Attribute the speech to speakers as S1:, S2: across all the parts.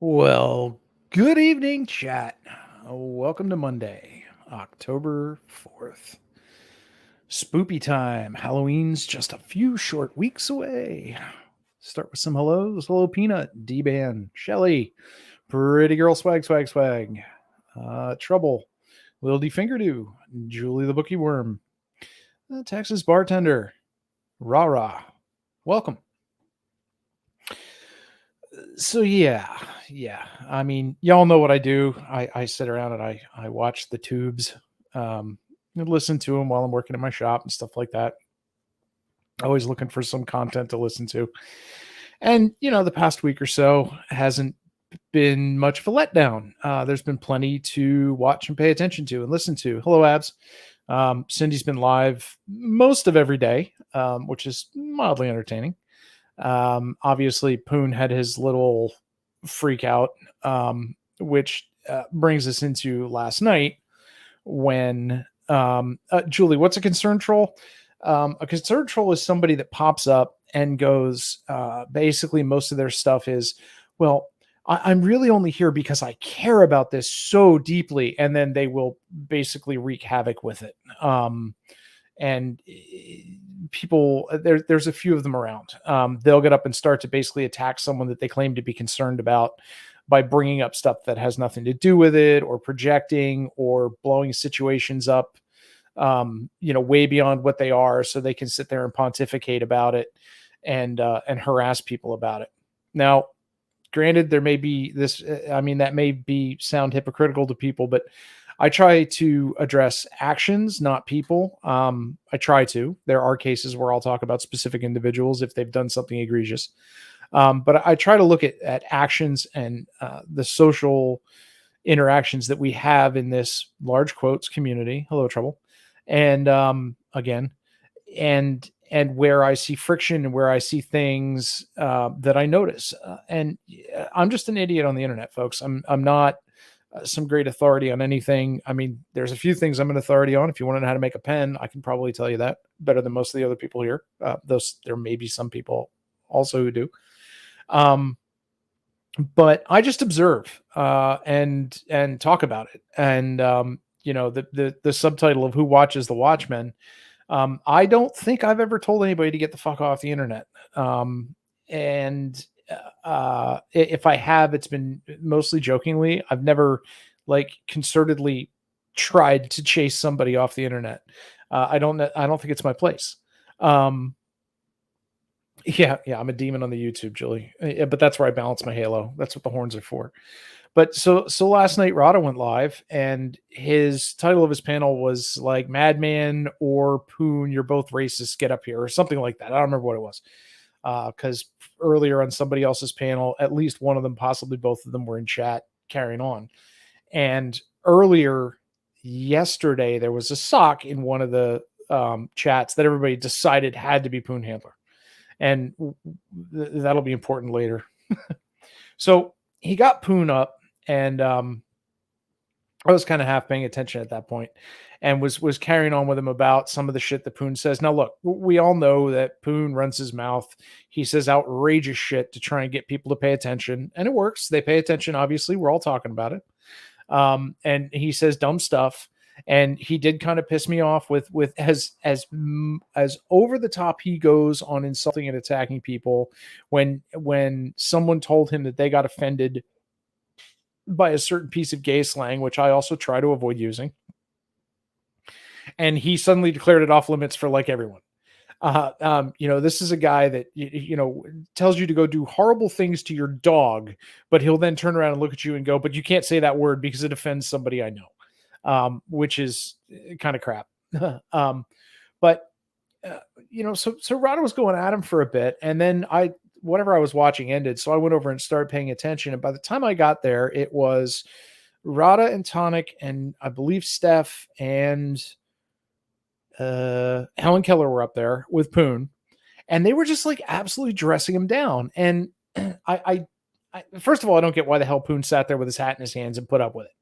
S1: Well, good evening, chat. Welcome to Monday, October 4th. Spoopy time. Halloween's just a few short weeks away. Start with some hellos. Hello, Peanut, D-Ban, Shelly, Pretty Girl Swag, Swag, Swag, Trouble, Lil D Fingerdoo, Julie the Bookie Worm, Texas Bartender, Rah Rah. Welcome. So yeah. I mean, y'all know what I do. I sit around and I watch the tubes, and listen to them while I'm working in my shop and stuff like that. Always looking for some content to listen to. And the past week or so hasn't been much of a letdown. There's been plenty to watch and pay attention to and listen to. Hello, Abs. Cindy's been live most of every day, which is mildly entertaining. Obviously, Poon had his little freak out, which brings us into last night when Julie, what's a concern troll? A concern troll is somebody that pops up and goes, basically, most of their stuff is, well, I'm really only here because I care about this so deeply, and then they will basically wreak havoc with it. And people, there's a few of them around. They'll get up and start to basically attack someone that they claim to be concerned about by bringing up stuff that has nothing to do with it, or projecting, or blowing situations up, way beyond what they are, so they can sit there and pontificate about it and harass people about it. Now, granted, there may be this. I mean, that may be sound hypocritical to people, but I try to address actions, not people. I try to. There are cases where I'll talk about specific individuals if they've done something egregious. But I try to look at actions and the social interactions that we have in this large quotes community. Hello, Trouble. And again, and where I see friction and where I see things that I notice. And I'm just an idiot on the internet, folks. I'm not some great authority on anything. I mean, there's a few things I'm an authority on. If you want to know how to make a pen, I can probably tell you that better than most of the other people here. There may be some people also who do. But I just observe and talk about it. And the subtitle of Who Watches the Watchmen. I don't think I've ever told anybody to get the fuck off the internet. And if I have, it's been mostly jokingly. I've never concertedly tried to chase somebody off the internet. I don't think it's my place. Yeah, I'm a demon on the YouTube, Julie. But that's where I balance my halo. That's what the horns are for. But so last night, Rada went live, and his title of his panel was like "Madman" or "Poon, you're both racist. Get up here," or something like that. I don't remember what it was. Because earlier on somebody else's panel, at least one of them, possibly both of them, were in chat carrying on. And earlier yesterday, there was a sock in one of the chats that everybody decided had to be Poon Handler. And that'll be important later. So he got Poon up, and I was kind of half paying attention at that point, and was carrying on with him about some of the shit that Poon says. Now, look, we all know that Poon runs his mouth. He says outrageous shit to try and get people to pay attention, and it works. They pay attention, obviously. We're all talking about it. And he says dumb stuff, and he did kind of piss me off with as over the top he goes on insulting and attacking people when someone told him that they got offended by a certain piece of gay slang, which I also try to avoid using. And he suddenly declared it off limits for everyone. This is a guy that, tells you to go do horrible things to your dog, but he'll then turn around and look at you and go, but you can't say that word because it offends somebody I know, which is kind of crap. So Rada was going at him for a bit, and then whatever I was watching ended. So I went over and started paying attention. And by the time I got there, it was Rada and Tonic, and I believe Steph and Helen Keller were up there with Poon, and they were just absolutely dressing him down. And I first of all, I don't get why the hell Poon sat there with his hat in his hands and put up with it.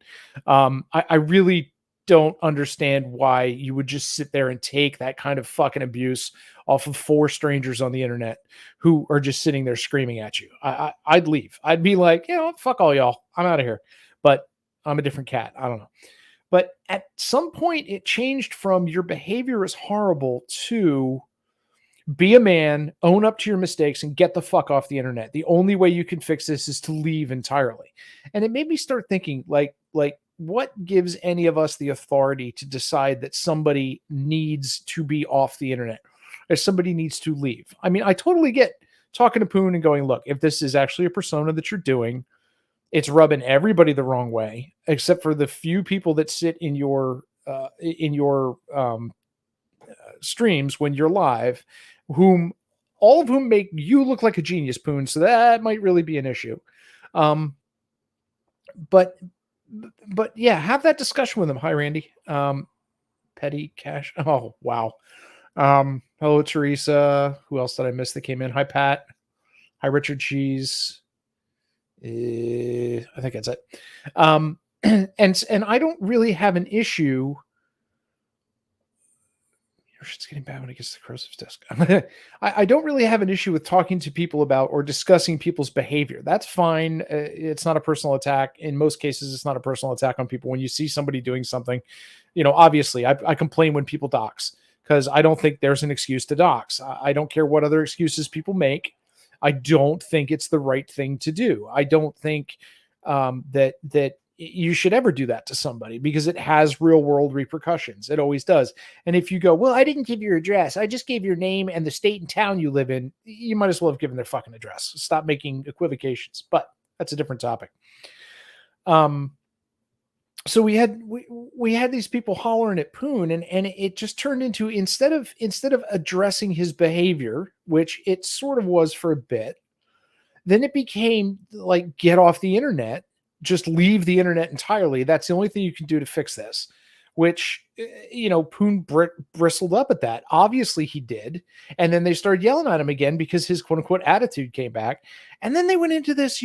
S1: I really don't understand why you would just sit there and take that kind of fucking abuse off of four strangers on the internet who are just sitting there screaming at you. I'd leave. I'd be like, fuck all y'all. I'm out of here. But I'm a different cat. I don't know. But at some point, it changed from your behavior is horrible to be a man, own up to your mistakes, and get the fuck off the internet. The only way you can fix this is to leave entirely. And it made me start thinking, like what gives any of us the authority to decide that somebody needs to be off the internet or somebody needs to leave? I mean, I totally get talking to Poon and going, look, if this is actually a persona that you're doing, it's rubbing everybody the wrong way, except for the few people that sit in your streams when you're live, all of whom make you look like a genius, Poon. So that might really be an issue. But yeah, have that discussion with them. Hi, Randy. Petty Cash. Oh, wow. Hello, Teresa. Who else did I miss that came in? Hi, Pat. Hi, Richard Cheese. I think that's it. And I don't really have an issue. Your shit's getting bad when it gets to the corrosive disc. I don't really have an issue with talking to people about or discussing people's behavior. That's fine. It's not a personal attack. In most cases, it's not a personal attack on people. When you see somebody doing something, obviously I complain when people dox because I don't think there's an excuse to dox. I don't care what other excuses people make. I don't think it's the right thing to do. I don't think that you should ever do that to somebody because it has real world repercussions. It always does. And if you go, well, I didn't give your address, I just gave your name and the state and town you live in, you might as well have given their fucking address. Stop making equivocations. But that's a different topic. So we had these people hollering at Poon, and it just turned into instead of addressing his behavior, which it sort of was for a bit, then it became like, get off the internet, just leave the internet entirely. That's the only thing you can do to fix this. Which, Poon bristled up at that. Obviously he did. And then they started yelling at him again because his quote unquote attitude came back. And then they went into this,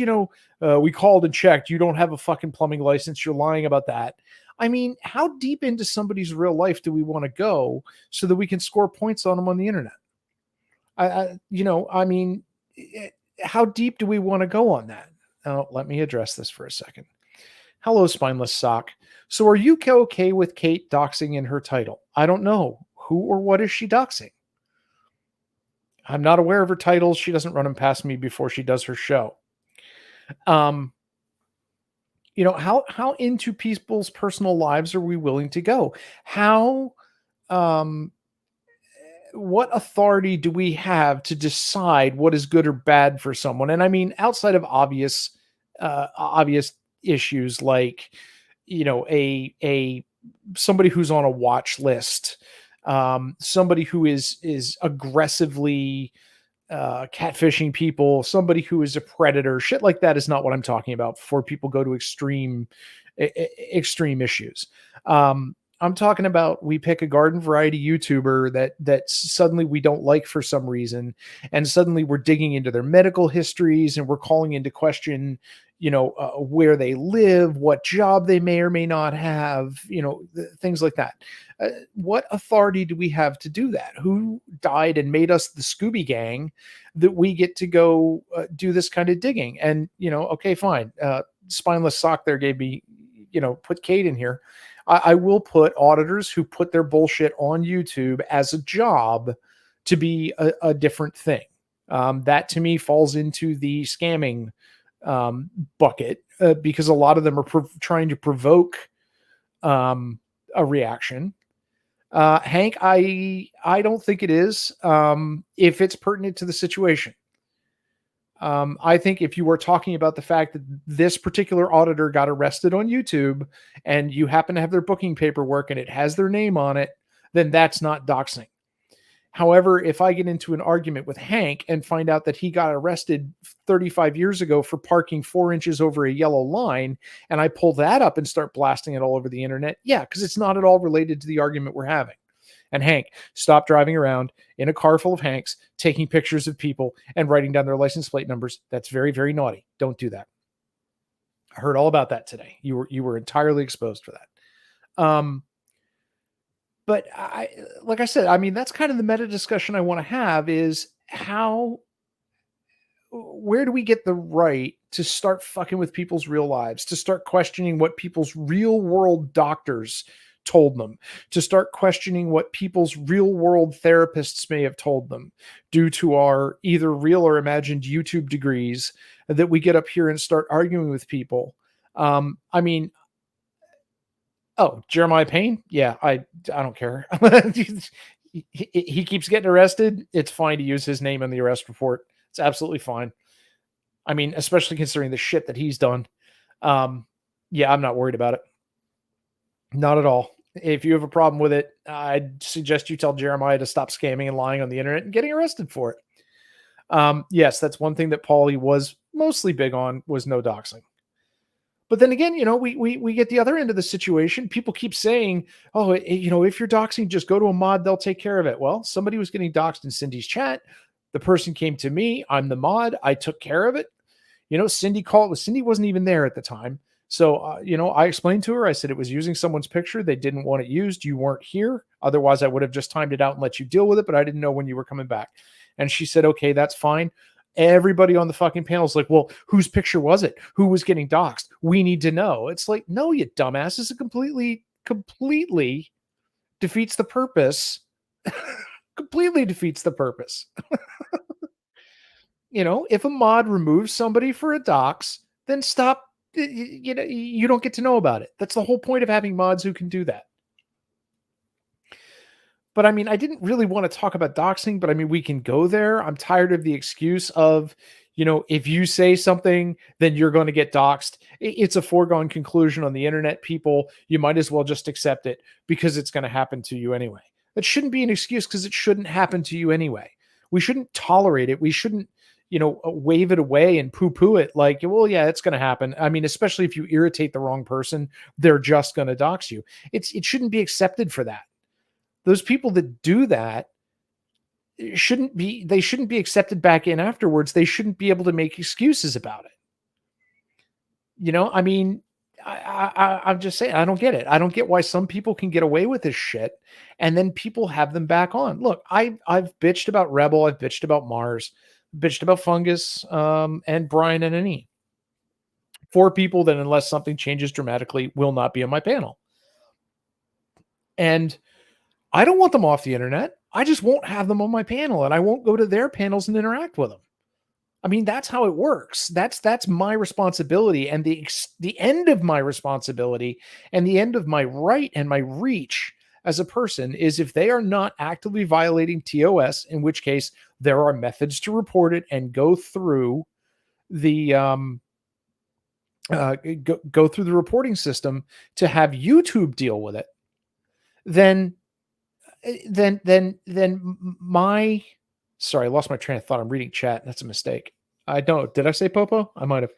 S1: we called and checked. You don't have a fucking plumbing license. You're lying about that. I mean, how deep into somebody's real life do we want to go so that we can score points on them on the internet? How deep do we want to go on that? Oh, let me address this for a second. Hello, Spineless Sock. So are you okay with Kate doxing in her title? I don't know. Who or what is she doxing? I'm not aware of her titles. She doesn't run them past me before she does her show. How into people's personal lives are we willing to go? What authority do we have to decide what is good or bad for someone? And I mean, outside of obvious issues like, somebody who's on a watch list, somebody who is aggressively catfishing people, somebody who is a predator, shit like that is not what I'm talking about before people go to extreme issues. I'm talking about, we pick a garden variety YouTuber that suddenly we don't like for some reason. And suddenly we're digging into their medical histories and we're calling into question, where they live, what job they may or may not have, things like that. What authority do we have to do that? Who died and made us the Scooby Gang that we get to go do this kind of digging? And, okay, fine. Spineless Sock there gave me, put Kate in here. I will put auditors who put their bullshit on YouTube as a job to be a different thing. That to me falls into the scamming bucket because a lot of them are trying to provoke a reaction. Hank, I don't think it is if it's pertinent to the situation. I think if you were talking about the fact that this particular auditor got arrested on YouTube and you happen to have their booking paperwork and it has their name on it, then that's not doxing. However, if I get into an argument with Hank and find out that he got arrested 35 years ago for parking 4 inches over a yellow line, and I pull that up and start blasting it all over the internet, yeah, because it's not at all related to the argument we're having. And Hank, stop driving around in a car full of Hanks, taking pictures of people and writing down their license plate numbers. That's very, very naughty. Don't do that. I heard all about that today. You were entirely exposed for that. But like I said, I mean, that's kind of the meta discussion I want to have is where do we get the right to start fucking with people's real lives, to start questioning what people's real world doctors told them, to start questioning what people's real world therapists may have told them due to our either real or imagined YouTube degrees that we get up here and start arguing with people. I mean, oh, Jeremiah Payne? Yeah, I don't care. He keeps getting arrested. It's fine to use his name in the arrest report. It's absolutely fine. I mean, especially considering the shit that he's done. Yeah, I'm not worried about it. Not at all. If you have a problem with it, I'd suggest you tell Jeremiah to stop scamming and lying on the internet and getting arrested for it. Yes, that's one thing that Paulie was mostly big on was no doxing. But then again, we get the other end of the situation. People keep saying, "Oh, if you're doxing, just go to a mod; they'll take care of it." Well, somebody was getting doxed in Cindy's chat. The person came to me. I'm the mod. I took care of it. Cindy called. Cindy wasn't even there at the time, so I explained to her. I said it was using someone's picture. They didn't want it used. You weren't here. Otherwise, I would have just timed it out and let you deal with it. But I didn't know when you were coming back. And she said, "Okay, that's fine." Everybody on the fucking panel is like, well, whose picture was it? Who was getting doxxed? We need to know. It's like, no, you dumbass. This completely defeats the purpose. Completely defeats the purpose. If a mod removes somebody for a dox, then stop. You don't get to know about it. That's the whole point of having mods who can do that. But I mean, I didn't really want to talk about doxing, but I mean, we can go there. I'm tired of the excuse of, if you say something, then you're going to get doxed. It's a foregone conclusion on the internet, people. You might as well just accept it because it's going to happen to you anyway. That shouldn't be an excuse because it shouldn't happen to you anyway. We shouldn't tolerate it. We shouldn't, wave it away and poo-poo it like, well, yeah, it's going to happen. I mean, especially if you irritate the wrong person, they're just going to dox you. It shouldn't be accepted for that. Those people that do that shouldn't be accepted back in afterwards. They shouldn't be able to make excuses about it. I mean, I'm just saying, I don't get it. I don't get why some people can get away with this shit and then people have them back on. Look, I've bitched about Rebel. I've bitched about Mars, bitched about Fungus, and Brian and Annie. 4 people that, unless something changes dramatically, will not be on my panel. And I don't want them off the internet. I just won't have them on my panel, and I won't go to their panels and interact with them. I mean, that's how it works. That's my responsibility, and the end of my responsibility and the end of my right and my reach as a person is if they are not actively violating TOS, in which case there are methods to report it and go through the go through the reporting system to have YouTube deal with it. Then my, sorry, I lost my train of thought. I'm reading chat. That's a mistake. I don't, did I say Popo? I might've.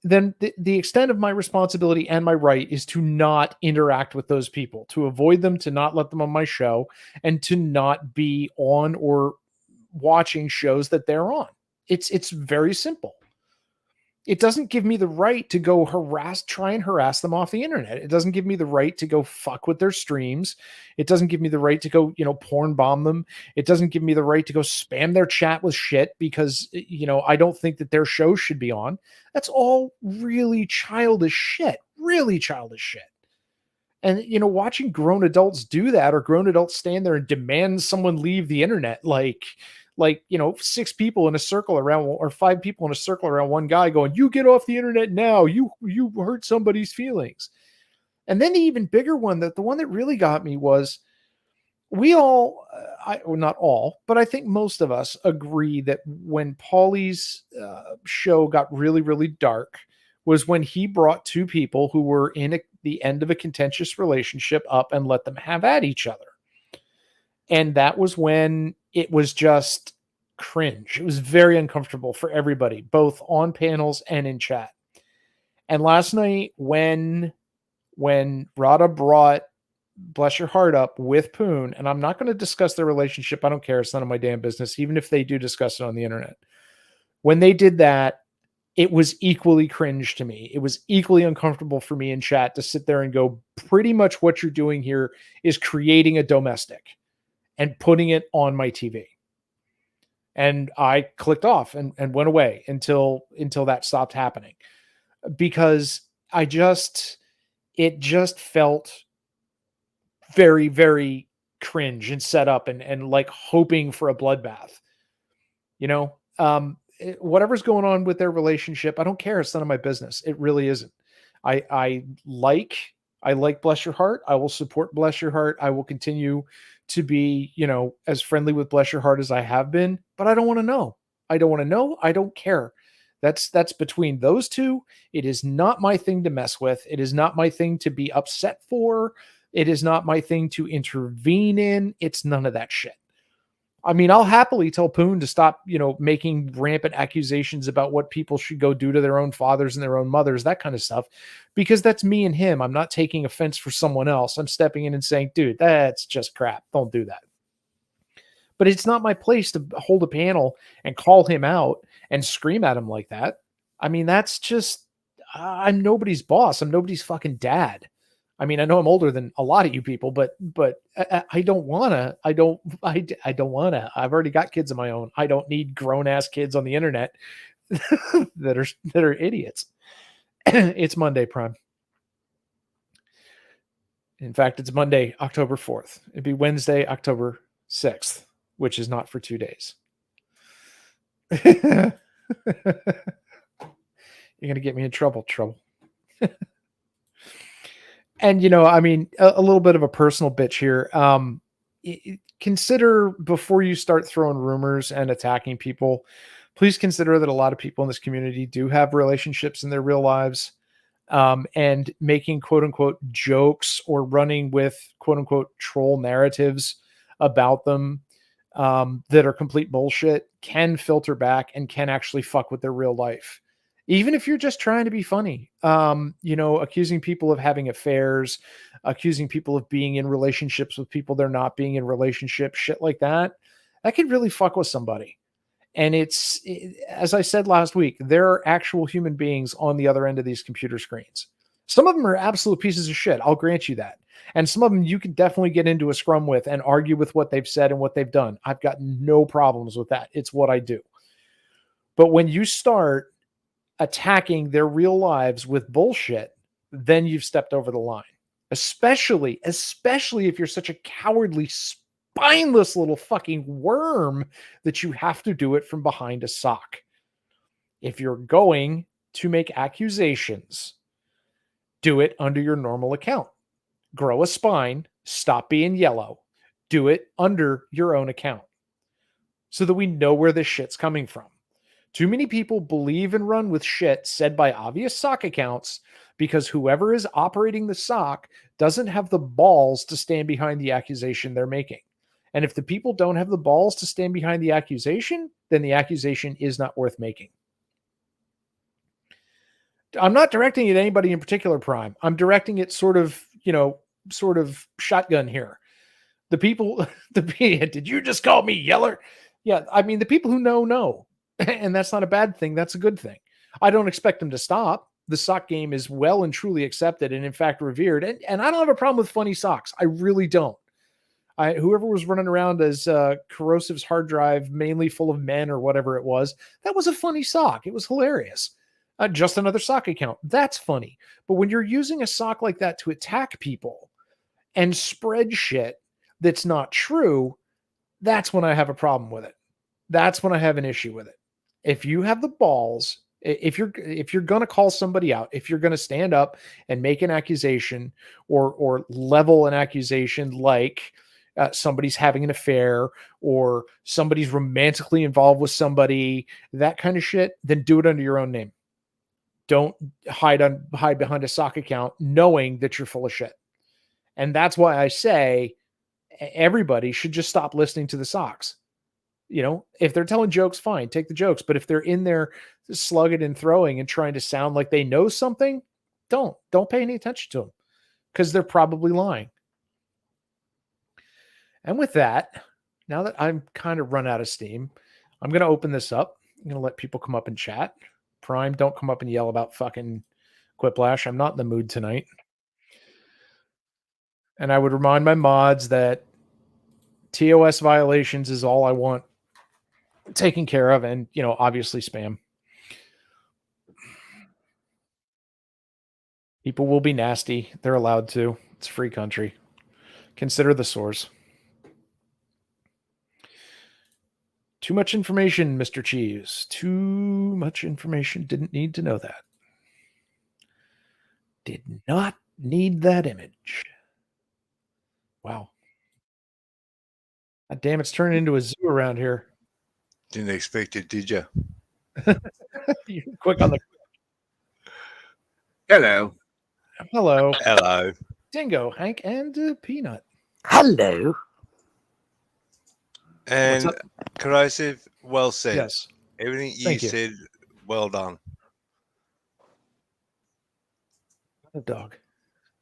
S1: Then the extent of my responsibility and my right is to not interact with those people, to avoid them, to not let them on my show, and to not be on or watching shows that they're on. It's very simple. It doesn't give me the right to go try and harass them off the internet. It doesn't give me the right to go fuck with their streams. It doesn't give me the right to go, porn bomb them. It doesn't give me the right to go spam their chat with shit because, I don't think that their show should be on. That's all really childish shit. And, watching grown adults do that, or grown adults stand there and demand someone leave the internet, like 6 people in a circle around, or 5 people in a circle around one guy going, you get off the internet now, you hurt somebody's feelings. And then the even bigger one, the one that really got me was, we all, not all, but I think most of us agree that when Paulie's show got really, really dark was when he brought 2 people who were in the end of a contentious relationship up and let them have at each other. And that was when it was just cringe. It was very uncomfortable for everybody, both on panels and in chat. And last night, when Rada brought Bless Your Heart up with Poon, and I'm not going to discuss their relationship. I don't care. It's none of my damn business, even if they do discuss it on the internet. When they did that, it was equally cringe to me. It was equally uncomfortable for me in chat to sit there and go, pretty much what you're doing here is creating a domestic and putting it on my TV. And I clicked off and went away until that stopped happening, because I just it just felt very, very cringe and set up and like hoping for a bloodbath. You know, whatever's going on with their relationship, I don't care. It's none of my business. It really isn't. I like Bless Your Heart. I will support Bless Your Heart. I will continue to be, as friendly with Bless Your Heart as I have been, but I don't want to know. I don't want to know. I don't care. That's between those two. It is not my thing to mess with. It is not my thing to be upset for. It is not my thing to intervene in. It's none of that shit. I mean, I'll happily tell Poon to stop, making rampant accusations about what people should go do to their own fathers and their own mothers, that kind of stuff, because that's me and him. I'm not taking offense for someone else. I'm stepping in and saying, dude, that's just crap. Don't do that. But it's not my place to hold a panel and call him out and scream at him like that. I mean, that's just, I'm nobody's boss. I'm nobody's fucking dad. I mean, I know I'm older than a lot of you people, but I don't wanna. I don't wanna. I've already got kids of my own. I don't need grown ass kids on the internet that are idiots. It's Monday, Prime. In fact, it's Monday, October 4th. It'd be Wednesday, October 6th, which is not for 2 days. You're gonna get me in trouble. And I mean, a little bit of a personal bitch here. Consider, before you start throwing rumors and attacking people, please consider that a lot of people in this community do have relationships in their real lives, and making quote unquote jokes or running with quote unquote troll narratives about them, that are complete bullshit, can filter back and can actually fuck with their real life. Even if you're just trying to be funny, accusing people of having affairs, accusing people of being in relationships with people they're not being in relationships, shit like that, that could really fuck with somebody. And as I said last week, there are actual human beings on the other end of these computer screens. Some of them are absolute pieces of shit. I'll grant you that. And some of them you can definitely get into a scrum with and argue with what they've said and what they've done. I've got no problems with that. It's what I do. But when you start attacking their real lives with bullshit, then you've stepped over the line. Especially if you're such a cowardly, spineless little fucking worm that you have to do it from behind a sock. If you're going to make accusations, do it under your normal account. Grow a spine, stop being yellow. Do it under your own account so that we know where this shit's coming from. Too many people believe and run with shit said by obvious sock accounts because whoever is operating the sock doesn't have the balls to stand behind the accusation they're making. And if the people don't have the balls to stand behind the accusation, then the accusation is not worth making. I'm not directing it at anybody in particular, Prime. I'm directing it sort of shotgun here. The people, did you just call me yeller? Yeah, I mean, the people who know. And that's not a bad thing. That's a good thing. I don't expect them to stop. The sock game is well and truly accepted and, in fact, revered. And I don't have a problem with funny socks. I really don't. Whoever was running around as Corrosive's hard drive, mainly full of men or whatever it was, that was a funny sock. It was hilarious. Just another sock account. That's funny. But when you're using a sock like that to attack people and spread shit that's not true, that's when I have a problem with it. That's when I have an issue with it. If you have the balls, if you're going to call somebody out, if you're going to stand up and make an accusation or level an accusation like somebody's having an affair or somebody's romantically involved with somebody, that kind of shit, then do it under your own name. Don't hide behind a sock account knowing that you're full of shit. And that's why I say everybody should just stop listening to the socks. If they're telling jokes, fine, take the jokes. But if they're in there slugging and throwing and trying to sound like they know something, don't pay any attention to them because they're probably lying. And with that, now that I'm kind of run out of steam, I'm going to open this up. I'm going to let people come up and chat. Prime, don't come up and yell about fucking Quiplash. I'm not in the mood tonight. And I would remind my mods that TOS violations is all I want taken care of, and obviously spam. People will be nasty. They're allowed to. It's a free country. Consider the source. Too much information, Mr. Cheese. Too much information. Didn't need to know that. Did not need that image. Wow. God damn, it's turning into a zoo around here.
S2: Didn't expect it, did you?
S1: You're quick on the...
S3: Hello.
S1: Hello.
S2: Hello.
S1: Dingo, Hank, and Peanut.
S4: Hello.
S2: And Corrosive, well said.
S1: Yes.
S2: Everything
S1: Thank you.
S2: said, well done.
S1: A dog.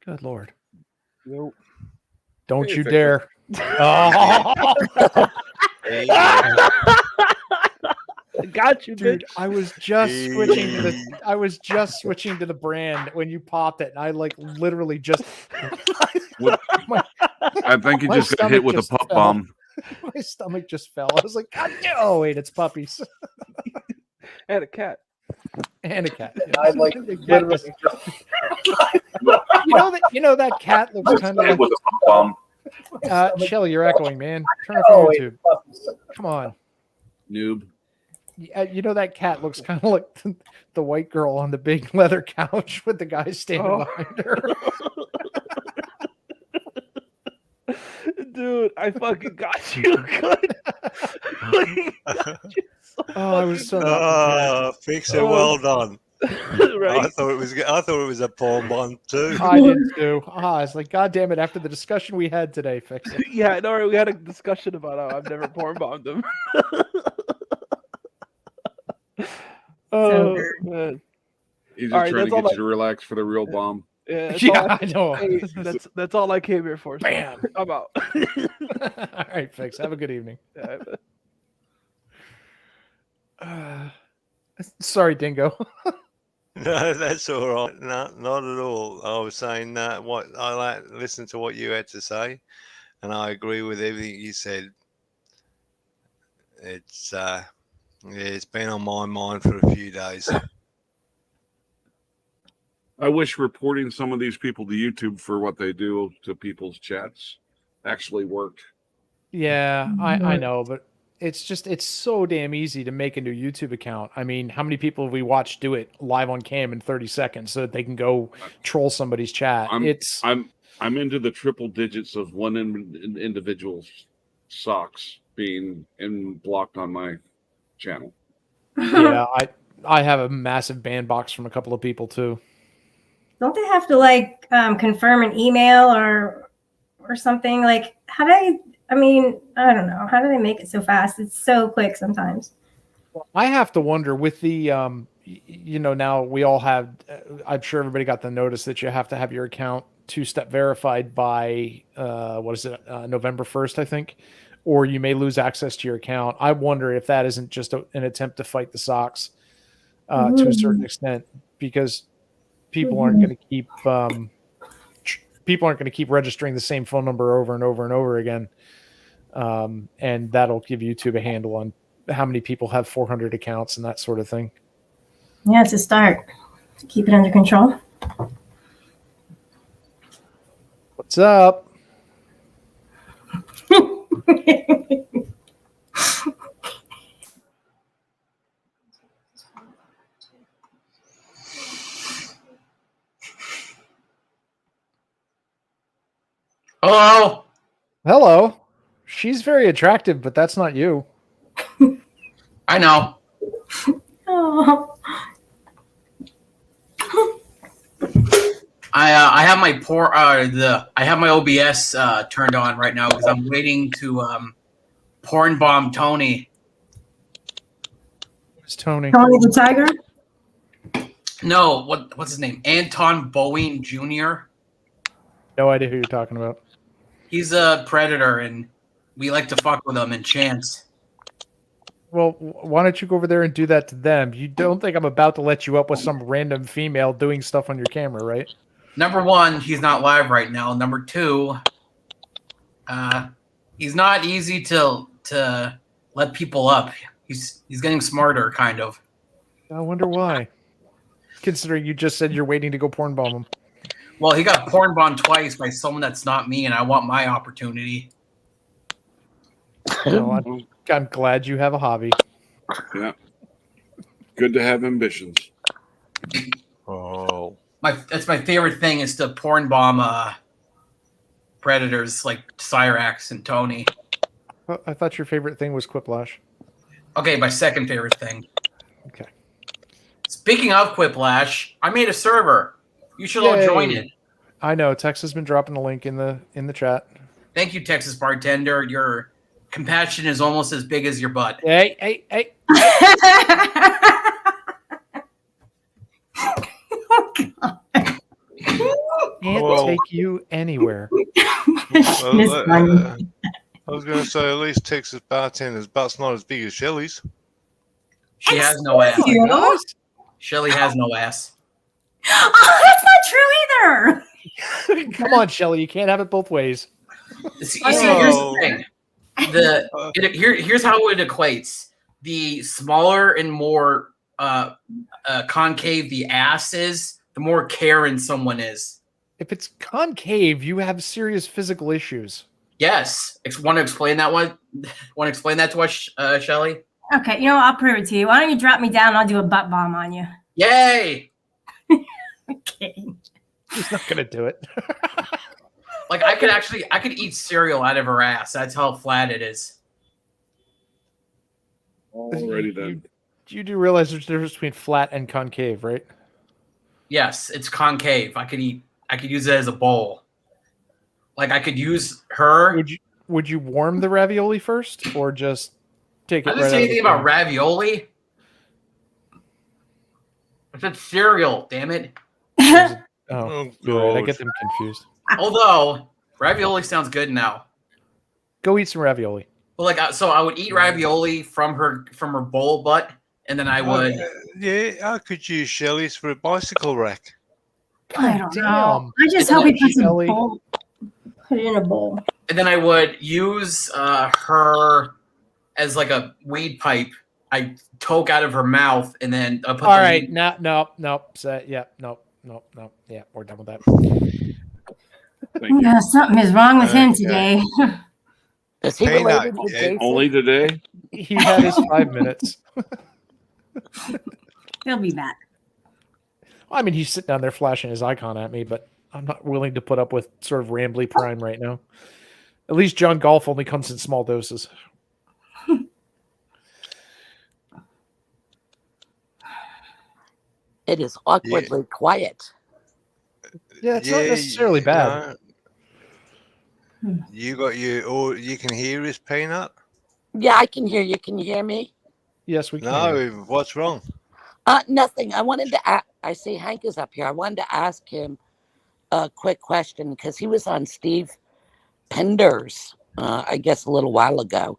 S1: Good Lord.
S3: Nope.
S1: Don't
S3: Hey,
S1: you
S3: Victor.
S1: dare. Oh.
S2: There you go.
S4: I got you,
S1: Dude,
S4: bitch.
S1: I was just switching to the brand when you popped it, and I literally just
S3: I think you
S1: my
S3: just got hit
S1: stomach
S3: with a
S1: just
S3: pup
S1: fell.
S3: bomb.
S1: my stomach just fell. I was like, God, no, wait, it's puppies
S4: And a cat.
S1: and a cat.
S5: I like
S1: The cat
S5: literally
S1: was- you know that cat looks kind of
S3: Hit
S1: like
S3: with a pup bomb.
S1: Chill, you're echoing, man. Turn off
S5: Oh,
S1: your
S5: wait,
S1: YouTube. Come on.
S3: Noob.
S1: You know that cat looks kind of like the white girl on the big leather couch with the guy standing behind her.
S4: Dude, I fucking got you good.
S1: Oh, I was so not prepared.
S2: Fixer, well done.
S4: Right?
S2: I thought it was a porn one too.
S1: I did too. It's like, God damn it, after the discussion we had today, fix it.
S4: Yeah, no, we had a discussion about how I've never porn bombed him. Oh, man.
S3: He's just
S4: All right,
S3: trying
S4: that's
S3: to
S4: all
S3: get you to relax for the real bomb.
S4: Yeah, that's
S1: Yeah,
S4: all
S1: I know.
S4: hey, that's all I came here for. So
S1: Bam.
S4: I'm out.
S1: All right, fix. Have a good evening. Sorry, Dingo.
S2: No, that's all right. No, not at all. I was saying what I listened to what you had to say, and I agree with everything you said. It's it's been on my mind for a few days.
S3: I wish reporting some of these people to YouTube for what they do to people's chats actually worked.
S1: Yeah, I know, but it's so damn easy to make a new YouTube account. I mean, how many people have we watched do it live on cam in 30 seconds so that they can go troll somebody's chat?
S3: I'm into the triple digits of one individual's socks being blocked on my channel.
S1: Yeah, I have a massive ban box from a couple of people too.
S6: Don't they have to confirm an email or something? Like, I don't know. How do they make it so fast? It's so quick sometimes.
S1: I have to wonder with the now we all have I'm sure everybody got the notice that you have to have your account 2-step verified by November 1st, I think, or you may lose access to your account. I wonder if that isn't just an attempt to fight the socks to a certain extent, because people aren't going to keep registering the same phone number over and over and over again. And that'll give YouTube a handle on how many people have 400 accounts and that sort of thing.
S6: Yeah, it's a start to keep it under control.
S1: What's up?
S5: Hello.
S1: Hello. She's very attractive, but that's not you.
S5: I know.
S6: Oh.
S5: I have my I have my OBS turned on right now because I'm waiting to porn bomb Tony.
S1: It's Tony.
S6: Tony the Tiger?
S5: No, what's his name? Anton Boeing Jr.
S1: No idea who you're talking about.
S5: He's a predator, and we like to fuck with him in chance.
S1: Well, why don't you go over there and do that to them? You don't think I'm about to let you up with some random female doing stuff on your camera, right?
S5: Number one, he's not live right now. Number two, he's not easy to let people up. He's getting smarter, kind of.
S1: I wonder why. Considering you just said you're waiting to go porn bomb him.
S5: Well, he got porn bombed twice by someone that's not me, and I want my opportunity.
S1: Well, I'm glad you have a hobby.
S3: Yeah. Good to have ambitions.
S2: Oh.
S5: That's my favorite thing is to porn bomb predators like Cyrax and Tony.
S1: I thought your favorite thing was Quiplash.
S5: Okay, my second favorite thing.
S1: Okay.
S5: Speaking of Quiplash, I made a server. You should all join it.
S1: I know. Tex has been dropping the link in the chat.
S5: Thank you, Texas Bartender. Your compassion is almost as big as your butt.
S1: Hey. Can't take you anywhere.
S2: Well, I was going to say, at least Texas Bartender's butt's not as big as Shelley's.
S5: She has no ass.
S6: You?
S5: Shelly has no ass.
S6: Oh, that's not true either.
S1: Come on, Shelly. You can't have it both ways.
S5: See, here's the thing. Here's how it equates. The smaller and more concave the ass is, the more caring someone is.
S1: If it's concave, you have serious physical issues.
S5: Yes. Want to explain that one? Want to explain that to us, Shelly?
S6: Okay, you know what? I'll prove it to you. Why don't you drop me down? I'll do a butt bomb on you.
S5: Yay!
S6: Okay.
S1: He's not gonna do it.
S5: Like I could eat cereal out of her ass. That's how flat it is.
S3: Alrighty then.
S1: You do realize there's a difference between flat and concave, right?
S5: Yes, it's concave. I could use it as a bowl. Like I could use her.
S1: Would you warm the ravioli first, or just take it?
S5: I didn't say anything about ravioli. I said cereal. Damn it.
S1: Oh,
S2: God.
S1: I get them confused.
S5: Although ravioli sounds good now.
S1: Go eat some ravioli.
S5: But so I would eat ravioli from her bowl butt, and then I would.
S2: Yeah, I could use Shelley's for a bicycle rack.
S6: I don't
S1: Damn.
S6: know. I just hope he puts a
S1: Shelly.
S6: bowl. Put it in a bowl.
S5: And then I would use her as like a weed pipe. I toke out of her mouth, and then I put.
S1: All right, no. Yeah, no. Yeah, we're done with that.
S3: Thank you.
S6: Yeah, something is wrong with him today.
S7: Is he
S2: Peanut,
S7: related to
S2: yeah.
S7: Jason?
S3: Only today?
S1: He had his 5 minutes.
S6: He'll be back.
S1: I mean, he's sitting down there flashing his icon at me, but I'm not willing to put up with sort of rambly prime right now. At least John Golf only comes in small doses.
S7: It is awkwardly quiet.
S1: Yeah, it's not necessarily bad.
S2: You got you can hear his Peanut?
S7: Yeah, I can hear you. Can you hear me?
S1: Yes, we can.
S2: No, what's wrong?
S7: Nothing. I wanted to I see Hank is up here. I wanted to ask him a quick question because he was on Steve Pender's, I guess, a little while ago.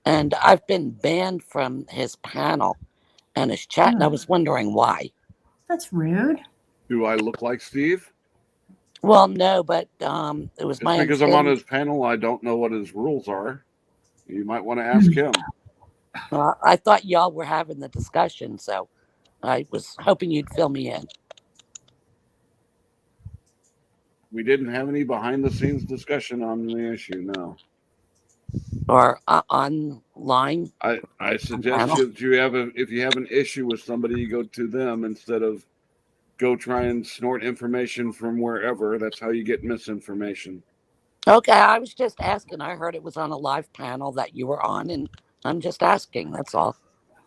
S7: And I've been banned from his panel and his chat, and I was wondering why.
S6: That's rude.
S3: Do I look like Steve?
S7: Well, no, but it was my
S3: Because I'm on his panel, I don't know what his rules are. You might want to ask him.
S7: I thought y'all were having the discussion, so I was hoping you'd fill me in.
S3: We didn't have any behind-the-scenes discussion on the issue, no.
S7: Or online.
S3: I suggest that if you have an issue with somebody, you go to them instead of go try and snort information from wherever. That's how you get misinformation.
S7: Okay, I was just asking. I heard it was on a live panel that you were on, and I'm just asking. That's all.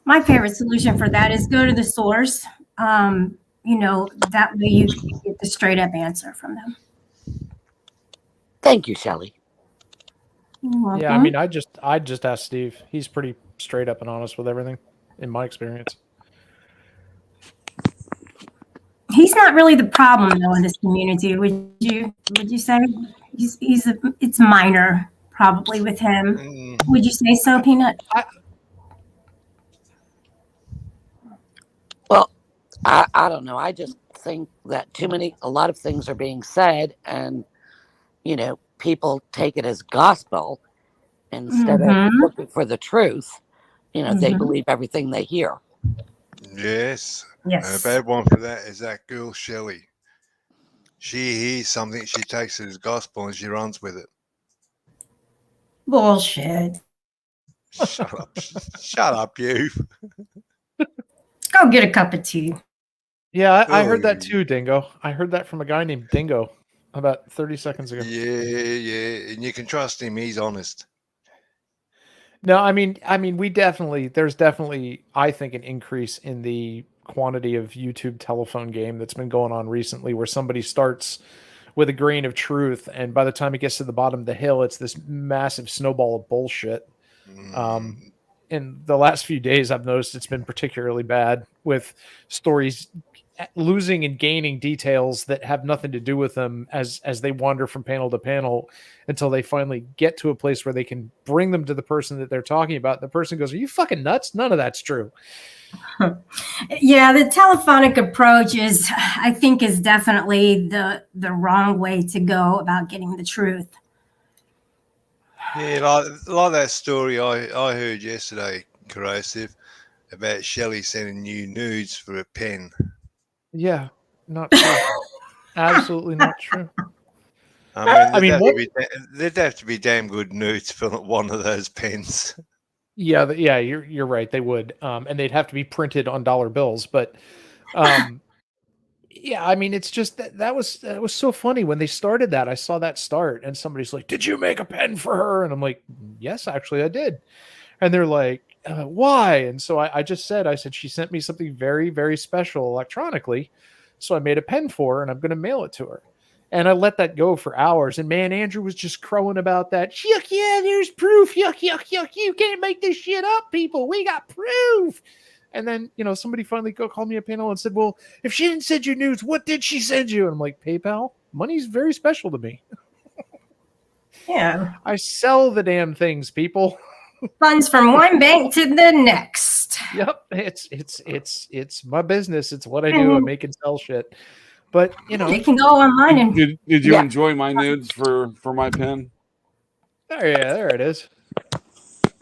S6: My favorite solution for that is go to the source. That way you can get the straight up answer from them.
S7: Thank you, Shelley.
S6: You're welcome.
S1: Yeah, I mean, I just asked Steve. He's pretty straight up and honest with everything, in my experience.
S6: He's not really the problem though in this community. Would you say it's minor probably with him? Would you say so, Peanut?
S7: I don't know. I just think that a lot of things are being said, and people take it as gospel instead of
S6: Mhm.
S7: looking for the truth. They
S6: Mhm.
S7: believe everything they hear.
S2: Yes. And a
S6: Yes.
S2: bad one for that is that girl Shelley. She hears something, she takes it as gospel, and she runs with it.
S6: Bullshit.
S2: Shut up. Shut up, you.
S6: Go get a cup of tea.
S1: Yeah, I heard that
S2: Oh,
S1: too, Dingo. I heard that from a guy named Dingo about 30 seconds ago.
S2: yeah. And you can trust him. He's honest.
S1: No, I mean, there's definitely, I think, an increase in the quantity of YouTube telephone game that's been going on recently, where somebody starts with a grain of truth, and by the time it gets to the bottom of the hill, it's this massive snowball of bullshit.
S2: Mm.
S1: In the last few days, I've noticed it's been particularly bad, with stories losing and gaining details that have nothing to do with them as they wander from panel to panel until they finally get to a place where they can bring them to the person that they're talking about. The person goes, "Are you fucking nuts? None of that's true."
S6: Yeah, the telephonic approach I think, is definitely the wrong way to go about getting the truth.
S2: Yeah, like that story I heard yesterday, Corrosive, about Shelley sending you nudes for a pen.
S1: Yeah, not true. Absolutely not true.
S2: I mean,
S1: what?
S2: there'd have to be damn good nudes for one of those pens.
S1: Yeah, you're right. They would, and they'd have to be printed on dollar bills. But, yeah, I mean, it's just that was so funny when they started that. I saw that start, and somebody's like, "Did you make a pen for her?" And I'm like, "Yes, actually, I did." And they're like, "Why?" And so I said, she sent me something very, very special electronically, so I made a pen for her, and I'm going to mail it to her. And I let that go for hours. And man, Andrew was just crowing about that. Yuck, yeah, there's proof. Yuck, yuck, yuck. You can't make this shit up, people. We got proof. And then, somebody finally called me a panel and said, "Well, if she didn't send you news, what did she send you?" And I'm like, "PayPal. Money's very special to me.
S6: Yeah.
S1: I sell the damn things, people."
S6: Funds from one bank to the next.
S1: Yep. It's my business. It's what I do. I make and sell shit. But
S6: They can go online and
S3: Did you
S1: Yeah.
S3: enjoy my nudes for my pen?
S1: there it is.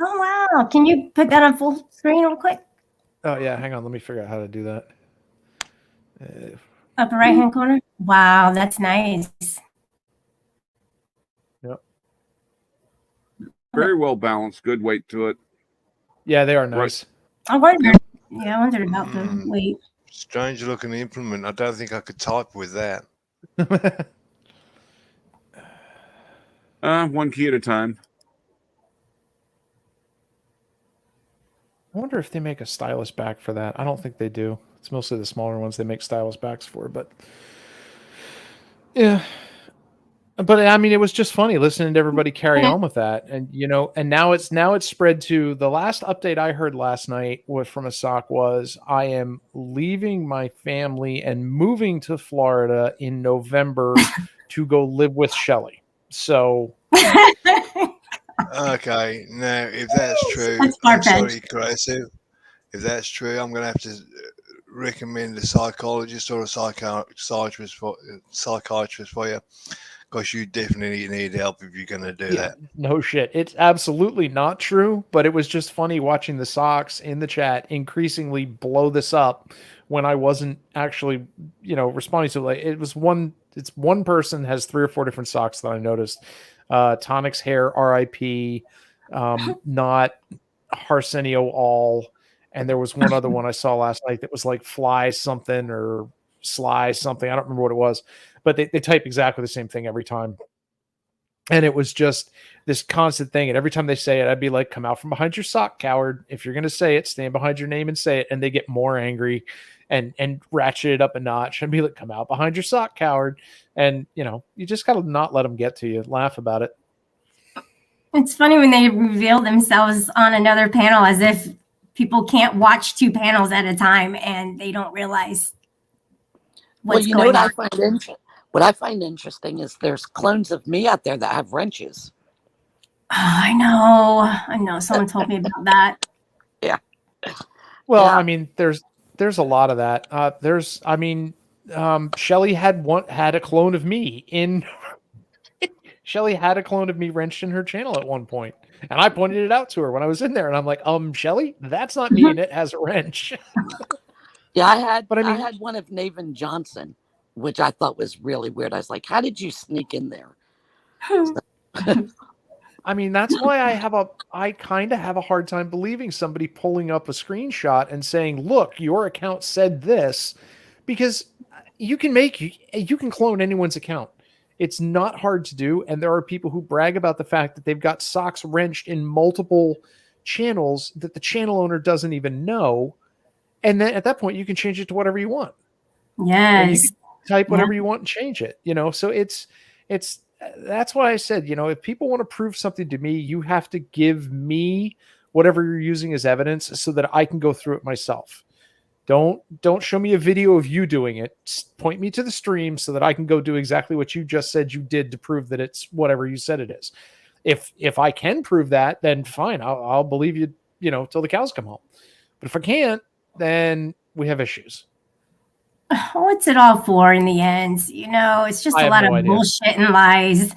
S6: oh wow. Can you put that on full screen real quick?
S1: Oh yeah, hang on. Let me figure out how to do that.
S6: Upper right hand corner. Wow, that's nice.
S1: Yep.
S3: Very well balanced. Good weight to it.
S1: Yeah, they are nice.
S6: I wondered. Yeah, I wondered about the weight.
S2: Strange looking implement. I don't think I could type with that.
S3: One key at a time.
S1: I wonder if they make a stylus back for that. I don't think they do. It's mostly the smaller ones they make stylus backs for, but yeah. But I mean, it was just funny listening to everybody carry on with that, and and now it's spread to the last update I heard last night from a sock was I am leaving my family and moving to Florida in November to go live with Shelly. So
S2: Okay, now if that's true,
S6: That's
S2: I'm
S6: far-fetched.
S2: sorry, Corrosive. If that's true, I'm going to have to recommend a psychologist or a psychiatrist for you, because you definitely need help if you're going to do that.
S1: No shit. It's absolutely not true, but it was just funny watching the socks in the chat increasingly blow this up when I wasn't actually, responding to it. It's one person has 3 or 4 different socks that I noticed. Tonic's hair, RIP, not Arsenio all. And there was one other one I saw last night that was like fly something or sly something. I don't remember what it was, but they type exactly the same thing every time. And it was just this constant thing. And every time they say it, I'd be like, "Come out from behind your sock, coward. If you're going to say it, stand behind your name and say it." And they get more angry and ratchet it up a notch and be like, "Come out behind your sock, coward." And, you just got to not let them get to you. Laugh about it.
S6: It's funny when they reveal themselves on another panel as if people can't watch 2 panels at a time and they don't realize what's going on.
S7: What I find interesting is there's clones of me out there that have wrenches.
S6: Oh, I know. Someone told me about that.
S7: Yeah.
S1: Well,
S7: Yeah.
S1: I mean, there's there's a lot of that. Shelly had a clone of me in. Shelly had a clone of me wrenched in her channel at one point, and I pointed it out to her when I was in there, and I'm like, Shelly, that's not me, and it has a wrench.
S7: Yeah, I had
S1: But I
S7: I
S1: mean-
S7: had one of Naven Johnson, which I thought was really weird. I was like, how did you sneak in there?
S1: I mean, that's why I kind of have a hard time believing somebody pulling up a screenshot and saying, look, your account said this, because you can clone anyone's account. It's not hard to do. And there are people who brag about the fact that they've got socks wrenched in multiple channels that the channel owner doesn't even know. And then at that point, you can change it to whatever you want. And you
S6: Yes.
S1: can type whatever you want and change it, so that's why I said, if people want to prove something to me, you have to give me whatever you're using as evidence so that I can go through it myself. Don't show me a video of you doing it. Point me to the stream so that I can go do exactly what you just said you did to prove that it's whatever you said it is. If I can prove that, then fine. I'll believe you, till the cows come home. But if I can't, then we have issues.
S6: What's it all for in the end? It's just
S1: I
S6: a
S1: have
S6: lot
S1: no
S6: of
S1: idea.
S6: bullshit and lies.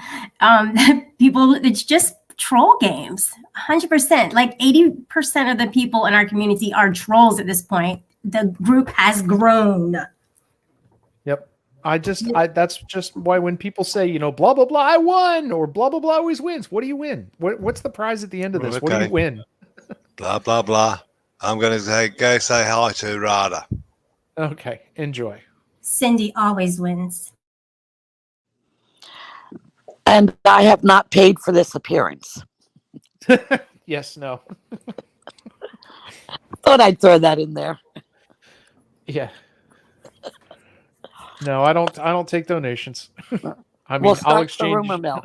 S6: People, it's just troll games. 100%. Like 80% of the people in our community are trolls at this point. The group has grown.
S1: Yep. That's just why when people say, blah, blah, blah, I won, or blah, blah, blah always wins. What do you win? What's the prize at the end of this? What do
S2: Okay.
S1: you win?
S2: Blah, blah, blah. I'm going to go say hi to Rada.
S1: Okay. Enjoy.
S6: Cindy always wins.
S7: And I have not paid for this appearance.
S1: Yes, no.
S7: Thought I'd throw that in there.
S1: Yeah. No, I don't take donations. I mean,
S7: We'll start the rumor mill.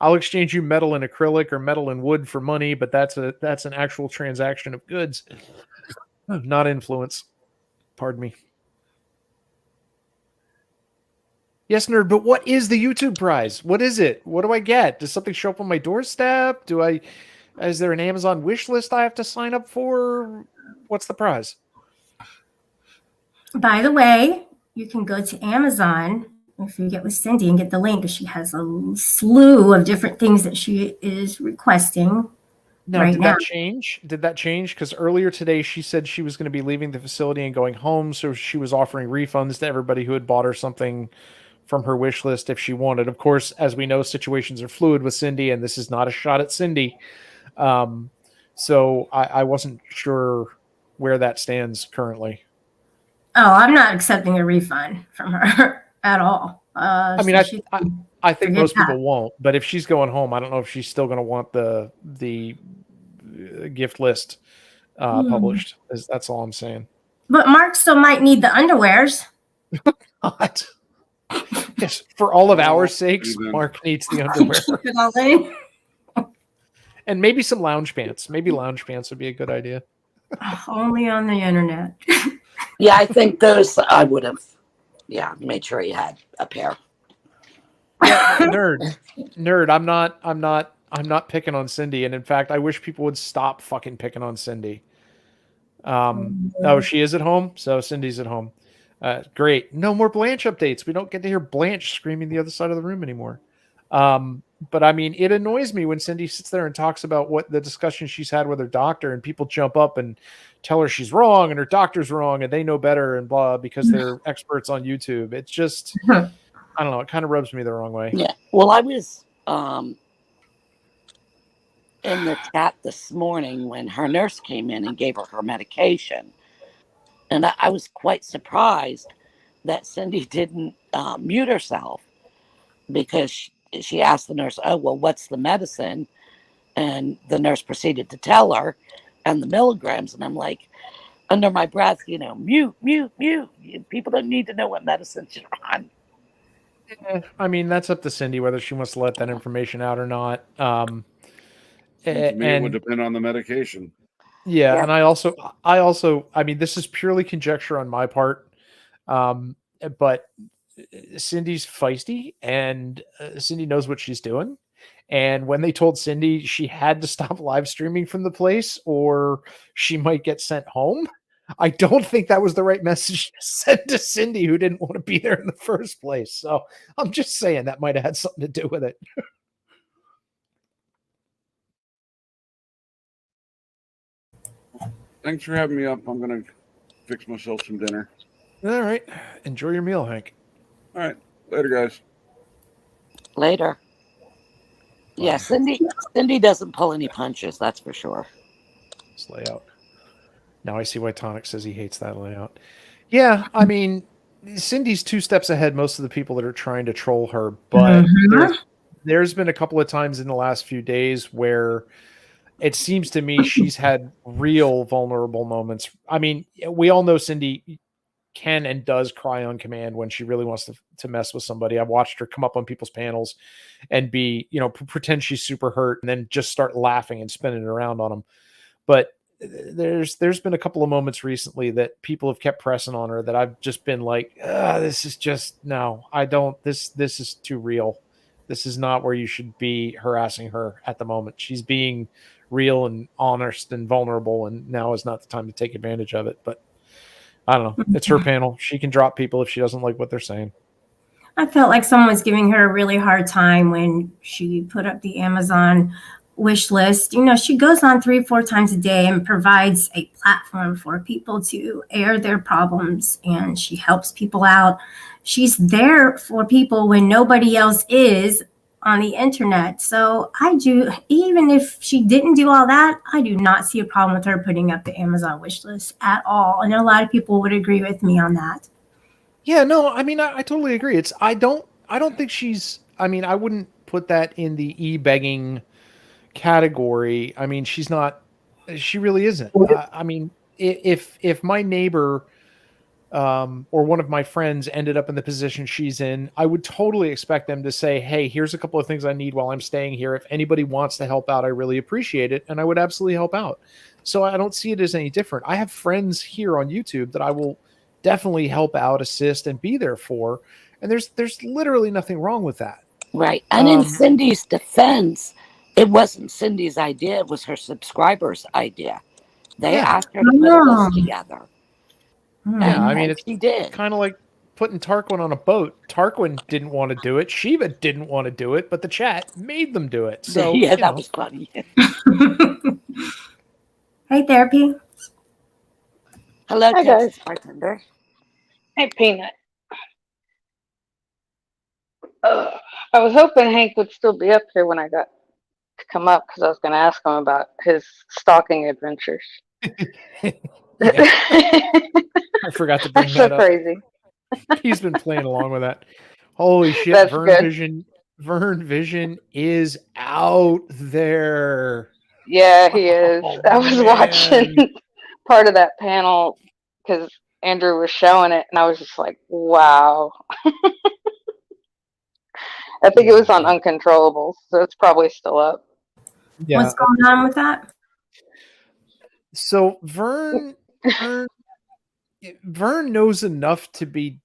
S1: I'll exchange you metal and acrylic or metal and wood for money, but that's an actual transaction of goods, not influence. Pardon me. Yes, nerd, but what is the YouTube prize? What is it? What do I get? Does something show up on my doorstep? Is there an Amazon wish list I have to sign up for? What's the prize?
S6: By the way, you can go to Amazon if you get with Cindy and get the link. She has a slew of different things that she is requesting.
S1: Now,
S6: Right
S1: did
S6: now.
S1: that change? Did that change? Because earlier today she said she was going to be leaving the facility and going home, so she was offering refunds to everybody who had bought her something from her wish list if she wanted. Of course, as we know, situations are fluid with Cindy, and this is not a shot at Cindy. So I wasn't sure where that stands currently.
S6: Oh, I'm not accepting a refund from her at all.
S1: I mean, I think
S6: forget
S1: most people
S6: that.
S1: won't, but if she's going home, I don't know if she's still going to want the gift list published. That's all I'm saying.
S6: But Mark still might need the underwears.
S1: What? Yes, for all of our sakes,
S3: even-
S1: Mark needs the underwear.
S6: Keep it all in.
S1: And maybe some lounge pants. Maybe lounge pants would be a good idea.
S6: Only on the internet.
S7: Yeah, I think those I would have. Yeah, made sure he had a pair.
S1: Nerd. I'm not picking on Cindy. And in fact, I wish people would stop fucking picking on Cindy. Oh, she is at home. So Cindy's at home. Great. No more Blanche updates. We don't get to hear Blanche screaming the other side of the room anymore. But I mean, it annoys me when Cindy sits there and talks about what the discussion she's had with her doctor, and people jump up and tell her she's wrong and her doctor's wrong and they know better and blah, because they're experts on YouTube. It's just, I don't know. It kind of rubs me the wrong way.
S7: Yeah. Well, I was in the chat this morning when her nurse came in and gave her medication. And I was quite surprised that Cindy didn't mute herself, because she asked the nurse, oh, well, what's the medicine? And the nurse proceeded to tell her and the milligrams. And I'm like, under my breath, mute. People don't need to know what medicines you're on.
S1: I mean, that's up to Cindy whether she wants to let that information out or not.
S3: To me, it would depend on the medication.
S1: Yeah, and I also, I mean, this is purely conjecture on my part, but Cindy's feisty, and Cindy knows what she's doing. And when they told Cindy she had to stop live streaming from the place or she might get sent home, I don't think that was the right message to send to Cindy, who didn't want to be there in the first place. So I'm just saying that might have had something to do with it.
S3: Thanks for having me up. I'm gonna fix myself some dinner.
S1: All right. Enjoy your meal, Hank.
S3: All right. Later, guys.
S7: Later. Yeah, Cindy doesn't pull any punches, that's for sure.
S1: This layout. Now I see why Tonic says he hates that layout. Yeah, I mean, Cindy's 2 steps ahead most of the people that are trying to troll her, but there's been a couple of times in the last few days where it seems to me she's had real vulnerable moments. I mean, we all know Cindy can and does cry on command when she really wants to mess with somebody. I've watched her come up on people's panels and be, pretend she's super hurt and then just start laughing and spinning it around on them. But there's been a couple of moments recently that people have kept pressing on her that I've just been like, this is just, no, I don't, this is too real. This is not where you should be harassing her at the moment. She's being real and honest and vulnerable, and now is not the time to take advantage of it. But I don't know. It's her panel. She can drop people if she doesn't like what they're saying.
S6: I felt like someone was giving her a really hard time when she put up the Amazon wish list. She goes on 3-4 times a day and provides a platform for people to air their problems, and she helps people out. She's there for people when nobody else is on the internet. So even if she didn't do all that, I do not see a problem with her putting up the Amazon wish list at all. I know a lot of people would agree with me on that.
S1: Yeah, no, I mean, I totally agree. I don't think she's, I mean, I wouldn't put that in the e-begging category. I mean, she really isn't. I mean, if my neighbor or one of my friends ended up in the position she's in, I would totally expect them to say, hey, here's a couple of things I need while I'm staying here. If anybody wants to help out, I really appreciate it. And I would absolutely help out. So I don't see it as any different. I have friends here on YouTube that I will definitely help out, assist, and be there for. And there's literally nothing wrong with that.
S7: Right. And in Cindy's defense, it wasn't Cindy's idea. It was her subscribers' idea. They asked her to put a list together.
S1: Yeah, I mean, it's
S7: she did.
S1: Kind of like putting Tarquin on a boat. Tarquin didn't want to do it. Shiva didn't want to do it, but the chat made them do it. So
S7: yeah, that was funny.
S6: Hey, Therapy.
S7: Hello,
S8: Hi,
S7: Texas
S8: guys.
S7: bartender.
S8: Hey, Peanut. I was hoping Hank would still be up here when I got to come up because I was going to ask him about his stalking adventures.
S1: I forgot to bring
S8: That's
S1: that
S8: so
S1: up.
S8: crazy.
S1: He's been playing along with that. Holy shit,
S8: That's
S1: Vern
S8: good.
S1: Vision is out there.
S8: Yeah, he is.
S1: Oh,
S8: I was watching part of that panel because Andrew was showing it, and I was just like, wow. I think it was on Uncontrollables, so it's probably still up.
S1: Yeah.
S6: What's going on with that?
S1: So Vern knows enough to be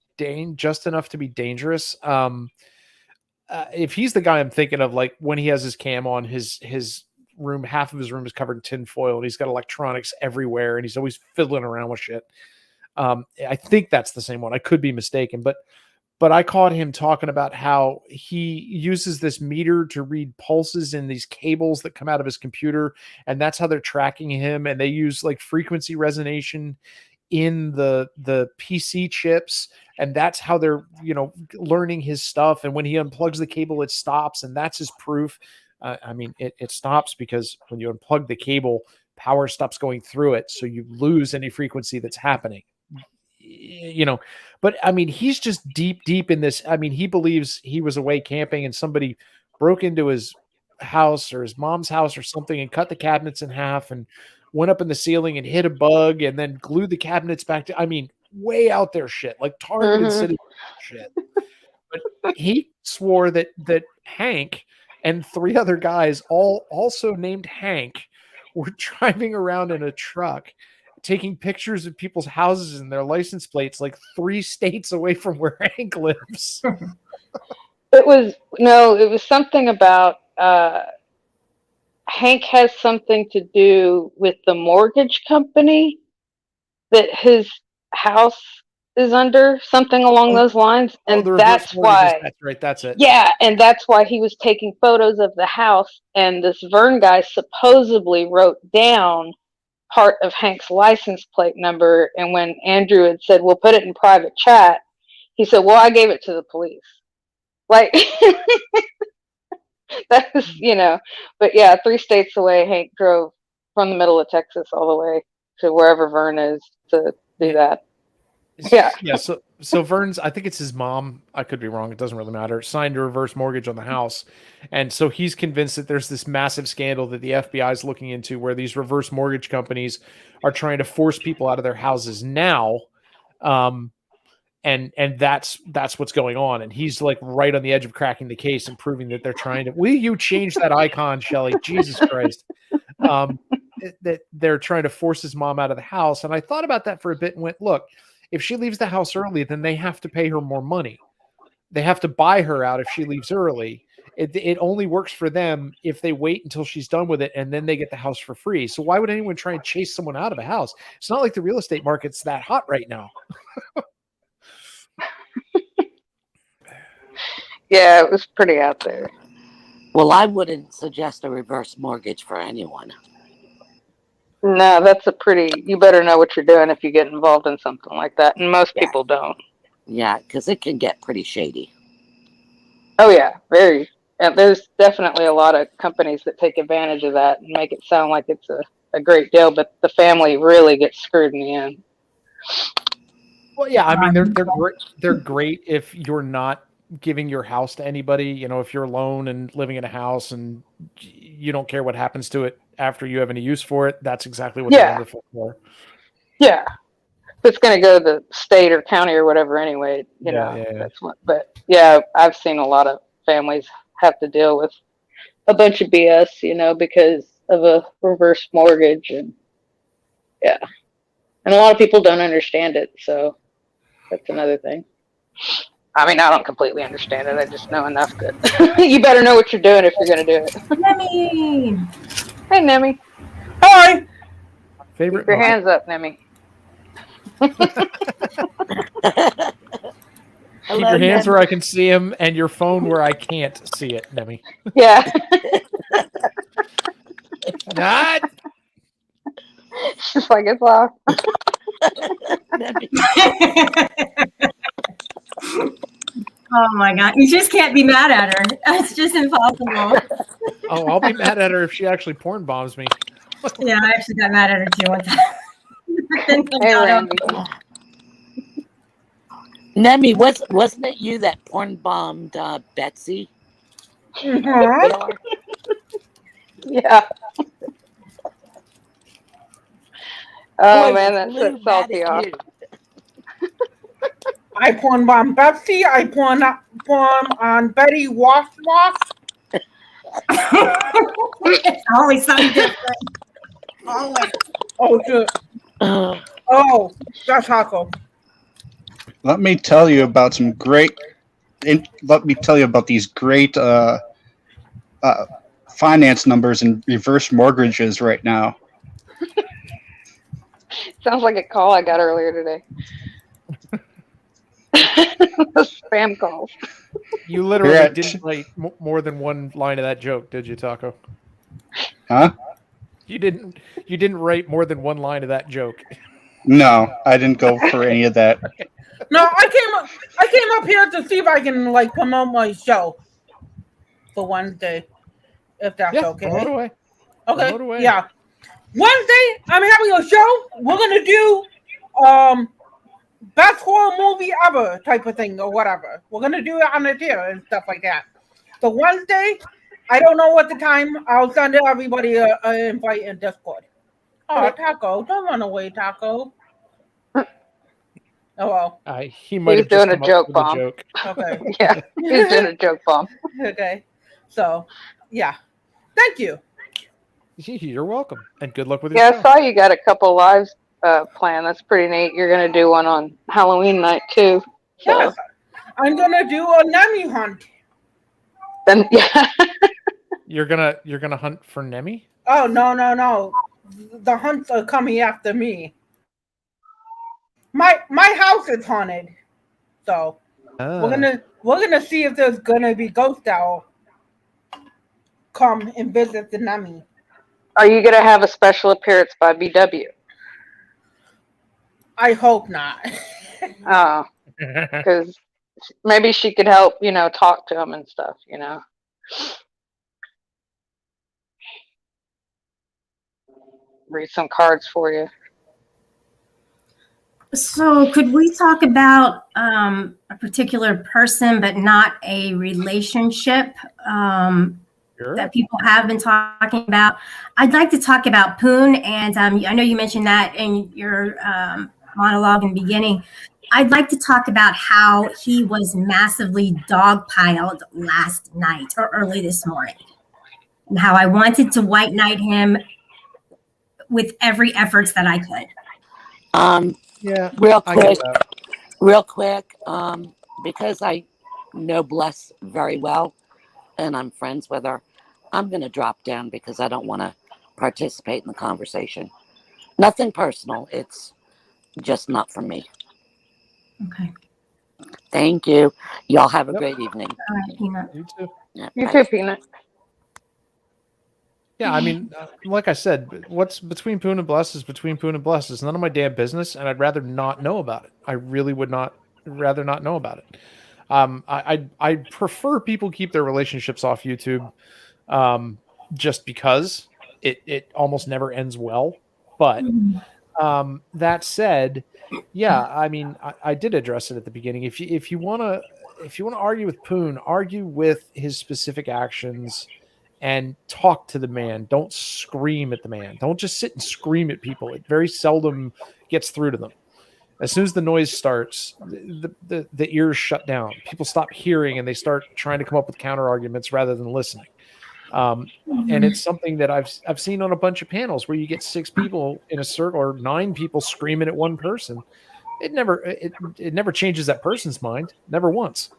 S1: just enough to be dangerous. If he's the guy I'm thinking of, like when he has his cam on, his room, half of his room is covered in tinfoil, and he's got electronics everywhere, and he's always fiddling around with shit. I think that's the same one. I could be mistaken, but I caught him talking about how he uses this meter to read pulses in these cables that come out of his computer, and that's how they're tracking him. And they use like frequency resonation in the PC chips, and that's how they're learning his stuff. And when he unplugs the cable, it stops, and that's his proof. I mean, it stops because when you unplug the cable, power stops going through it, so you lose any frequency that's happening. But I mean, he's just deep in this. I mean, he believes he was away camping and somebody broke into his house or his mom's house or something and cut the cabinets in half and went up in the ceiling and hit a bug and then glued the cabinets back to, I mean, way out there shit, like targeted city shit. But he swore that Hank and 3 other guys, all also named Hank, were driving around in a truck taking pictures of people's houses and their license plates like 3 states away from where Hank lives.
S8: It was something about Hank has something to do with the mortgage company that his house is under, something along those lines, and
S1: the reverse
S8: that's
S1: mortgages.
S8: why.
S1: That's right. That's it.
S8: Yeah, and that's why he was taking photos of the house, and this Vern guy supposedly wrote down part of Hank's license plate number, and when Andrew had said, "We'll put it in private chat," he said, "Well, I gave it to the police." Like, that's, but yeah, 3 states away, Hank drove from the middle of Texas all the way to wherever Vern is to do that. Yeah.
S1: Yeah. So Vern's, I think it's his mom. I could be wrong. It doesn't really matter. Signed a reverse mortgage on the house. And so he's convinced that there's this massive scandal that the FBI is looking into where these reverse mortgage companies are trying to force people out of their houses now. And that's what's going on. And he's like right on the edge of cracking the case and proving that they're trying to, will you change that icon, Shelly? Jesus Christ. That they're trying to force his mom out of the house. And I thought about that for a bit and went, look, if she leaves the house early, then they have to pay her more money. They have to buy her out if she leaves early. It only works for them if they wait until she's done with it and then they get the house for free. So why would anyone try and chase someone out of a house? It's not like the real estate market's that hot right now.
S8: Yeah, it was pretty out there.
S7: Well, I wouldn't suggest a reverse mortgage for anyone.
S8: No, you better know what you're doing if you get involved in something like that. And most people don't.
S7: Yeah, because it can get pretty shady.
S8: Oh, yeah, very. And there's definitely a lot of companies that take advantage of that and make it sound like it's a great deal, but the family really gets screwed in the end.
S1: Well, yeah, I mean, they're great if you're not giving your house to anybody. If you're alone and living in a house and you don't care what happens to it after you have any use for it, that's exactly what they're wonderful for.
S8: Yeah. If it's going to go to the state or county or whatever anyway, that's what. But yeah, I've seen a lot of families have to deal with a bunch of BS, because of a reverse mortgage. And yeah. And a lot of people don't understand it. So that's another thing. I mean, I don't completely understand it. I just know enough that you better know what you're doing if you're going to do it.
S6: Nemi.
S8: Hey, Nemi.
S9: Hi.
S1: Favorite.
S8: Keep your hands up, Nemi.
S1: Keep your hands where I can see them and your phone where I can't see it, Nemi.
S8: Yeah.
S1: Not.
S8: She's like, it's off.
S6: Oh my God. You just can't be mad at her. It's just impossible.
S1: Oh, I'll be mad at her if she actually porn bombs me.
S6: Yeah, I actually got mad at her too one time.
S8: Hey, Randy.
S7: Nemi, wasn't it you that porn bombed Betsy?
S9: Mm-hmm.
S8: Yeah. Oh, man, that shit's salty off.
S9: I porn bomb Betsy. I porn on Betty Wash.
S6: It's always something different. Always.
S9: Oh, shit. Oh, that's Taco.
S10: Let me tell you about these great finance numbers and reverse mortgages right now.
S8: Sounds like a call I got earlier today. Spam calls.
S1: You literally didn't write more than one line of that joke, did you, Taco?
S10: Huh?
S1: You didn't write more than one line of that joke.
S10: No, I didn't go for any of that.
S9: No, I came up here to see if I can promote my show for Wednesday, if that's okay.
S1: Promote away.
S9: Okay.
S1: Promote away.
S9: Yeah. Wednesday, I'm having a show. We're gonna do best horror movie ever type of thing or whatever. We're gonna do it on the tier and stuff like that. So Wednesday, I don't know what the time. I'll send everybody an invite in Discord. Oh, Taco, don't run away, Taco. Oh well.
S1: He might have
S8: doing
S1: just
S8: a joke bomb.
S9: Okay.
S8: Yeah, he's doing a joke bomb.
S9: Okay. So, yeah. Thank you.
S1: You're welcome, and good luck with your
S8: Yeah,
S1: show.
S8: I saw you got a couple lives planned. That's pretty neat. You're gonna do one on Halloween night too. So.
S9: Yes. I'm gonna do a Nemi hunt.
S8: Then yeah.
S1: You're gonna hunt for Nemi?
S9: Oh no. The hunts are coming after me. my house is haunted, so we're gonna see if there's gonna be ghosts that'll come and visit the Nami.
S8: Are you gonna have a special appearance by BW?
S9: I hope not.
S8: Oh, because maybe she could help, talk to him and stuff, Read some cards for you.
S6: So could we talk about a particular person, but not a relationship that people have been talking about? I'd like to talk about Poon, and I know you mentioned that in your monologue in the beginning. I'd like to talk about how he was massively dogpiled last night or early this morning, and how I wanted to white knight him with every efforts that I could.
S1: Yeah,
S7: real quick, because I know Bless very well and I'm friends with her, I'm going to drop down because I don't want to participate in the conversation. Nothing personal. It's just not for me.
S6: Okay.
S7: Thank you. Y'all have a great evening.
S6: All right, Peanut.
S1: You too.
S7: Yeah,
S8: You
S7: bye.
S8: too, Peanut.
S1: Yeah, I mean, like I said, what's between Poon and Bless is between Poon and Bless. It's none of my damn business, and I'd rather not know about it. I really would rather not know about it. I prefer people keep their relationships off YouTube, just because it almost never ends well. But that said, yeah, I mean, I did address it at the beginning. If you want to argue with Poon, argue with his specific actions. And talk to the man. Don't scream at the man. Don't just sit and scream at people. It very seldom gets through to them. As soon as the noise starts, the ears shut down. People stop hearing and they start trying to come up with counter arguments rather than listening. And it's something that I've seen on a bunch of panels where you get 6 people in a circle or 9 people screaming at one person. It never changes that person's mind. Never once.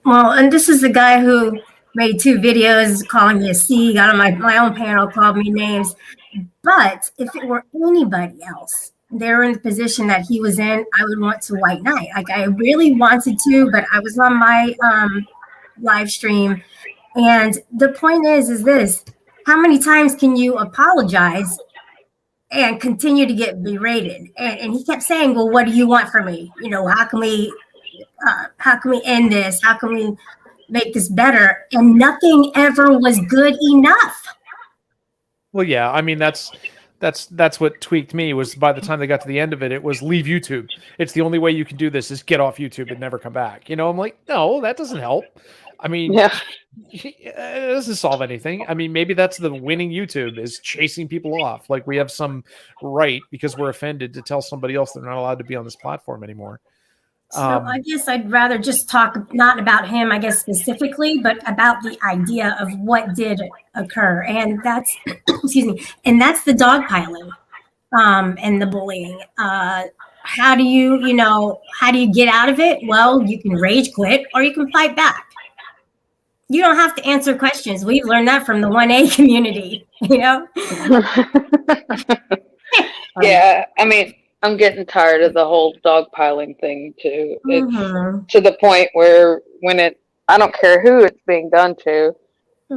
S6: Well, and this is the guy who made 2 videos calling me a C, got on my own panel, called me names. But if it were anybody else, they're in the position that he was in, I would want to white knight. Like, I really wanted to, but I was on my live stream. And the point is this: how many times can you apologize and continue to get berated? And he kept saying, well, what do you want from me? How can we end this? How can we make this better? And nothing ever was good enough.
S1: Well, yeah, I mean, that's what tweaked me. Was by the time they got to the end of it, it was leave YouTube. It's the only way you can do this is get off YouTube and never come back. I'm like, no, that doesn't help. I mean, it doesn't solve anything. I mean, maybe that's the winning YouTube is chasing people off. Like, we have some right because we're offended to tell somebody else they're not allowed to be on this platform anymore.
S6: So I guess I'd rather just talk not about him, I guess, specifically, but about the idea of what did occur. And that's, excuse me, and that's the dogpiling and the bullying. How do you get out of it? Well, you can rage quit or you can fight back. You don't have to answer questions. We've learned that from the 1A community,
S8: Yeah, I mean, I'm getting tired of the whole dogpiling thing too. It's to the point where I don't care who it's being done to,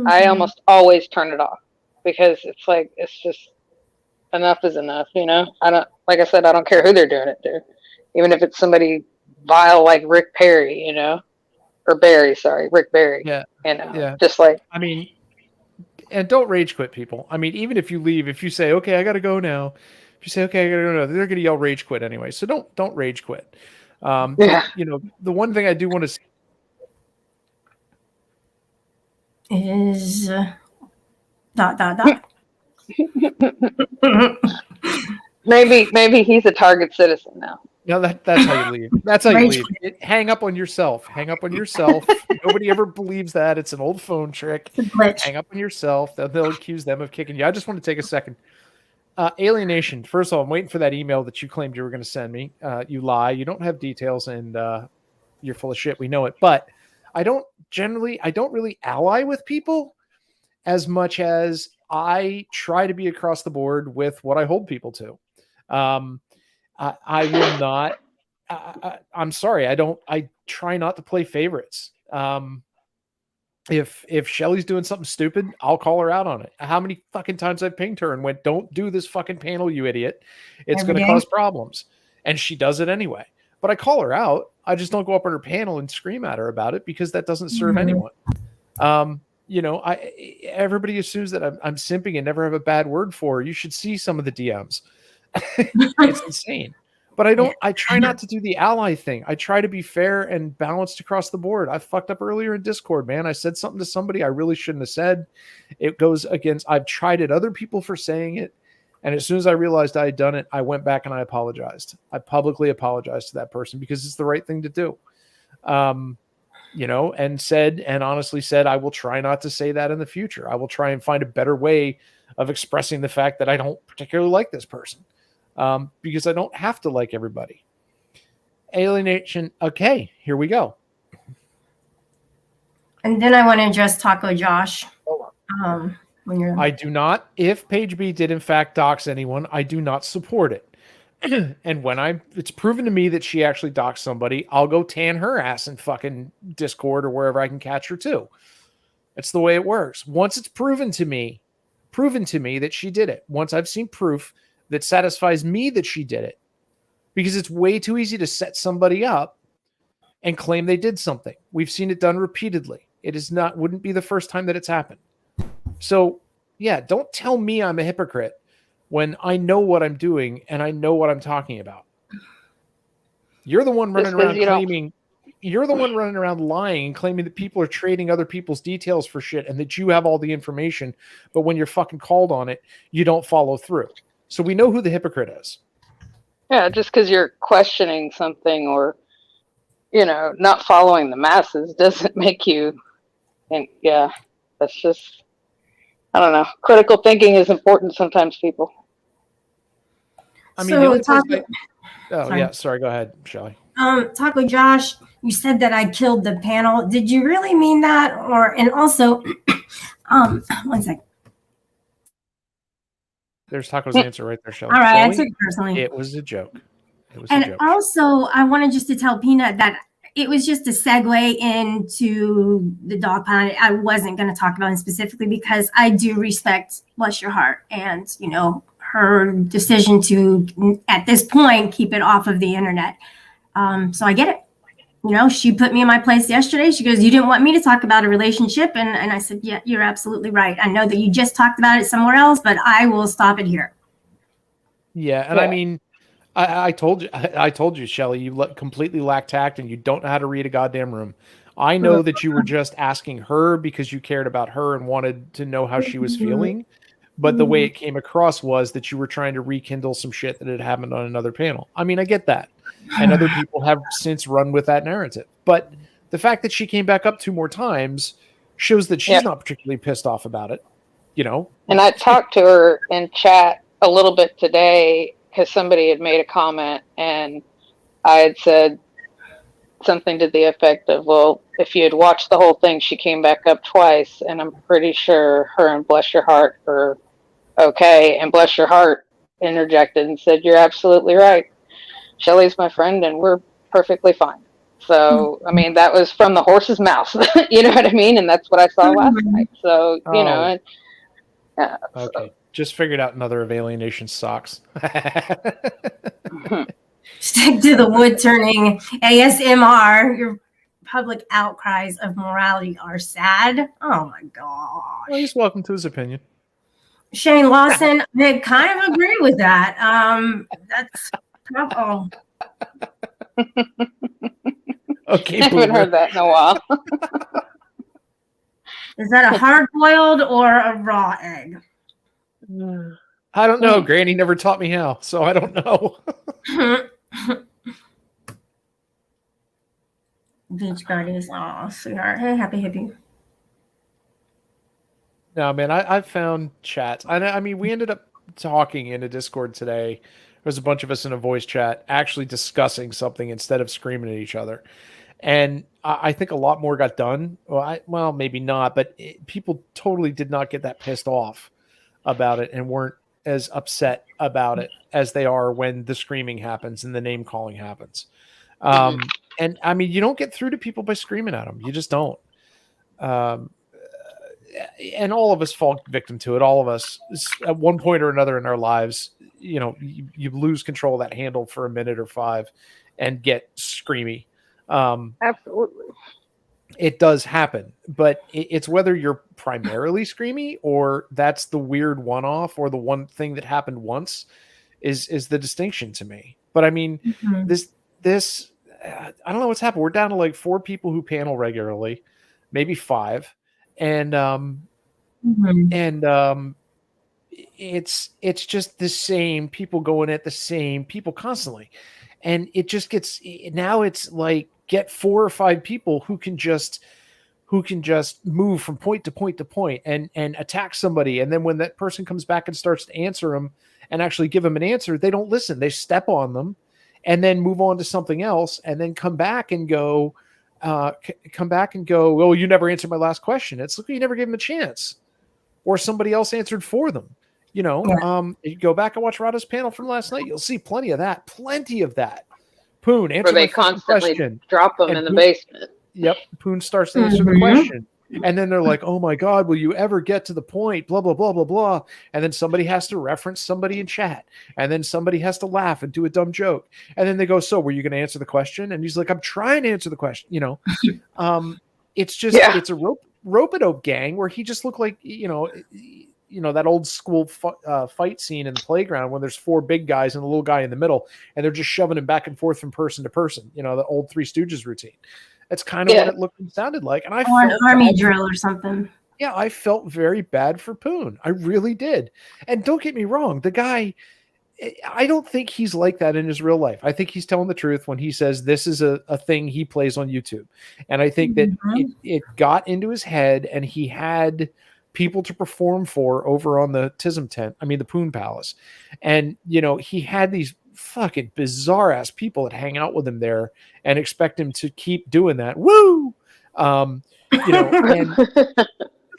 S8: I almost always turn it off because it's like, it's just enough is enough, like I said, I don't care who they're doing it to, even if it's somebody vile like Rick Perry, or Barry, sorry, Rick Barry.
S1: Yeah.
S8: Just like,
S1: I mean, and don't rage quit people. I mean, even if you leave, if you say, okay, I got to go now. If you say, okay, I gotta go now, they're gonna yell rage quit anyway. So don't rage quit. But, the one thing I do want to say
S6: is ...
S8: maybe he's a target citizen now.
S1: No, that's how you leave. That's how you leave. Hang up on yourself. Hang up on yourself. Nobody ever believes that. It's an old phone trick. Hang up on yourself. They'll accuse them of kicking you. I just want to take a second. Alienation. First of all, I'm waiting for that email that you claimed you were going to send me. You lie. You don't have details, and you're full of shit. We know it. But I don't really ally with people as much as I try to be across the board with what I hold people to. I will not. I'm sorry. I try not to play favorites. If Shelly's doing something stupid, I'll call her out on it. How many fucking times I've pinged her and went, "Don't do this fucking panel, you idiot. It's going to cause problems." And she does it anyway. But I call her out. I just don't go up on her panel and scream at her about it because that doesn't serve anyone. Everybody assumes that I'm simping and never have a bad word for her. You should see some of the DMs. It's insane. But I try not to do the ally thing. I try to be fair and balanced across the board. I fucked up earlier in Discord, man. I said something to somebody I really shouldn't have said. It goes against, I've tried at other people for saying it. And as soon as I realized I had done it, I went back and I apologized. I publicly apologized to that person because it's the right thing to do. And honestly said, I will try not to say that in the future. I will try and find a better way of expressing the fact that I don't particularly like this person. Because I don't have to like everybody. Alienation. Okay, here we go.
S6: And then I want to address Taco Josh.
S1: I do not. If Page B did in fact dox anyone, I do not support it. And when it's proven to me that she actually doxed somebody, I'll go tan her ass in fucking Discord or wherever I can catch her too. It's the way it works. Once it's proven to me that she did it. Once I've seen proof that satisfies me that she did it, because it's way too easy to set somebody up and claim they did something. We've seen it done repeatedly. Wouldn't be the first time that it's happened. So yeah, don't tell me I'm a hypocrite when I know what I'm doing and I know what I'm talking about. You're the one running around claiming, you're the one running around lying and claiming that people are trading other people's details for shit and that you have all the information. But when you're fucking called on it, you don't follow through. So we know who the hypocrite is.
S8: Yeah, just because you're questioning something or, not following the masses doesn't make you think, yeah, that's just, I don't know. Critical thinking is important sometimes, people.
S1: I mean, sorry, go ahead, Shelly.
S6: Taco Josh, you said that I killed the panel. Did you really mean that? And also, one second.
S1: There's Taco's answer right there, Shelly.
S6: All right,
S1: Shelly,
S6: I took it personally.
S1: It was a joke.
S6: Also, I wanted just to tell Peanut that it was just a segue into the dog pound. I wasn't going to talk about it specifically because I do respect Bless Your Heart and, her decision to, at this point, keep it off of the internet. So I get it. She put me in my place yesterday. She goes, "You didn't want me to talk about a relationship." And I said, "Yeah, you're absolutely right. I know that you just talked about it somewhere else, but I will stop it here."
S1: Yeah. And I mean, I told you, Shelly, you completely lack tact and you don't know how to read a goddamn room. I know that you were just asking her because you cared about her and wanted to know how she was feeling. But the way it came across was that you were trying to rekindle some shit that had happened on another panel. I mean, I get that. And other people have since run with that narrative. But the fact that she came back up 2 more times shows that she's not particularly pissed off about it, And
S8: I talked to her in chat a little bit today because somebody had made a comment and I had said something to the effect of, well, if you had watched the whole thing, she came back up twice. And I'm pretty sure her and Bless Your Heart were okay. And Bless Your Heart interjected and said, "You're absolutely right. Shelly's my friend and we're perfectly fine." So, I mean, that was from the horse's mouth. You know what I mean? And that's what I saw last night. So,
S1: okay.
S8: So.
S1: Just figured out another of Alienation socks.
S6: Stick to the wood turning ASMR. Your public outcries of morality are sad. Oh my gosh.
S1: Well, he's welcome to his opinion.
S6: Shane Lawson, I kind of agree with that. That's
S1: okay.
S8: I haven't heard that in a while.
S6: Is that a hard boiled or a raw egg?
S1: I don't know. Granny never taught me how, so I don't know.
S6: Beach buddies. Oh, sweetheart. Hey, happy hippie.
S1: No, man, I've found chats. I mean, we ended up talking in a Discord today. There's a bunch of us in a voice chat actually discussing something instead of screaming at each other. And I think a lot more got done. Well, maybe not, but people totally did not get that pissed off about it and weren't as upset about it as they are when the screaming happens and the name calling happens. And I mean, you don't get through to people by screaming at them. You just don't. And all of us fall victim to it. All of us, at one point or another in our lives, you know, you lose control of that handle for a minute or 5 and get screamy.
S8: Absolutely.
S1: It does happen, but it's whether you're primarily screamy or that's the weird one-off or the one thing that happened once is the distinction to me. But I mean, this I don't know what's happened. We're down to like 4 people who panel regularly, maybe 5. And it's just the same people going at the same people constantly. And it just gets, now it's like, get 4 or 5 people who can just move from point to point to point and attack somebody. And then when that person comes back and starts to answer them and actually give them an answer, they don't listen. They step on them and then move on to something else and then come back and go, well, you never answered my last question. It's like, you never gave them a chance, or somebody else answered for them. You know, you go back and watch Rada's panel from last night. You'll see plenty of that. Poon, answer
S8: Where they
S1: my
S8: constantly
S1: question.
S8: drop them
S1: And
S8: in the
S1: Poon-
S8: basement.
S1: Yep. Poon starts to answer the question. And then they're like, oh my God, will you ever get to the point? Blah, blah, blah, blah, blah. And then somebody has to reference somebody in chat. And then somebody has to laugh and do a dumb joke. And then they go, so were you going to answer the question? And he's like, I'm trying to answer the question. You know, it's just, it's a rope-a-dope gang where he just looked like, you know, that old school fight scene in the playground when there's 4 big guys and a little guy in the middle, and they're just shoving him back and forth from person to person. You know, the old Three Stooges routine. That's kind of what it looked and sounded like. And I
S6: Or an army drill or something.
S1: Yeah, I felt very bad for Poon. I really did. And don't get me wrong, the guy, I don't think he's like that in his real life. I think he's telling the truth when he says this is a thing he plays on YouTube. And I think that it got into his head, and he had people to perform for over on the Tism tent. I mean, the Poon Palace. And, you know, he had these fucking bizarre ass people that hang out with him there and expect him to keep doing that. Woo! You know, and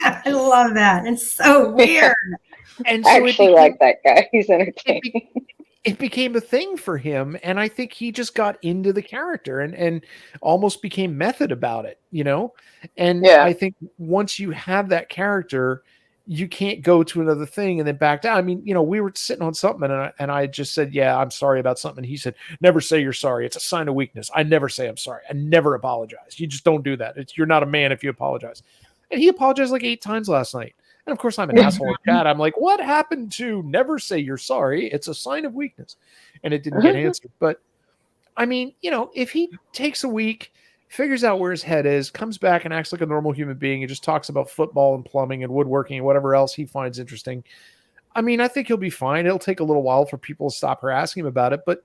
S6: I love that. It's so weird.
S8: And so I actually like that guy. He's entertaining.
S1: It became a thing for him, and I think he just got into the character and almost became method about it, you know? And I think once you have that character, you can't go to another thing and then back down. I mean, you know, we were sitting on something and I just said, yeah, I'm sorry about something. He said, never say you're sorry. It's a sign of weakness. I never say I'm sorry. I never apologize. You just don't do that. You're not a man if you apologize. And he apologized like 8 times last night. And of course, I'm an asshole in chat. I'm like, what happened to never say you're sorry? It's a sign of weakness. And it didn't get answered. But I mean, you know, if he takes a week, figures out where his head is, comes back and acts like a normal human being and just talks about football and plumbing and woodworking and whatever else he finds interesting, I mean, I think he'll be fine. It'll take a little while for people to stop harassing him about it, but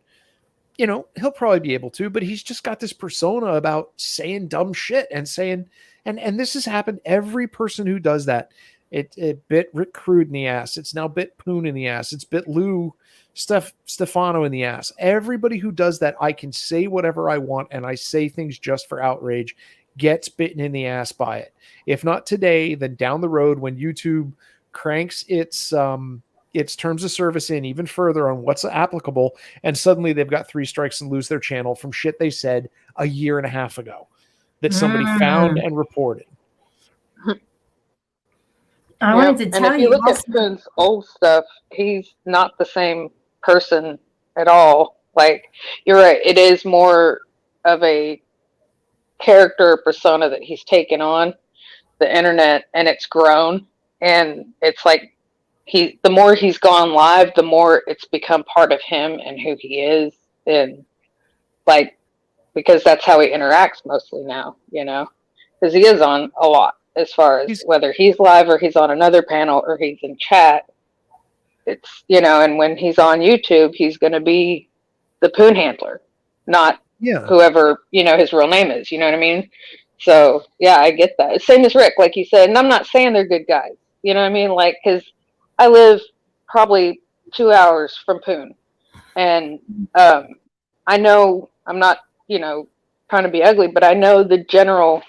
S1: you know, he'll probably be able to. But he's just got this persona about saying dumb shit and saying, and this has happened. Every person who does that, it bit Rick Crude in the ass. It's now bit Poon in the ass. It's bit Lou Stefano in the ass. Everybody who does that, I can say whatever I want and I say things just for outrage, gets bitten in the ass by it. If not today, then down the road when YouTube cranks its terms of service in even further on what's applicable, and suddenly they've got 3 strikes and lose their channel from shit they said a year and a half ago that somebody found and reported.
S6: I wanted to tell
S8: and if you look at Poon's old stuff, he's not the same person at all. Like, you're right, it is more of a character persona that he's taken on the internet, and it's grown, and it's like the more he's gone live, the more it's become part of him and who he is, and like, because that's how he interacts mostly now, you know, because he is on a lot. As far as whether he's live or he's on another panel or he's in chat, it's, you know, and when he's on YouTube, he's going to be the Poon handler, not whoever, you know, his real name is, you know what I mean? So, yeah, I get that. It's same as Rick, like you said, and I'm not saying they're good guys, you know what I mean? Like, because I live probably 2 hours from Poon, and I know, I'm not, you know, trying to be ugly, but I know the general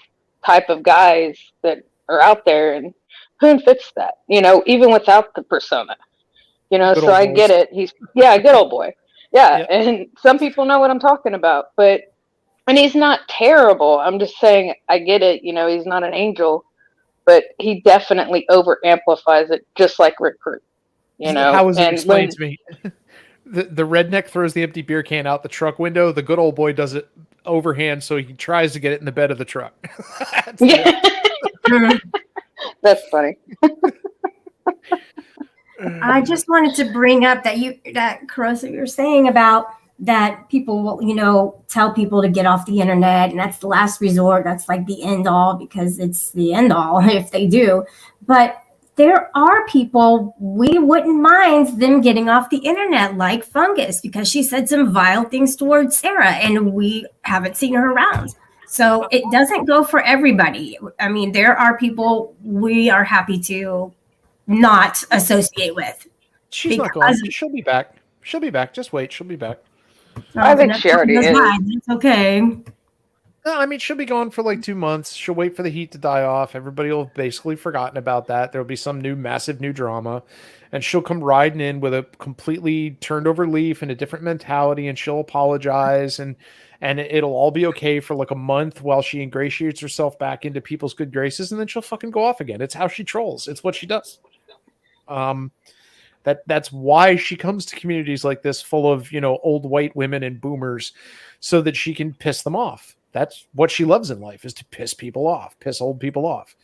S8: type of guys that are out there, and Poon fits that, you know, even without the persona, You know,
S1: Good
S8: so
S1: old
S8: I
S1: boys.
S8: get it. He's a good old boy. Yeah,
S1: Yep.
S8: and some people know what I'm talking about, and he's not terrible. I'm just saying I get it. You know, he's not an angel, but he definitely over amplifies it, just like Rick Crew. You know,
S1: How was it
S8: and
S1: explained to me? The redneck throws the empty beer can out the truck window. The good old boy does it overhand, so he tries to get it in the bed of the truck.
S8: That's funny.
S6: I just wanted to bring up that Carissa, you're saying about that people will, you know, tell people to get off the internet, and that's the last resort. That's like the end all, because it's the end all if they do. But there are people we wouldn't mind them getting off the internet, like Fungus, because she said some vile things towards Sarah, and we haven't seen her around. So it doesn't go for everybody. I mean, there are people we are happy to not associate with.
S1: She's not gone. She'll be back. She'll be back. Just wait. She'll be back.
S8: I think she already is.
S6: It's okay.
S1: No, I mean, she'll be gone for like 2 months. She'll wait for the heat to die off. Everybody will have basically forgotten about that. There'll be some massive new drama. And she'll come riding in with a completely turned over leaf and a different mentality. And she'll apologize. And it'll all be okay for like a month while she ingratiates herself back into people's good graces. And then she'll fucking go off again. It's how she trolls. It's what she does. That's why she comes to communities like this full of, you know, old white women and boomers, so that she can piss them off. That's what she loves in life, is to piss people off, piss old people off.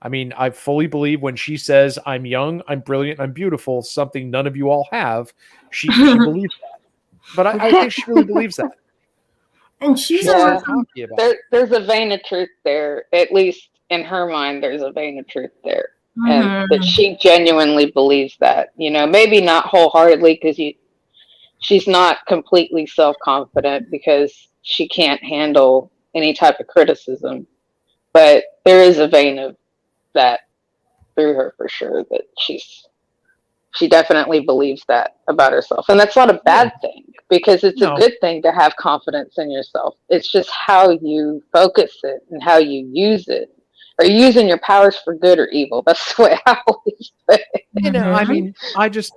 S1: I mean, I fully believe when she says, I'm young, I'm brilliant, I'm beautiful, something none of you all have, she believes that. But I think she really believes that.
S6: And she's
S1: happy about it.
S8: There's a vein of truth there. At least in her mind, there's a vein of truth there. And that she genuinely believes that, you know, maybe not wholeheartedly, because she's not completely self-confident because she can't handle any type of criticism, but there is a vein of that through her for sure, that she definitely believes that about herself. And that's not a bad thing, because it's a good thing to have confidence in yourself. It's just how you focus it and how you use it. Are you using your powers for good or evil? That's the way I always say it.
S1: You know, I mean, I just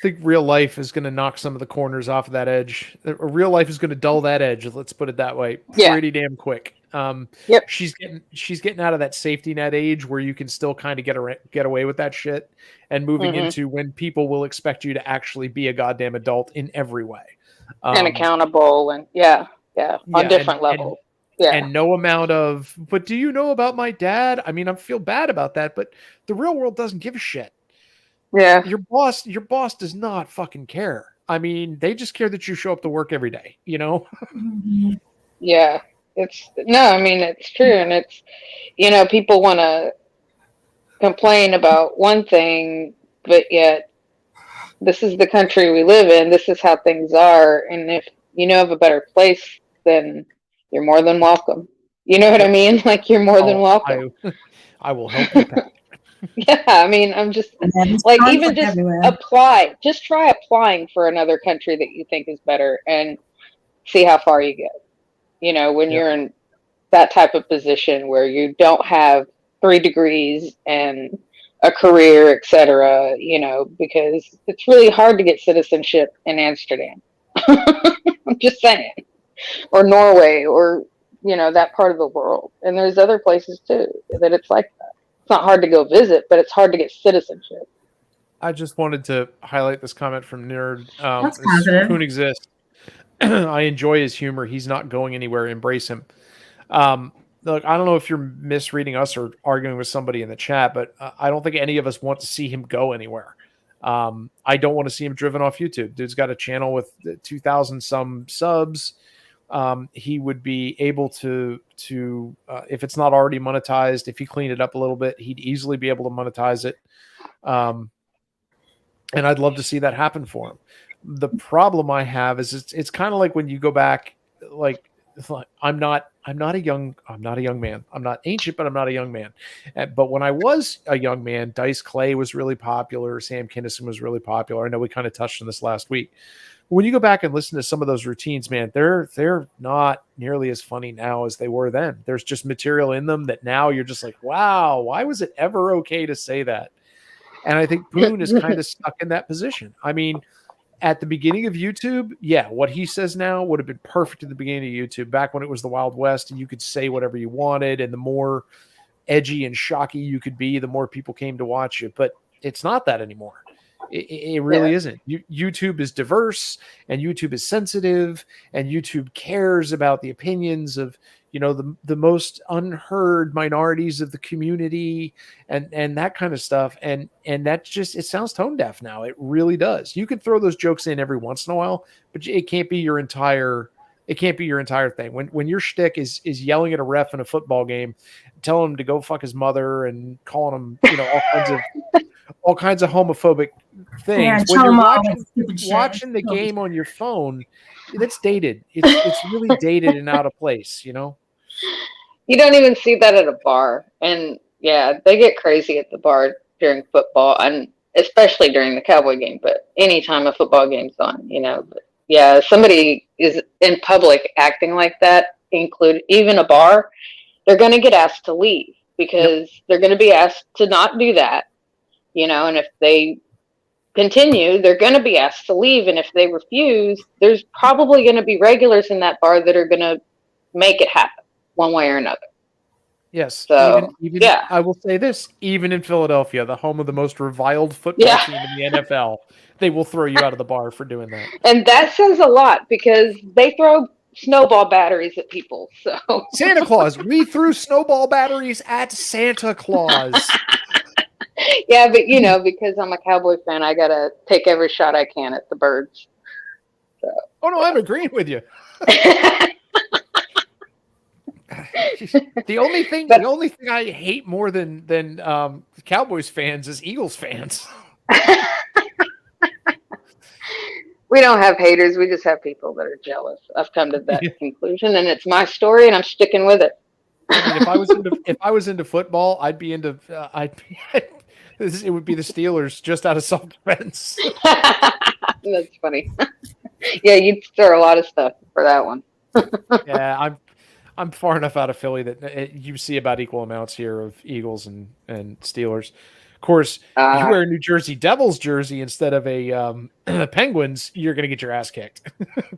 S1: think real life is going to knock some of the corners off of that edge. Real life is going to dull that edge. Let's put it that way. Pretty damn quick.
S8: Yep.
S1: She's getting out of that safety net age where you can still kind of get away with that shit, and moving into when people will expect you to actually be a goddamn adult in every way,
S8: and accountable, and on different levels.
S1: And no amount of, but do you know about my dad? I mean, I feel bad about that, but the real world doesn't give a shit.
S8: Yeah.
S1: Your boss does not fucking care. I mean, they just care that you show up to work every day, you know?
S8: Yeah. I mean, it's true. And it's, you know, people want to complain about one thing, but yet this is the country we live in. This is how things are. And if you know of a better place, then you're more than welcome. You know what I mean? Like, you're more than welcome.
S1: I will help you pack.
S8: Yeah, I mean, I'm just like, even just apply. Just try applying for another country that you think is better and see how far you get. You know, when you're in that type of position where you don't have 3 degrees and a career, etc., you know, because it's really hard to get citizenship in Amsterdam. I'm just saying. Or Norway, or, you know, that part of the world. And there's other places too that it's like that. It's not hard to go visit, but it's hard to get citizenship.
S1: I just wanted to highlight this comment from Nerd.
S6: That's positive.
S1: Poon exists. I enjoy his humor. He's not going anywhere. Embrace him. Look, I don't know if you're misreading us or arguing with somebody in the chat, but I don't think any of us want to see him go anywhere. I don't want to see him driven off YouTube. Dude's got a channel with 2,000 some subs. He would be able to if it's not already monetized, if he cleaned it up a little bit, he'd easily be able to monetize it. And I'd love to see that happen for him. The problem I have is it's kind of like when you go back, like I'm not a young man. I'm not ancient, but I'm not a young man. But when I was a young man, Dice Clay was really popular. Sam Kinison was really popular. I know we kind of touched on this last week. When you go back and listen to some of those routines, man, they're not nearly as funny now as they were then. There's just material in them that now you're just like, wow, why was it ever okay to say that? And I think Boone is kind of stuck in that position. I mean, at the beginning of YouTube, yeah, what he says now would have been perfect at the beginning of YouTube, back when it was the Wild West and you could say whatever you wanted, and the more edgy and shocky you could be, the more people came to watch you. But it's not that anymore. It really isn't. YouTube is diverse, and YouTube is sensitive, and YouTube cares about the opinions of, you know, the most unheard minorities of the community, and that kind of stuff. And that's just, it sounds tone deaf now. It really does. You can throw those jokes in every once in a while, but it can't be your entire thing. When your shtick is yelling at a ref in a football game, telling him to go fuck his mother, and calling him, you know, all kinds of homophobic things. When you're watching the game on your phone, that's dated. It's really dated and out of place, you know?
S8: You don't even see that at a bar. And yeah, they get crazy at the bar during football, and especially during the Cowboy game, but anytime a football game's on, you know. But yeah, somebody is in public acting like that, include even a bar, they're going to get asked to leave, because they're going to be asked to not do that, you know. And if they continue, they're going to be asked to leave. And if they refuse, there's probably going to be regulars in that bar that are going to make it happen one way or another.
S1: Yes.
S8: So,
S1: even I will say this, even in Philadelphia, the home of the most reviled football team in the NFL, they will throw you out of the bar for doing that.
S8: And that says a lot, because they throw snowball batteries at people. So
S1: Santa Claus, we threw snowball batteries at Santa Claus.
S8: Yeah, but you know, because I'm a Cowboy fan, I gotta take every shot I can at the birds. So.
S1: Oh no, I'm agreeing with you. The only thing I hate more than Cowboys fans is Eagles fans.
S8: We don't have haters. We just have people that are jealous. I've come to that conclusion, and it's my story, and I'm sticking with it.
S1: I mean, if I was into football, I'd be into it would be the Steelers, just out of self-defense.
S8: That's funny. Yeah, you'd stir a lot of stuff for that one.
S1: Yeah, I'm far enough out of Philly that you see about equal amounts here of Eagles and Steelers. Of course, you wear a New Jersey Devils jersey instead of a Penguins, you're going to get your ass kicked.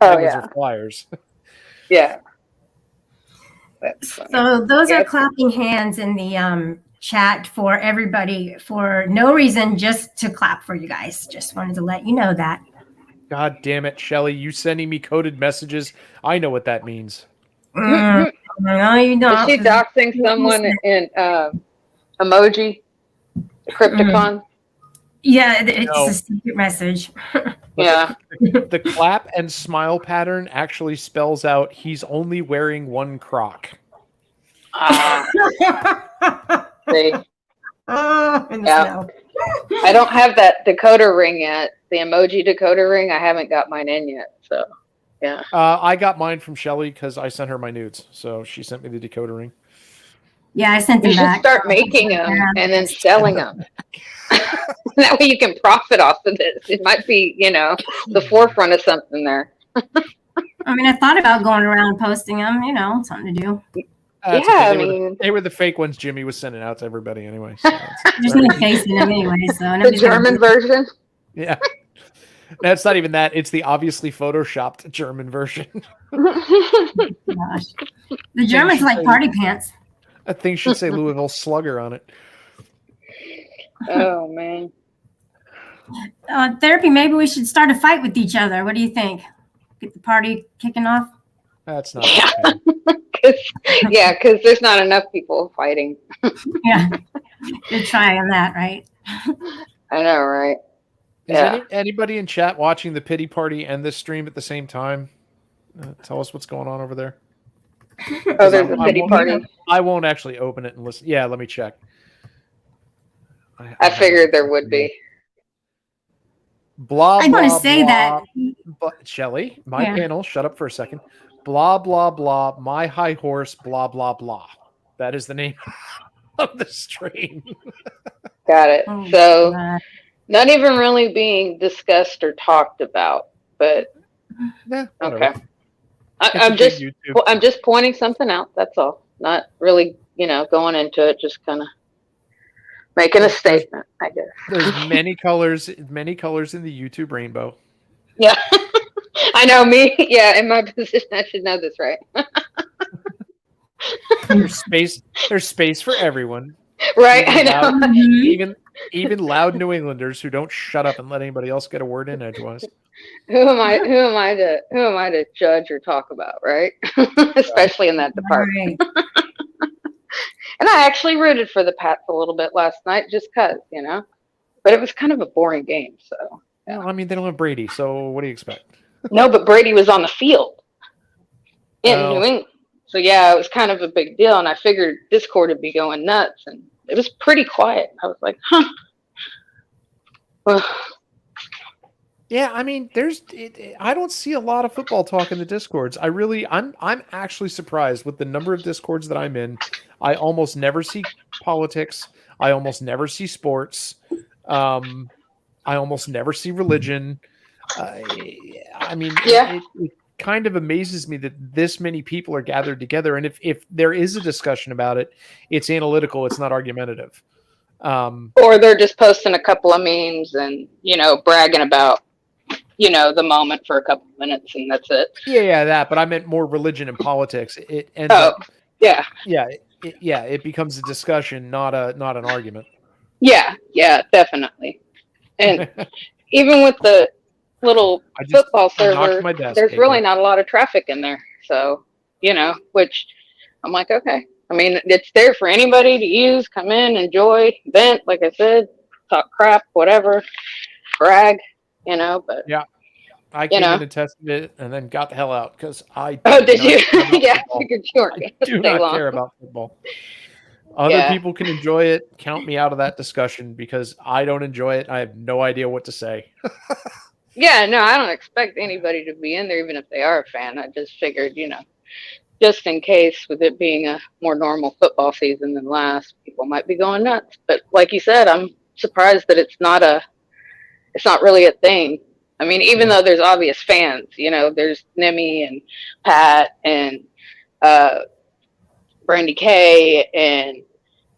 S1: Penguins are Flyers.
S8: Yeah.
S6: So those are clapping hands in the chat for everybody for no reason, just to clap for you guys. Just wanted to let you know that.
S1: God damn it, Shelly. You sending me coded messages. I know what that means.
S6: No, you don't.
S8: Is she doxing someone in emoji? Crypticon?
S6: Yeah, it's a secret message.
S8: Yeah.
S1: The clap and smile pattern actually spells out he's only wearing one Croc.
S8: See? Yeah. I don't have that decoder ring yet. The emoji decoder ring, I haven't got mine in yet. So, yeah.
S1: I got mine from Shelly because I sent her my nudes. So she sent me the decoder ring.
S6: Yeah, I sent them
S8: back. You should start making them and then selling them. That way you can profit off of this. It might be, you know, the forefront of something there.
S6: I mean, I thought about going around posting them, you know, something to do.
S8: Yeah, I mean,
S1: they were the fake ones Jimmy was sending out to everybody anyway. So
S6: there's no face in them anyway. So
S8: the German version?
S1: Yeah. That's not even that. It's the obviously photoshopped German version.
S6: Gosh. The Germans like party pants.
S1: That thing should say Louisville Slugger on it.
S8: Oh, man.
S6: Therapy, maybe we should start a fight with each other. What do you think? Get the party kicking off?
S1: That's not
S8: because there's not enough people fighting.
S6: Yeah. Good try on that, right?
S8: I know, right?
S1: Is anybody in chat watching the pity party and this stream at the same time? Tell us what's going on over there.
S8: Oh, there's a pity party.
S1: I won't actually open it and listen. Yeah, let me check.
S8: I figured there would be.
S1: Blah,
S6: I want to say that.
S1: Shelly, my panel, shut up for a second. Blah, blah, blah, my high horse, blah, blah, blah. That is the name of the stream.
S8: Got it. Oh, so, not even really being discussed or talked about, but okay. I'm just pointing something out. That's all. Not really, you know, going into it. Just kind of Making a statement, I guess.
S1: There's many colors in the YouTube rainbow.
S8: Yeah. I know me. Yeah, in my position, I should know this, right?
S1: There's space for everyone.
S8: Right, I know.
S1: Even loud New Englanders who don't shut up and let anybody else get a word in edgewise.
S8: Who am I to judge or talk about, right? Especially in that department.
S6: Right.
S8: And I actually rooted for the Pats a little bit last night, just cause, but it was kind of a boring game. So,
S1: yeah. Well, I mean, they don't have Brady, so what do you expect?
S8: No, but Brady was on the field in New England, so yeah, it was kind of a big deal. And I figured Discord would be going nuts, and it was pretty quiet. I was like, huh. Well,
S1: yeah, I mean, I don't see a lot of football talk in the Discords. I'm actually surprised with the number of Discords that I'm in. I almost never see politics. I almost never see sports. I almost never see religion. I mean,
S8: yeah.
S1: It kind of amazes me that this many people are gathered together. And if there is a discussion about it, it's analytical. It's not argumentative.
S8: Or they're just posting a couple of memes and, bragging about, the moment for a couple of minutes, and that's it.
S1: Yeah, that. But I meant more religion and politics. It becomes a discussion, not an argument.
S8: Yeah, definitely. And even with the little football server, there's really not a lot of traffic in there. So, which I'm like, okay. I mean, it's there for anybody to use, come in, enjoy, vent, like I said, talk crap, whatever, brag, but
S1: yeah. I came in and tested it and then got the hell out because I
S8: did you? Yeah, I figured you weren't going to
S1: do
S8: stay
S1: not
S8: long.
S1: care about football. Other people can enjoy it. Count me out of that discussion because I don't enjoy it. I have no idea what to say.
S8: Yeah, no, I don't expect anybody to be in there, even if they are a fan. I just figured, just in case, with it being a more normal football season than last, people might be going nuts. But like you said, I'm surprised that it's not really a thing. I mean, even though there's obvious fans, there's Nimmy and Pat and Brandy K and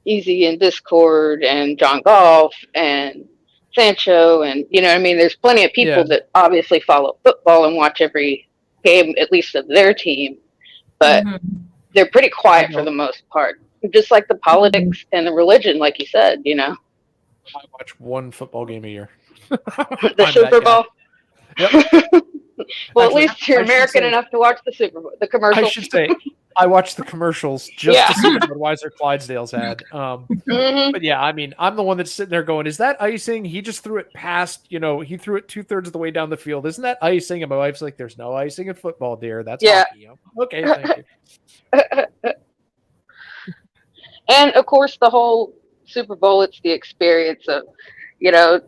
S8: Easy in Discord and John Golf and Sancho and there's plenty of people that obviously follow football and watch every game, at least of their team, but they're pretty quiet for the most part, just like the politics and the religion, like you said.
S1: I watch one football game a year.
S8: The Super Bowl.
S1: Yep.
S8: Well, actually, at least you're American enough to watch the Super Bowl, the commercials.
S1: I should say I watched the commercials just to see what Budweiser Clydesdales had. But yeah, I mean, I'm the one that's sitting there going, is that icing? He just threw it past, he threw it 2/3 of the way down the field. Isn't that icing? And my wife's like, there's no icing in football, dear. That's hockey. Okay, thank you.
S8: And of course, the whole Super Bowl, it's the experience of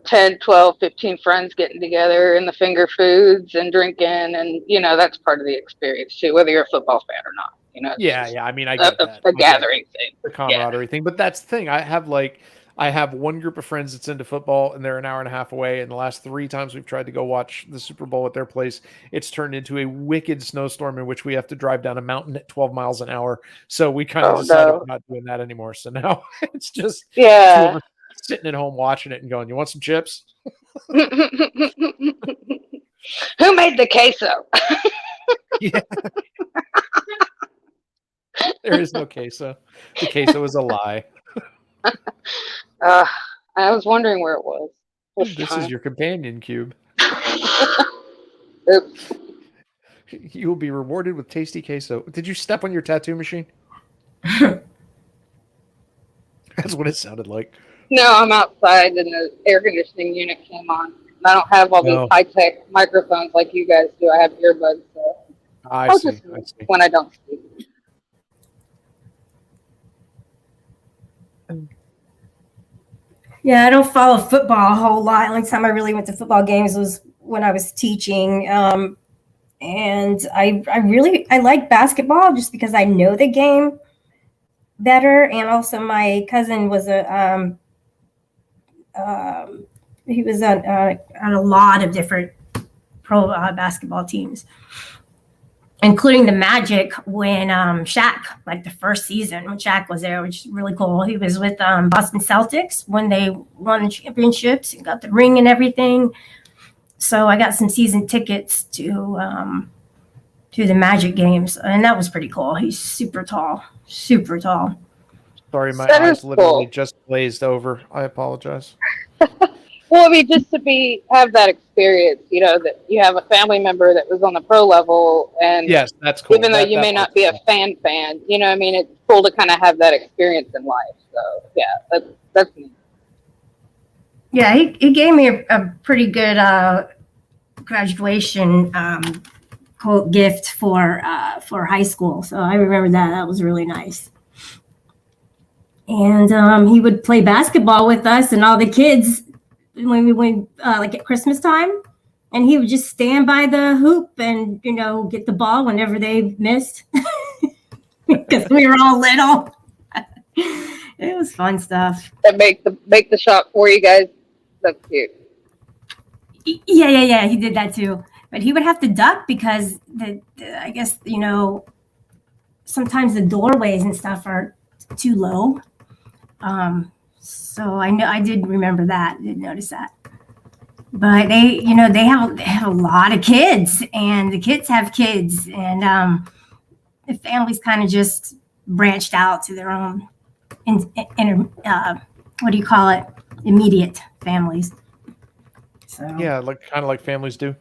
S8: 10, 12, 15 friends getting together and the finger foods and drinking. And, that's part of the experience too, whether you're a football fan or not.
S1: Yeah. I mean, I get that.
S8: The gathering thing.
S1: The camaraderie thing. But that's the thing. I have one group of friends that's into football and they're an hour and a half away. And the last 3 times we've tried to go watch the Super Bowl at their place, it's turned into a wicked snowstorm in which we have to drive down a mountain at 12 miles an hour. So we kind of decided we're not doing that anymore. So now it's just sitting at home watching it and going, you want some chips?
S8: Who made the queso?
S1: Yeah. There is no queso. The queso is a lie.
S8: I was wondering where it was.
S1: This is your companion cube.
S8: Oops.
S1: You will be rewarded with tasty queso. Did you step on your tattoo machine? That's what it sounded like.
S8: No, I'm outside and the air conditioning unit came on. I don't have all these high-tech microphones like you guys do. I have earbuds. So
S1: I see.
S8: When I don't speak.
S6: Yeah, I don't follow football a whole lot. The only time I really went to football games was when I was teaching. And I like basketball just because I know the game better. And also my cousin was he was on a lot of different pro basketball teams. including the Magic when Shaq, like the first season when Shaq was there, which is really cool. He was with Boston Celtics when they won the championships and got the ring and everything. So I got some season tickets to the Magic games, and that was pretty cool. He's super tall, super tall.
S1: Sorry, my
S8: That is
S1: eyes literally
S8: cool.
S1: just glazed over. I apologize.
S8: Well, I mean, just to have that experience, you know, that you have a family member that was on the pro level, and
S1: Yes, that's cool.
S8: even though you may not be a fan, you know, I mean, it's cool to kind of have that experience in life. So yeah, that's neat.
S6: Yeah, he gave me a pretty good graduation quote gift for high school. So I remember that. That was really nice. And he would play basketball with us and all the kids when we went like at Christmas time. And he would just stand by the hoop and, you know, get the ball whenever they missed because we were all little. It was fun stuff.
S8: That make the shot for you guys. That's cute.
S6: Yeah. He did that too. But he would have to duck because I guess, you know, sometimes the doorways and stuff are too low. So I did remember that. Did notice that. But they have a lot of kids, and the kids have kids, and the families kind of just branched out to their own, what do you call it? Immediate families. So
S1: yeah, kind of like families do.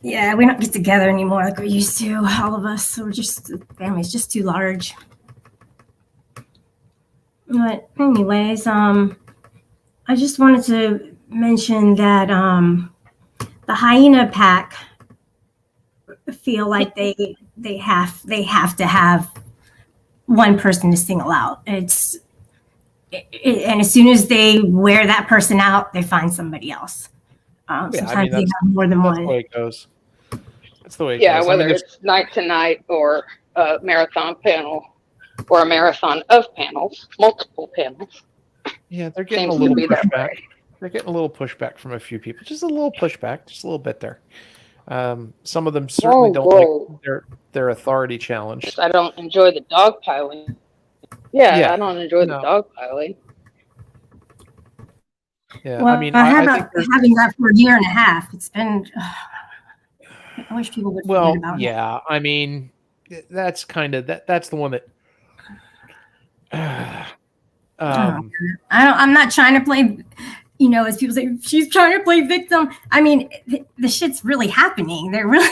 S6: Yeah, we don't get together anymore like we used to. All of us, so we're just the family's just too large. But anyways, I just wanted to mention that the hyena pack feel like they have to have one person to single out. And as soon as they wear that person out, they find somebody else. Sometimes they have more than one.
S1: That's the way it goes. That's the way it goes.
S8: Yeah, whether it's night to night or a marathon panel or a marathon of panels, multiple panels.
S1: Yeah, they're getting a little pushback. They're getting a little pushback from a few people. Just a little pushback, just a little bit there. Some of them certainly don't like their authority challenged.
S8: I don't enjoy the dog piling. Yeah, I don't enjoy the dog piling.
S1: Yeah,
S6: well,
S1: I mean,
S6: I think having that for a year and a half. It's been. I wish people would forget about it.
S1: Yeah, I mean, that's kind of that's the one that.
S6: I'm not trying to play. You know, as people say, she's trying to play victim. I mean, the shit's really happening. They're really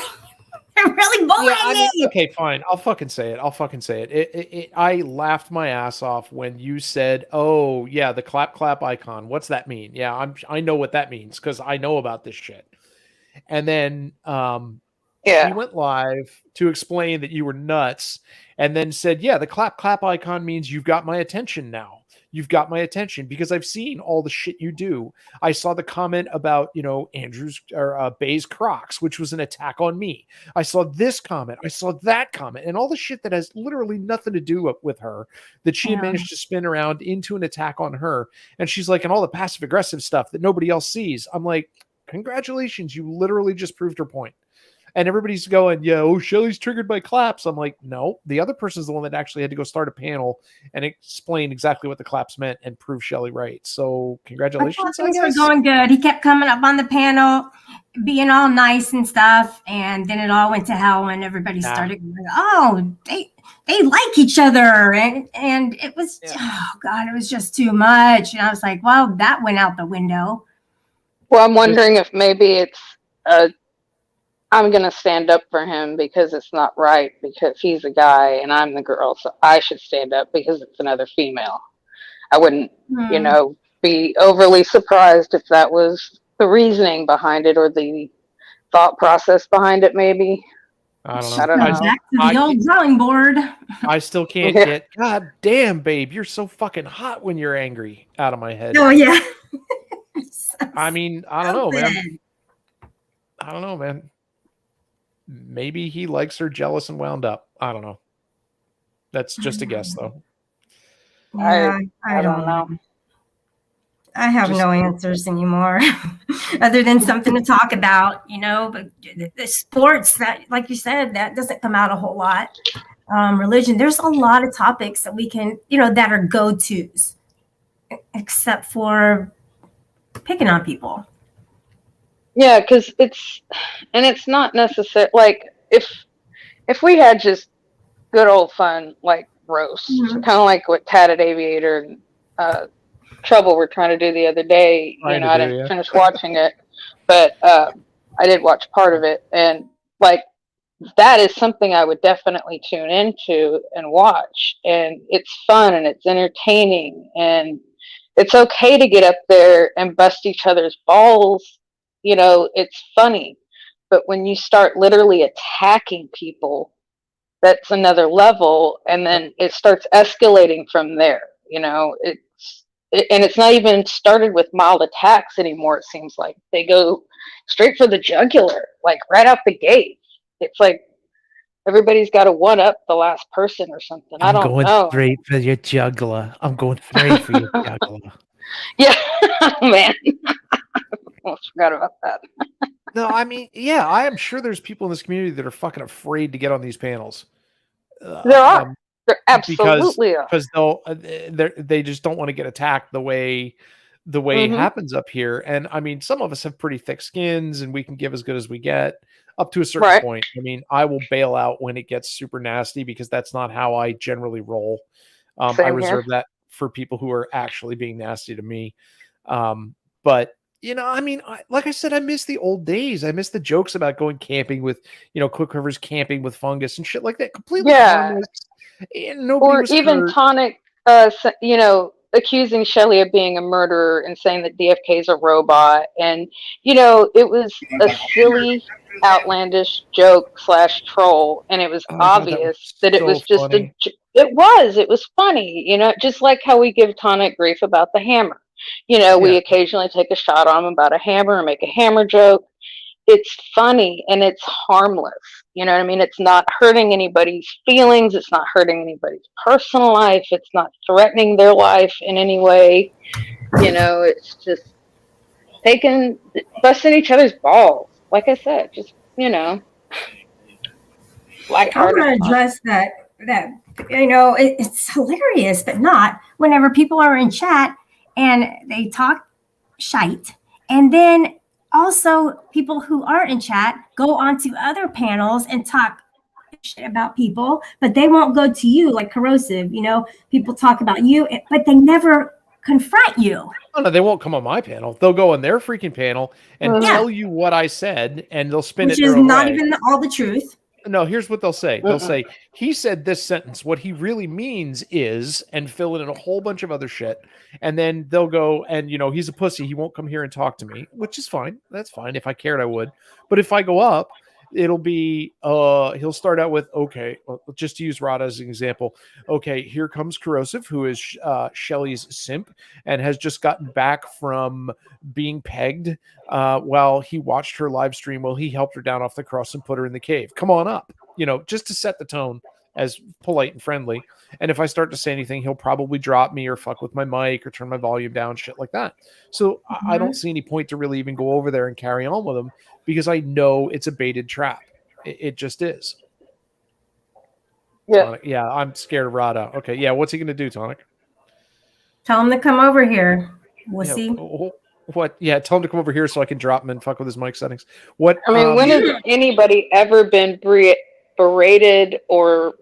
S6: bullying me.
S1: Okay, fine. I'll fucking say it. I laughed my ass off when you said, "Oh, yeah, the clap icon. What's that mean?" Yeah, I know what that means because I know about this shit. And then he went live to explain that you were nuts, and then said, "Yeah, the clap icon means you've got my attention now. You've got my attention because I've seen all the shit you do. I saw the comment about, you know, Andrew's or Bay's Crocs, which was an attack on me. I saw this comment. I saw that comment and all the shit that has literally nothing to do with her that she had managed to spin around into an attack on her. And she's like, and all the passive aggressive stuff that nobody else sees. I'm like, congratulations. You literally just proved her point. And everybody's going, yeah, oh, Shelly's triggered by claps. I'm like, no, the other person's the one that actually had to go start a panel and explain exactly what the claps meant and prove Shelly right. So congratulations.
S6: Things were going good. He kept coming up on the panel, being all nice and stuff. And then it all went to hell when everybody started going, oh, they like each other. And it was, oh God, it was just too much. And I was like, well, that went out the window.
S8: Well, I'm wondering if maybe it's I'm going to stand up for him because it's not right because he's a guy and I'm the girl. So I should stand up because it's another female. I wouldn't, you know, be overly surprised if that was the reasoning behind it or the thought process behind it, maybe.
S1: I don't
S6: know. Back to the old drawing board.
S1: I still can't get, God damn, babe, you're so fucking hot when you're angry out of my head.
S6: Oh, yeah.
S1: I mean, I don't know, man. Maybe he likes her jealous and wound up. I don't know. That's just a guess, though.
S8: I don't know.
S6: I have no answers anymore, other than something to talk about, but the sports that, like you said, that doesn't come out a whole lot. Religion, there's a lot of topics that we can, that are go-tos, except for picking on people.
S8: Yeah, because it's not necessary. Like if we had just good old fun, like roast, kind of like what Tatted Aviator and Trouble were trying to do the other day. I didn't finish watching it, but I did watch part of it, and like that is something I would definitely tune into and watch. And it's fun and it's entertaining, and it's okay to get up there and bust each other's balls. It's funny. But when you start literally attacking people, that's another level, and then it starts escalating from there. And it's not even started with mild attacks anymore. It seems like they go straight for the jugular, like right out the gate. It's like everybody's got to one up the last person or something. I don't know.
S1: I'm going straight for your jugular. I'm going straight for your jugular.
S8: Yeah, man. Almost forgot about that.
S1: No, I mean, yeah, I am sure there's people in this community that are fucking afraid to get on these panels.
S8: There are. There absolutely are.
S1: Because they just don't want to get attacked the way it happens up here. And I mean, some of us have pretty thick skins, and we can give as good as we get up to a certain point. I mean, I will bail out when it gets super nasty because that's not how I generally roll. I reserve that for people who are actually being nasty to me. But I mean, like I said, I miss the old days. I miss the jokes about going camping with, Quick camping with fungus and shit like that. Completely harmless. And nobody
S8: or
S1: was
S8: even
S1: hurt.
S8: Tonic, accusing Shelley of being a murderer and saying that DFK is a robot. And, it was a silly, outlandish joke / troll. And it was obvious that it was just
S1: funny.
S8: It was funny, just like how we give Tonic grief about the hammer. We occasionally take a shot on him about a hammer and make a hammer joke. It's funny and it's harmless. You know what I mean? It's not hurting anybody's feelings. It's not hurting anybody's personal life. It's not threatening their life in any way. It's just busting each other's balls. Like I said, just,
S6: I want to address that, it's hilarious, but not whenever people are in chat and they talk shite. And then also people who aren't in chat go onto other panels and talk shit about people, but they won't go to you, like Corrosive. People talk about you, but they never confront you.
S1: Oh, no, they won't come on my panel. They'll go on their freaking panel and tell you what I said, and they'll spin
S6: Which
S1: it
S6: is
S1: their own
S6: not
S1: way.
S6: even all the truth.
S1: No, here's what they'll say. They'll say, he said this sentence. What he really means is, and fill it in a whole bunch of other shit. And then they'll go, and, he's a pussy. He won't come here and talk to me, which is fine. That's fine. If I cared, I would. But if I go up, it'll be, he'll start out with, okay, well, just to use Rada as an example. Okay, here comes Corrosive, who is Shelley's simp and has just gotten back from being pegged while he watched her live stream while he helped her down off the cross and put her in the cave. Come on up, just to set the tone as polite and friendly. And if I start to say anything, he'll probably drop me or fuck with my mic or turn my volume down, shit like that. So I don't see any point to really even go over there and carry on with him because I know it's a baited trap. It just is.
S8: Yeah.
S1: Tonic. Yeah, I'm scared of Rada. Okay, yeah, what's he going to do, Tonic?
S6: Tell him to come over here. Wussy.
S1: Yeah, what? Yeah, tell him to come over here so I can drop him and fuck with his mic settings. What?
S8: I mean, when has anybody ever been berated or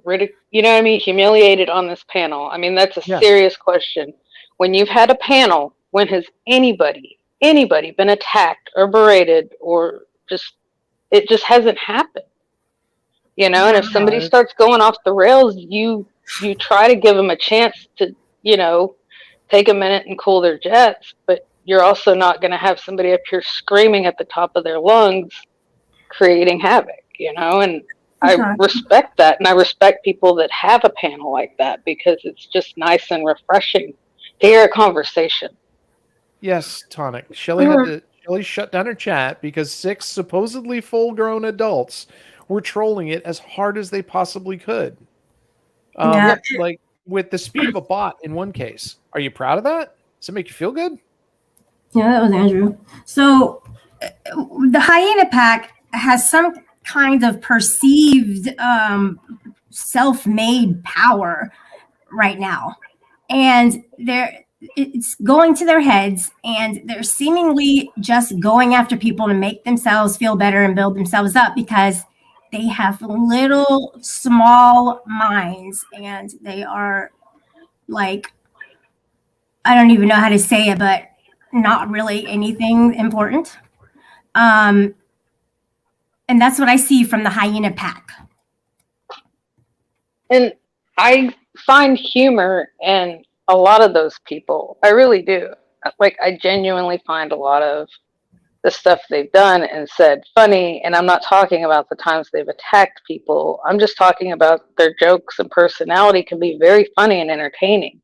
S8: humiliated on this panel? I mean, that's a serious question. When you've had a panel, when has anybody been attacked or berated or it just hasn't happened? And if somebody starts going off the rails, you try to give them a chance to, take a minute and cool their jets, but you're also not going to have somebody up here screaming at the top of their lungs, creating havoc, and I respect that. And I respect people that have a panel like that because it's just nice and refreshing to hear a conversation.
S1: Yes, Tonic. Shelley shut down her chat because 6 supposedly full-grown adults were trolling it as hard as they possibly could. Like with the speed of a bot in one case. Are you proud of that? Does it make you feel good?
S6: Yeah, that was Andrew. So the hyena pack has some kind of perceived self-made power right now, and it's going to their heads, and they're seemingly just going after people to make themselves feel better and build themselves up because they have little small minds, and they are like, I don't even know how to say it, but not really anything important. And that's what I see from the hyena pack.
S8: And I find humor in a lot of those people. I really do. Like, I genuinely find a lot of the stuff they've done and said funny. And I'm not talking about the times they've attacked people. I'm just talking about their jokes and personality can be very funny and entertaining.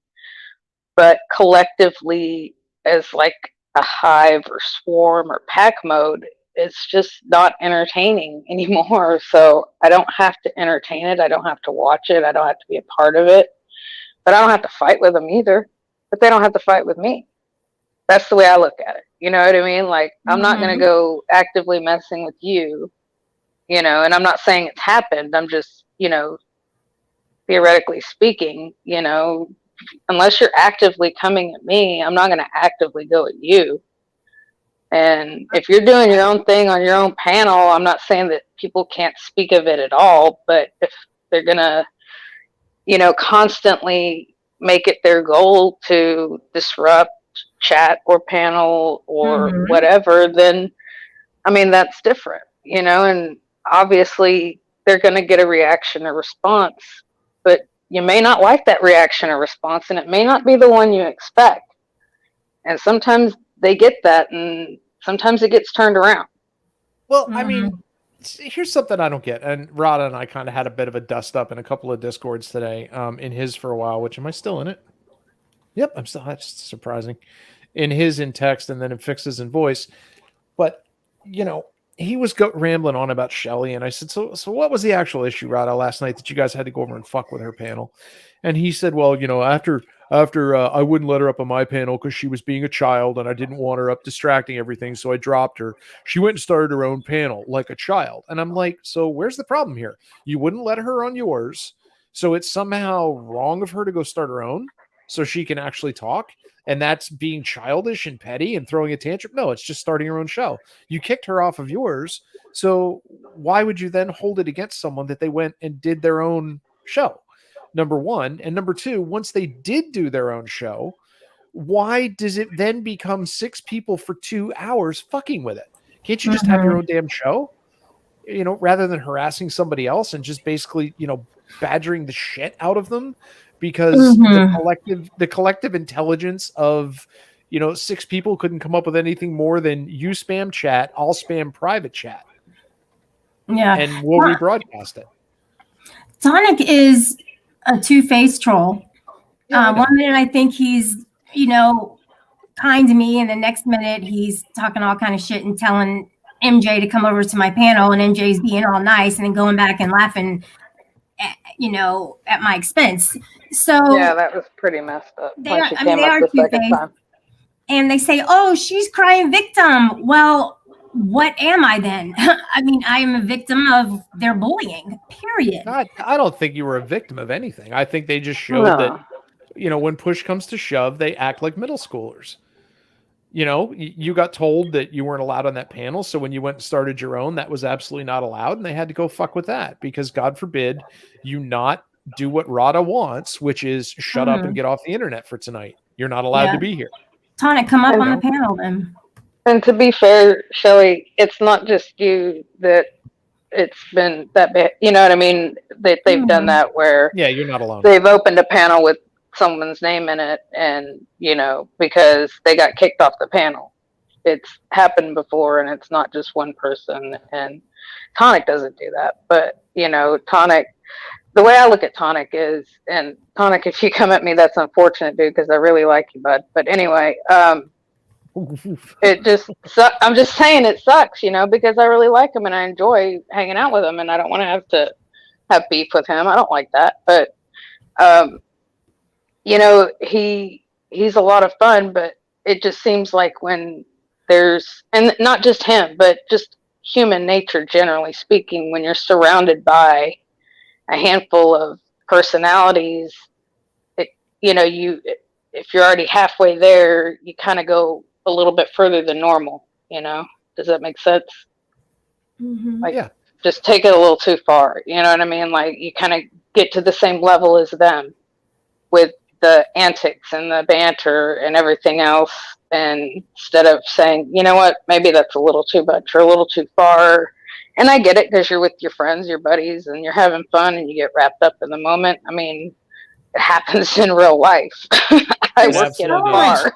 S8: But collectively, as like a hive or swarm or pack mode, it's just not entertaining anymore. So I don't have to entertain it. I don't have to watch it. I don't have to be a part of it. But I don't have to fight with them either. But they don't have to fight with me. That's the way I look at it. You know what I mean? Like, I'm not going to go actively messing with you, you know, and I'm not saying it's happened. I'm just, you know, theoretically speaking, you know, unless you're actively coming at me, I'm not going to actively go at you. And if you're doing your own thing on your own panel, I'm not saying that people can't speak of it at all, but if they're going to, you know, constantly make it their goal to disrupt chat or panel or whatever, then, I mean, that's different, you know, and obviously they're going to get a reaction or response, but you may not like that reaction or response, and it may not be the one you expect. And sometimes they get that, and sometimes it gets turned around.
S1: Well, I mean, here's something I don't get. And Rada and I kind of had a bit of a dust up in a couple of Discords today, in his for a while, which, am I still in it? Yep, I'm still. That's surprising. In his in text, and then in Fixes in voice. But, you know, he was rambling on about Shelly, and I said, so what was the actual issue, Rada, last night that you guys had to go over and fuck with her panel? And he said, well, you know, after I wouldn't let her up on my panel because she was being a child and I didn't want her up distracting everything, so I dropped her. She went and started her own panel like a child. And I'm like, so where's the problem here? You wouldn't let her on yours, so it's somehow wrong of her to go start her own so she can actually talk? And that's being childish and petty and throwing a tantrum? No, it's just starting her own show. You kicked her off of yours, so why would you then hold it against someone that they went and did their own show? Number one. And number two, once they did do their own show, why does it then become 6 people for 2 hours fucking with it? Can't you just have your own damn show? You know, rather than harassing somebody else and just basically, you know, badgering the shit out of them because the collective intelligence of, you know, 6 people couldn't come up with anything more than you spam chat, I'll spam private chat.
S6: Yeah.
S1: And we'll rebroadcast it.
S6: Tonic is a two-faced troll. One minute I think he's, you know, kind to me, and the next minute he's talking all kind of shit and telling MJ to come over to my panel, and MJ's being all nice and then going back and laughing at, you know, at my expense. So
S8: yeah, that was pretty messed up.
S6: They are two-faced. And they say, oh, she's crying victim. Well, what am I then? I mean, I am a victim of their bullying, period.
S1: I don't think you were a victim of anything. I think they just showed that, you know, when push comes to shove, they act like middle schoolers. You know, you got told that you weren't allowed on that panel. So when you went and started your own, that was absolutely not allowed. And they had to go fuck with that because God forbid you not do what Rada wants, which is shut up and get off the internet for tonight. You're not allowed to be here.
S6: Tonic, come up on the panel then.
S8: And to be fair, Shelly, it's not just you that it's been that bad. You know what I mean? They've done that where
S1: you're not alone.
S8: They've opened a panel with someone's name in it, and you know, because they got kicked off the panel. It's happened before, and it's not just one person. And Tonic doesn't do that, but you know, Tonic. The way I look at Tonic is, and Tonic, if you come at me, that's unfortunate, dude, because I really like you, bud. But anyway, it just, I'm just saying it sucks, you know, because I really like him and I enjoy hanging out with him, and I don't want to have beef with him. I don't like that. But, you know, he's a lot of fun, but it just seems like when there's, and not just him, but just human nature, generally speaking, when you're surrounded by a handful of personalities, if you're already halfway there, you kind of go a little bit further than normal, Does that make sense?
S6: Mm-hmm.
S8: Like, just take it a little too far. You know what I mean? Like, you kind of get to the same level as them with the antics and the banter and everything else. And instead of saying, you know what, maybe that's a little too much or a little too far. And I get it, because you're with your friends, your buddies, and you're having fun and you get wrapped up in the moment. I mean, it happens in real life. I work in a bar.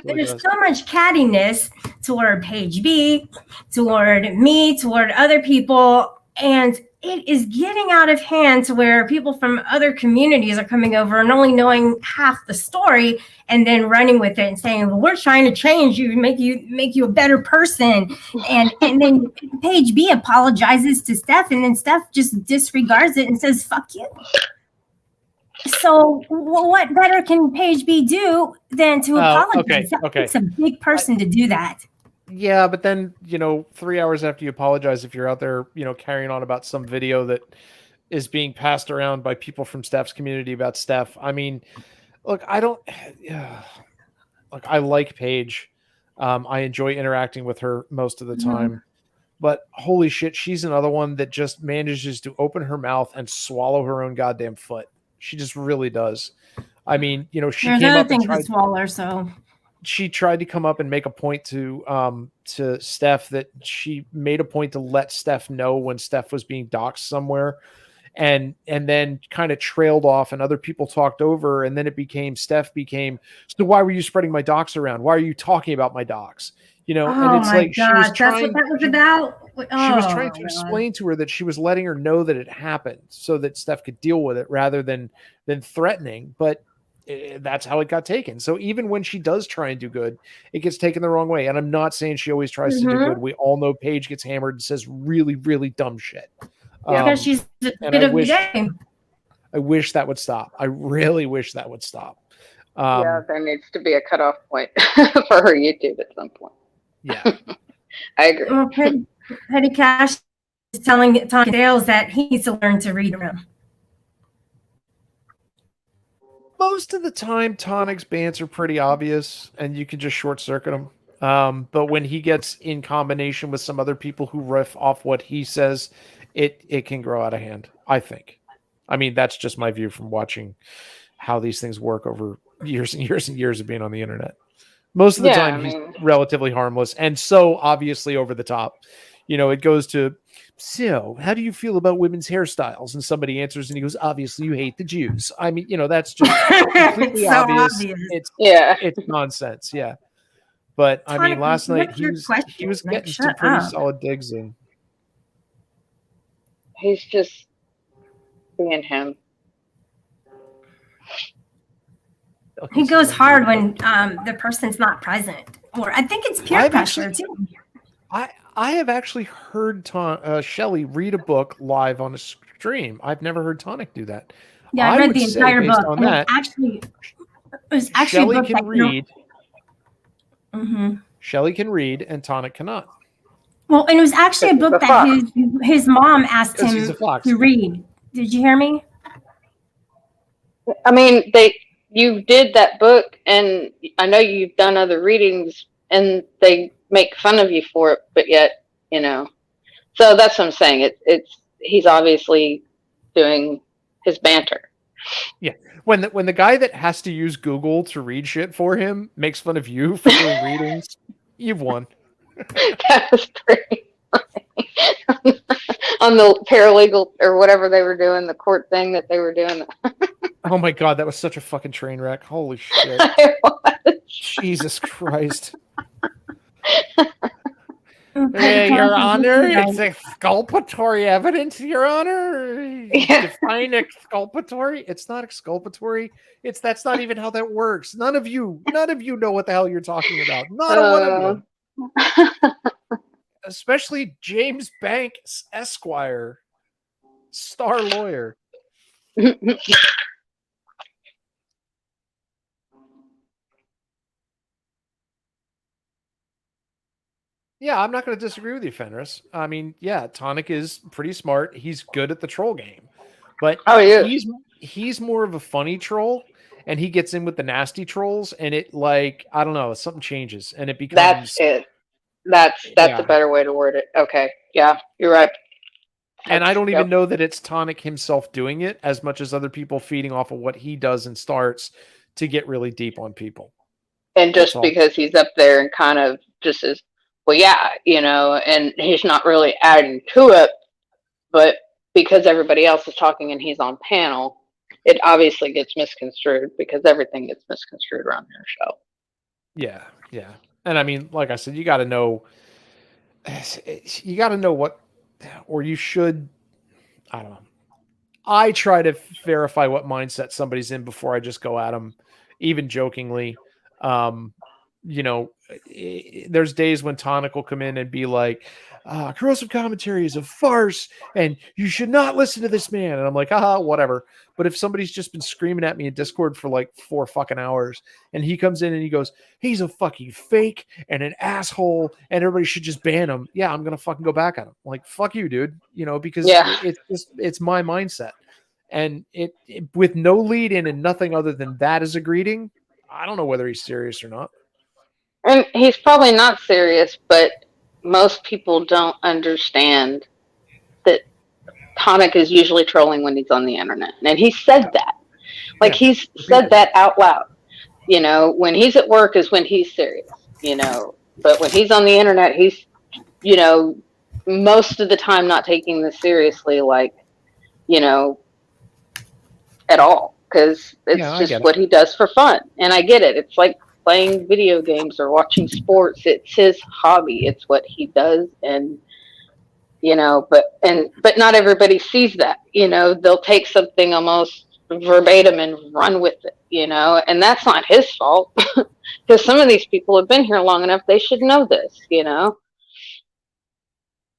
S6: There's so much cattiness toward Page B, toward me, toward other people, and it is getting out of hand to where people from other communities are coming over and only knowing half the story and then running with it and saying, well, we're trying to change you, make you a better person. And then Page B apologizes to Steph, and then Steph just disregards it and says, fuck you. So what better can Page B do than to apologize?
S1: Okay.
S6: It's a big person to do that.
S1: Yeah, but then, 3 hours after you apologize, if you're out there, carrying on about some video that is being passed around by people from Steph's community about Steph. I mean, look, I like Paige. I enjoy interacting with her most of the time, but holy shit, she's another one that just manages to open her mouth and swallow her own goddamn foot. She just really does. I mean, she
S6: There's
S1: came
S6: other
S1: up and
S6: things to swallow, so
S1: she tried to come up and make a point to Steph that she made a point to let Steph know when Steph was being doxxed somewhere, and then kind of trailed off, and other people talked over, and then Steph became, so why were you spreading my dox around? Why are you talking about my dox? And it's like,
S6: God,
S1: she was
S6: that's
S1: trying,
S6: what that was about.
S1: she was trying to explain to her that she was letting her know that it happened so that Steph could deal with it rather than threatening. But that's how it got taken. So even when she does try and do good, it gets taken the wrong way. And I'm not saying she always tries to do good. We all know Paige gets hammered and says really, really dumb shit.
S6: Because she's a bit of the game.
S1: I wish that would stop. I really wish that would stop.
S8: Yeah, there needs to be a cutoff point for her YouTube at some point.
S1: Yeah.
S8: I agree.
S6: Well, Petty Cash is telling Tom Dales that he needs to learn to read him.
S1: Most of the time, Tonic's bants are pretty obvious, and you can just short circuit them. But when he gets in combination with some other people who riff off what he says, it can grow out of hand, I think. I mean, that's just my view from watching how these things work over years and years and years of being on the internet. Most of the time, he's relatively harmless, and so obviously over the top. It goes to, so how do you feel about women's hairstyles? And somebody answers and he goes, obviously you hate the Jews. I mean, that's just completely
S6: so
S1: obvious. It's nonsense. Yeah. But I mean, last night he was getting some pretty solid digs in.
S8: He's just being him.
S6: He goes hard when the person's not present, or I think it's peer pressure too.
S1: I have actually heard Shelly read a book live on a stream. I've never heard Tonic do that.
S6: Yeah, I read the entire book. And it was actually
S1: Shelly
S6: a book
S1: can read.
S6: Mm-hmm.
S1: Shelly can read, and Tonic cannot.
S6: Well, and it was actually a book that his mom asked him to read. Did you hear me?
S8: I mean, you did that book, and I know you've done other readings, and they make fun of you for it, but yet, so that's what I'm saying. He's obviously doing his banter.
S1: Yeah. When the guy that has to use Google to read shit for him makes fun of you for doing readings, you've won.
S8: That was pretty funny. On the paralegal or whatever they were doing, the court thing that they were doing.
S1: Oh my God, that was such a fucking train wreck. Holy shit. Jesus Christ. Your Honor, it's exculpatory evidence, Your Honor. Define exculpatory. It's not exculpatory. That's not even how that works. None of you know what the hell you're talking about. Not one of you. Especially James Banks, Esquire, star lawyer. Yeah, I'm not going to disagree with you, Fenris. I mean, yeah, Tonic is pretty smart. He's good at the troll game, but he's more of a funny troll, and he gets in with the nasty trolls, and it like I don't know, something changes, and it becomes
S8: That's it. That's a better way to word it. Okay, yeah, you're right.
S1: And I don't even know that it's Tonic himself doing it as much as other people feeding off of what he does and starts to get really deep on people.
S8: And just because he's up there and kind of just says, well, yeah, and he's not really adding to it, but because everybody else is talking and he's on panel, it obviously gets misconstrued because everything gets misconstrued around their show.
S1: Yeah, yeah. And I mean, like I said, you got to know what, or you should, I don't know. I try to verify what mindset somebody's in before I just go at them, even jokingly. There's days when Tonic will come in and be like, corrosive commentary is a farce and you should not listen to this man. And I'm like, whatever. But if somebody's just been screaming at me in Discord for like 4 fucking hours and he comes in and he goes, he's a fucking fake and an asshole and everybody should just ban him. Yeah, I'm going to fucking go back at him. Like, fuck you, dude. Because it's my mindset. And it with no lead in and nothing other than that as a greeting, I don't know whether he's serious or not.
S8: And he's probably not serious, but most people don't understand that Tonic is usually trolling when he's on the internet. And he said that. Like, he's said that out loud. When he's at work is when he's serious, But when he's on the internet, he's, most of the time not taking this seriously, like, at all. Because it's just what he does for fun. And I get it. It's like playing video games or watching sports. It's his hobby. It's what he does. And, but not everybody sees that, they'll take something almost verbatim and run with it, and that's not his fault because some of these people have been here long enough. They should know this,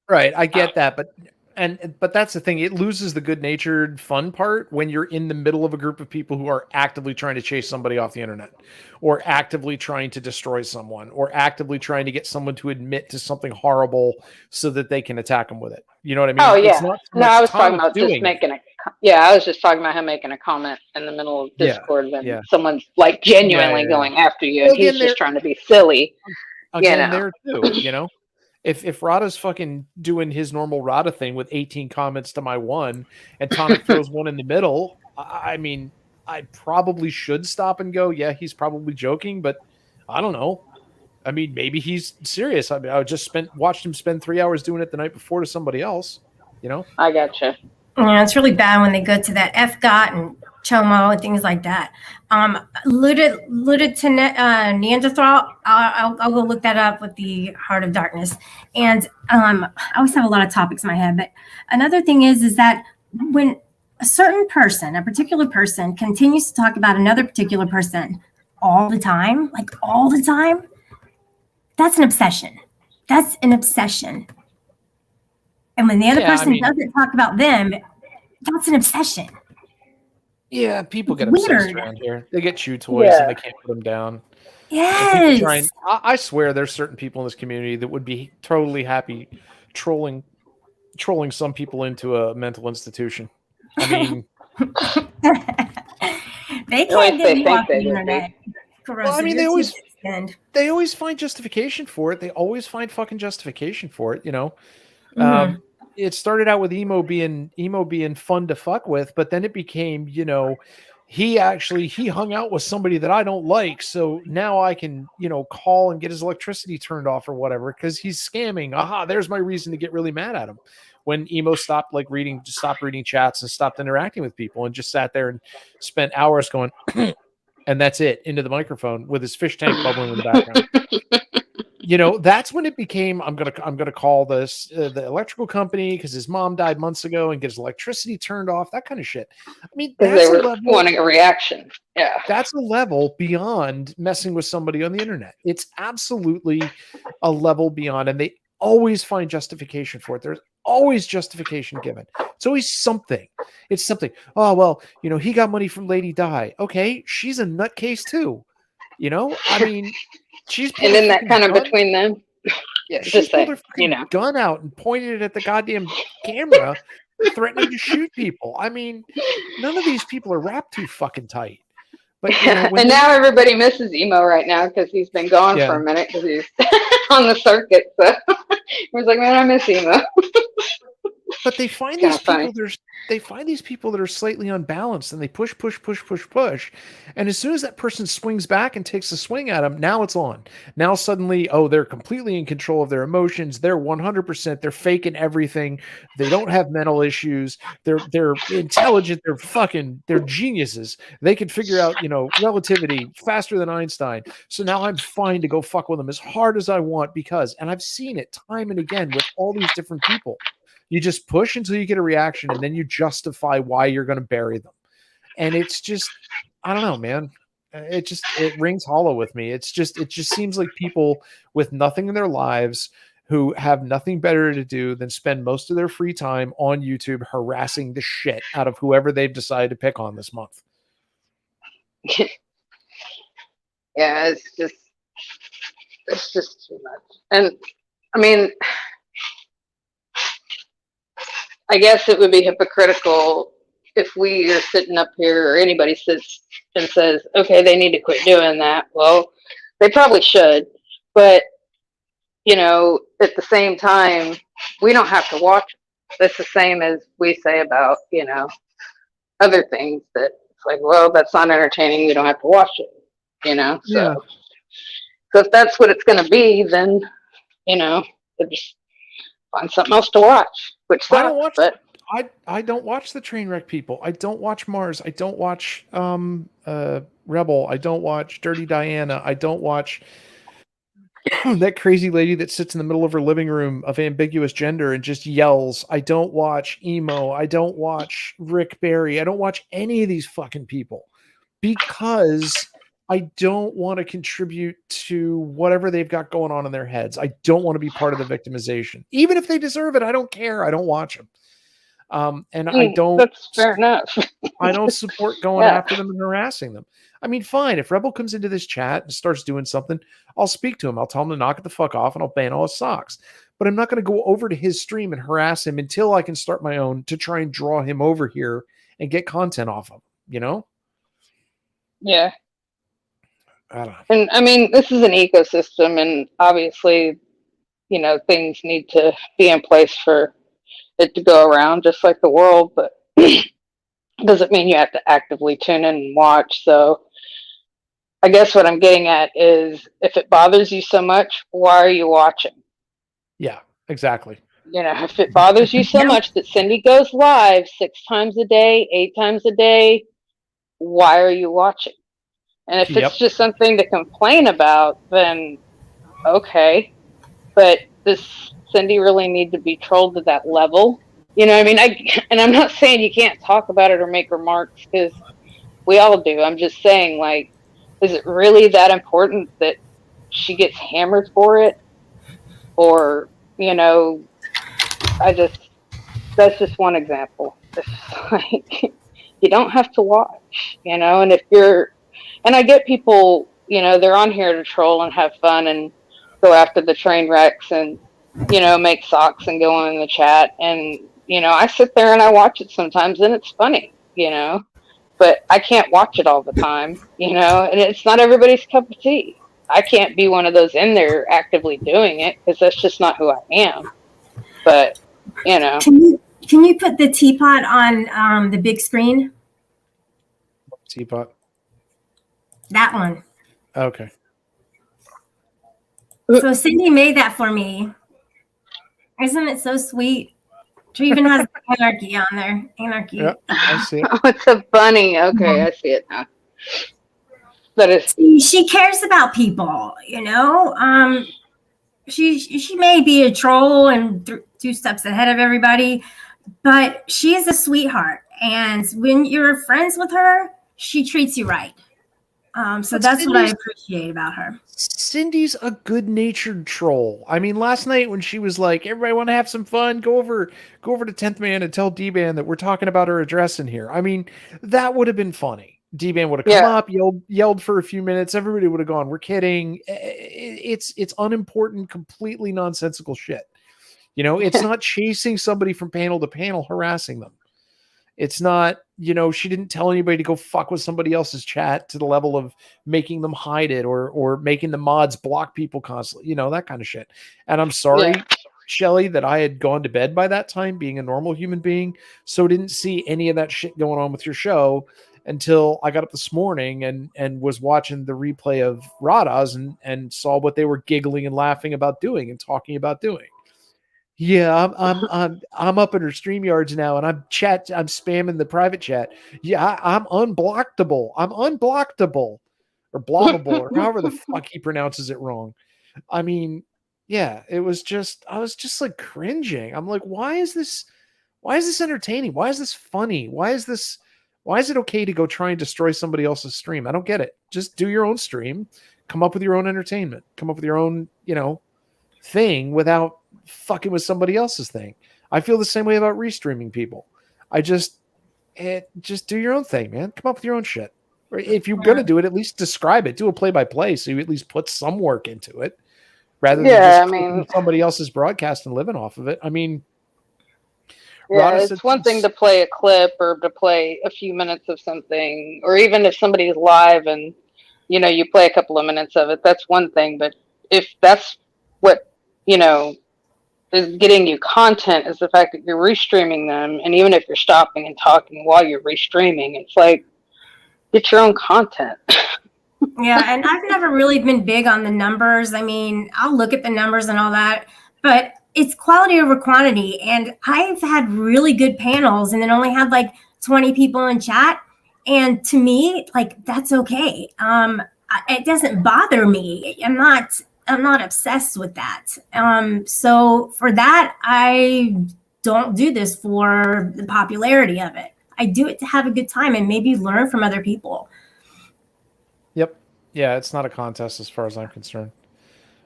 S1: Right. I get that. But that's the thing. It loses the good-natured fun part when you're in the middle of a group of people who are actively trying to chase somebody off the internet or actively trying to destroy someone or actively trying to get someone to admit to something horrible so that they can attack them with it. You know what I mean?
S8: Oh, yeah. No, I was talking about just making I was just talking about him making a comment in the middle of Discord when someone's like genuinely going after you and he's just trying to be silly.
S1: Again, there too, If Rada's fucking doing his normal Rada thing with 18 comments to my 1 and Tonic throws one in the middle, I mean, I probably should stop and go, yeah, he's probably joking, but I don't know. I mean, maybe he's serious. I mean, I just watched him spend 3 hours doing it the night before to somebody else,
S8: I gotcha.
S6: Yeah, it's really bad when they go to that FGOT and Chomo and things like that. Alluded to Neanderthal. I'll go look that up with the Heart of Darkness. And I always have a lot of topics in my head. But another thing is that when a particular person continues to talk about another particular person all the time, that's an obsession. That's an obsession. And when the other person doesn't talk about them, that's an obsession.
S1: Yeah, people get obsessed around here. They get chew toys and they can't put them down.
S6: Yes.
S1: I swear there's certain people in this community that would be totally happy trolling some people into a mental institution. I mean,
S6: they can't get you off the internet.
S1: Well, I mean, they always find justification for it. They always find fucking justification for it, Mm-hmm. It started out with emo being fun to fuck with, but then it became, he hung out with somebody that I don't like, so now I can, call and get his electricity turned off or whatever because he's scamming. Aha, there's my reason to get really mad at him. When emo stopped reading chats and stopped interacting with people and just sat there and spent hours going, and that's it, into the microphone with his fish tank bubbling in the background. That's when it became, I'm gonna call this the electrical company because his mom died months ago and get his electricity turned off, that kind of shit. I mean,
S8: they were wanting a reaction. Yeah,
S1: that's a level beyond messing with somebody on the internet. It's absolutely a level beyond, and they always find justification for it. There's always justification given. It's always something. It's something. Oh well, he got money from Lady Di. Okay, she's a nutcase too. I mean.
S8: And then that kind of between them. Yeah,
S1: She's
S8: just
S1: pulled
S8: saying,
S1: her fucking gun out and pointed it at the goddamn camera, threatening to shoot people. I mean, none of these people are wrapped too fucking tight. But you know,
S8: and now everybody misses Emo right now because he's been gone for a minute because he's on the circuit. So he's like, man, I miss Emo.
S1: But they find these people. They find these people that are slightly unbalanced, and they push, and as soon as that person swings back and takes a swing at them, now it's on. Now suddenly, oh, they're completely in control of their emotions. They're 100%. They're faking everything. They don't have mental issues. They're intelligent. They're geniuses. They can figure out, you know, relativity faster than Einstein. So now I'm fine to go fuck with them as hard as I want because, and I've seen it time and again with all these different people. You just push until you get a reaction, and then you justify why you're going to bury them. And it's just, I don't know, man. It rings hollow with me. It just seems like people with nothing in their lives who have nothing better to do than spend most of their free time on YouTube harassing the shit out of whoever they've decided to pick on this month.
S8: Yeah, it's just too much. And I mean, I guess it would be hypocritical if we are sitting up here or anybody sits and says, okay, they need to quit doing that. Well, they probably should. But, you know, at the same time, we don't have to watch. That's the same as we say about, you know, other things that it's like, well, that's not entertaining. We don't have to watch it, you know? So if that's what it's going to be, then, you know, just find something else to watch. Which
S1: I don't watch. But I don't watch the Trainwreck people. I don't watch Mars. I don't watch Rebel. I don't watch Dirty Diana. I don't watch that crazy lady that sits in the middle of her living room of ambiguous gender and just yells. I don't watch Emo. I don't watch Rick Barry. I don't watch any of these fucking people because I don't want to contribute to whatever they've got going on in their heads. I don't want to be part of the victimization. Even if they deserve it, I don't care. I don't watch them. And I don't.
S8: That's fair enough.
S1: I don't support going after them and harassing them. I mean, fine. If Rebel comes into this chat and starts doing something, I'll speak to him. I'll tell him to knock it the fuck off and I'll ban all his socks. But I'm not going to go over to his stream and harass him until I can start my own to try and draw him over here and get content off of him, you know?
S8: Yeah.
S1: I don't know.
S8: And I mean, this is an ecosystem, and obviously, you know, things need to be in place for it to go around, just like the world. But doesn't mean you have to actively tune in and watch. So, I guess what I'm getting at is, if it bothers you so much, why are you watching?
S1: Yeah, exactly.
S8: You know, if it bothers you so much that Cindy goes live 6 times a day, 8 times a day, why are you watching? And if it's just something to complain about, then okay. But does Cindy really need to be trolled to that level? You know what I mean? And I'm not saying you can't talk about it or make remarks, because we all do. I'm just saying, like, is it really that important that she gets hammered for it? Or, you know, that's just one example. It's like, you don't have to watch, you know, and I get people, you know, they're on here to troll and have fun and go after the train wrecks and, you know, make socks and go on in the chat. And, you know, I sit there and I watch it sometimes and it's funny, you know, but I can't watch it all the time, you know, and it's not everybody's cup of tea. I can't be one of those in there actively doing it because that's just not who I am. But, you know.
S6: Can you put the teapot on the big screen?
S1: Teapot?
S6: That one.
S1: Okay.
S6: So Cindy made that for me. Isn't it so sweet? She even has anarchy on there. Anarchy.
S1: Yep, I see it.
S8: Oh, it's a bunny. Okay, I see it now. That is.
S6: She cares about people, you know. She may be a troll and 2 steps ahead of everybody, but she is a sweetheart. And when you're friends with her, she treats you right. So that's what I appreciate about her.
S1: Cindy's a good-natured troll. I mean, last night when she was like, everybody want to have some fun, go over to 10th Man and tell D-Man that we're talking about her address in here. I mean, that would have been funny. D-Man would have come up, yelled for a few minutes. Everybody would have gone, we're kidding. It's unimportant, completely nonsensical shit. You know, it's not chasing somebody from panel to panel, harassing them. It's not, you know, she didn't tell anybody to go fuck with somebody else's chat to the level of making them hide it or making the mods block people constantly, you know, that kind of shit. And I'm sorry, Shelly, that I had gone to bed by that time being a normal human being. So didn't see any of that shit going on with your show until I got up this morning and was watching the replay of Radas and saw what they were giggling and laughing about doing and talking about doing. Yeah, I'm up in her StreamYards now, and I'm spamming the private chat. Yeah, I'm unblockable. I'm unblockable, or blockable, or however the fuck he pronounces it wrong. I mean, yeah, I was just like cringing. I'm like, why is this entertaining? Why is this funny? Why is it okay to go try and destroy somebody else's stream? I don't get it. Just do your own stream, come up with your own entertainment, come up with your own, you know, thing without fucking with somebody else's thing. I feel the same way about restreaming people. Just do your own thing, man. Come up with your own shit. If you're gonna do it, at least describe it. Do a play-by-play so you at least put some work into it, rather than just somebody else's broadcast and living off of it. I mean,
S8: it's one thing to play a clip or to play a few minutes of something, or even if somebody's live and you know you play a couple of minutes of it. That's one thing, but if that's what you know is getting you content is the fact that you're restreaming them, and even if you're stopping and talking while you're restreaming, it's like get your own content.
S6: Yeah, and I've never really been big on the numbers. I mean, I'll look at the numbers and all that, but it's quality over quantity. And I've had really good panels and then only had like 20 people in chat. And to me, like, that's okay. It doesn't bother me. I'm not obsessed with that. So for that, I don't do this for the popularity of it. I do it to have a good time and maybe learn from other people.
S1: Yep. Yeah, it's not a contest as far as I'm concerned.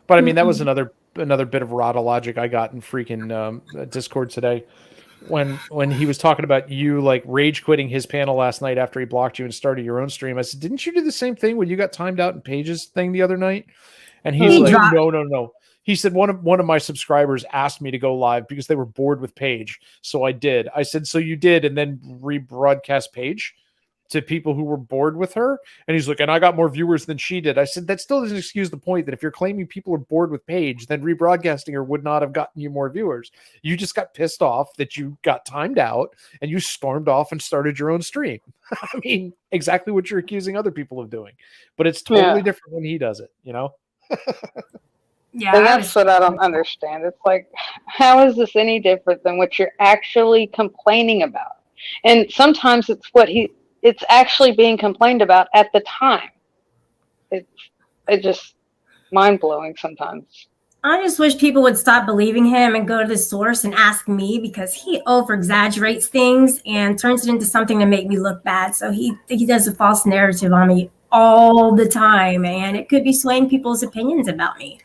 S1: But I mean, that was another bit of Rada logic I got in freaking Discord today when he was talking about you like rage quitting his panel last night after he blocked you and started your own stream. I said, didn't you do the same thing when you got timed out in Paige's thing the other night? And he's like, no. He said one of my subscribers asked me to go live because they were bored with Paige, so I did. I said, so you did, and then rebroadcast Paige to people who were bored with her? And he's like, and I got more viewers than she did. I said, that still doesn't excuse the point that if you're claiming people are bored with Paige, then rebroadcasting her would not have gotten you more viewers. You just got pissed off that you got timed out and you stormed off and started your own stream. I mean, exactly what you're accusing other people of doing, but it's totally different when he does it, you know?
S8: Yeah, and that's what I don't understand. It's like, how is this any different than what you're actually complaining about? And sometimes it's actually being complained about at the time. It's just mind-blowing sometimes.
S6: I just wish people would stop believing him and go to the source and ask me, because he over-exaggerates things and turns it into something to make me look bad. So he does a false narrative on me all the time, and it could be swaying people's opinions about me.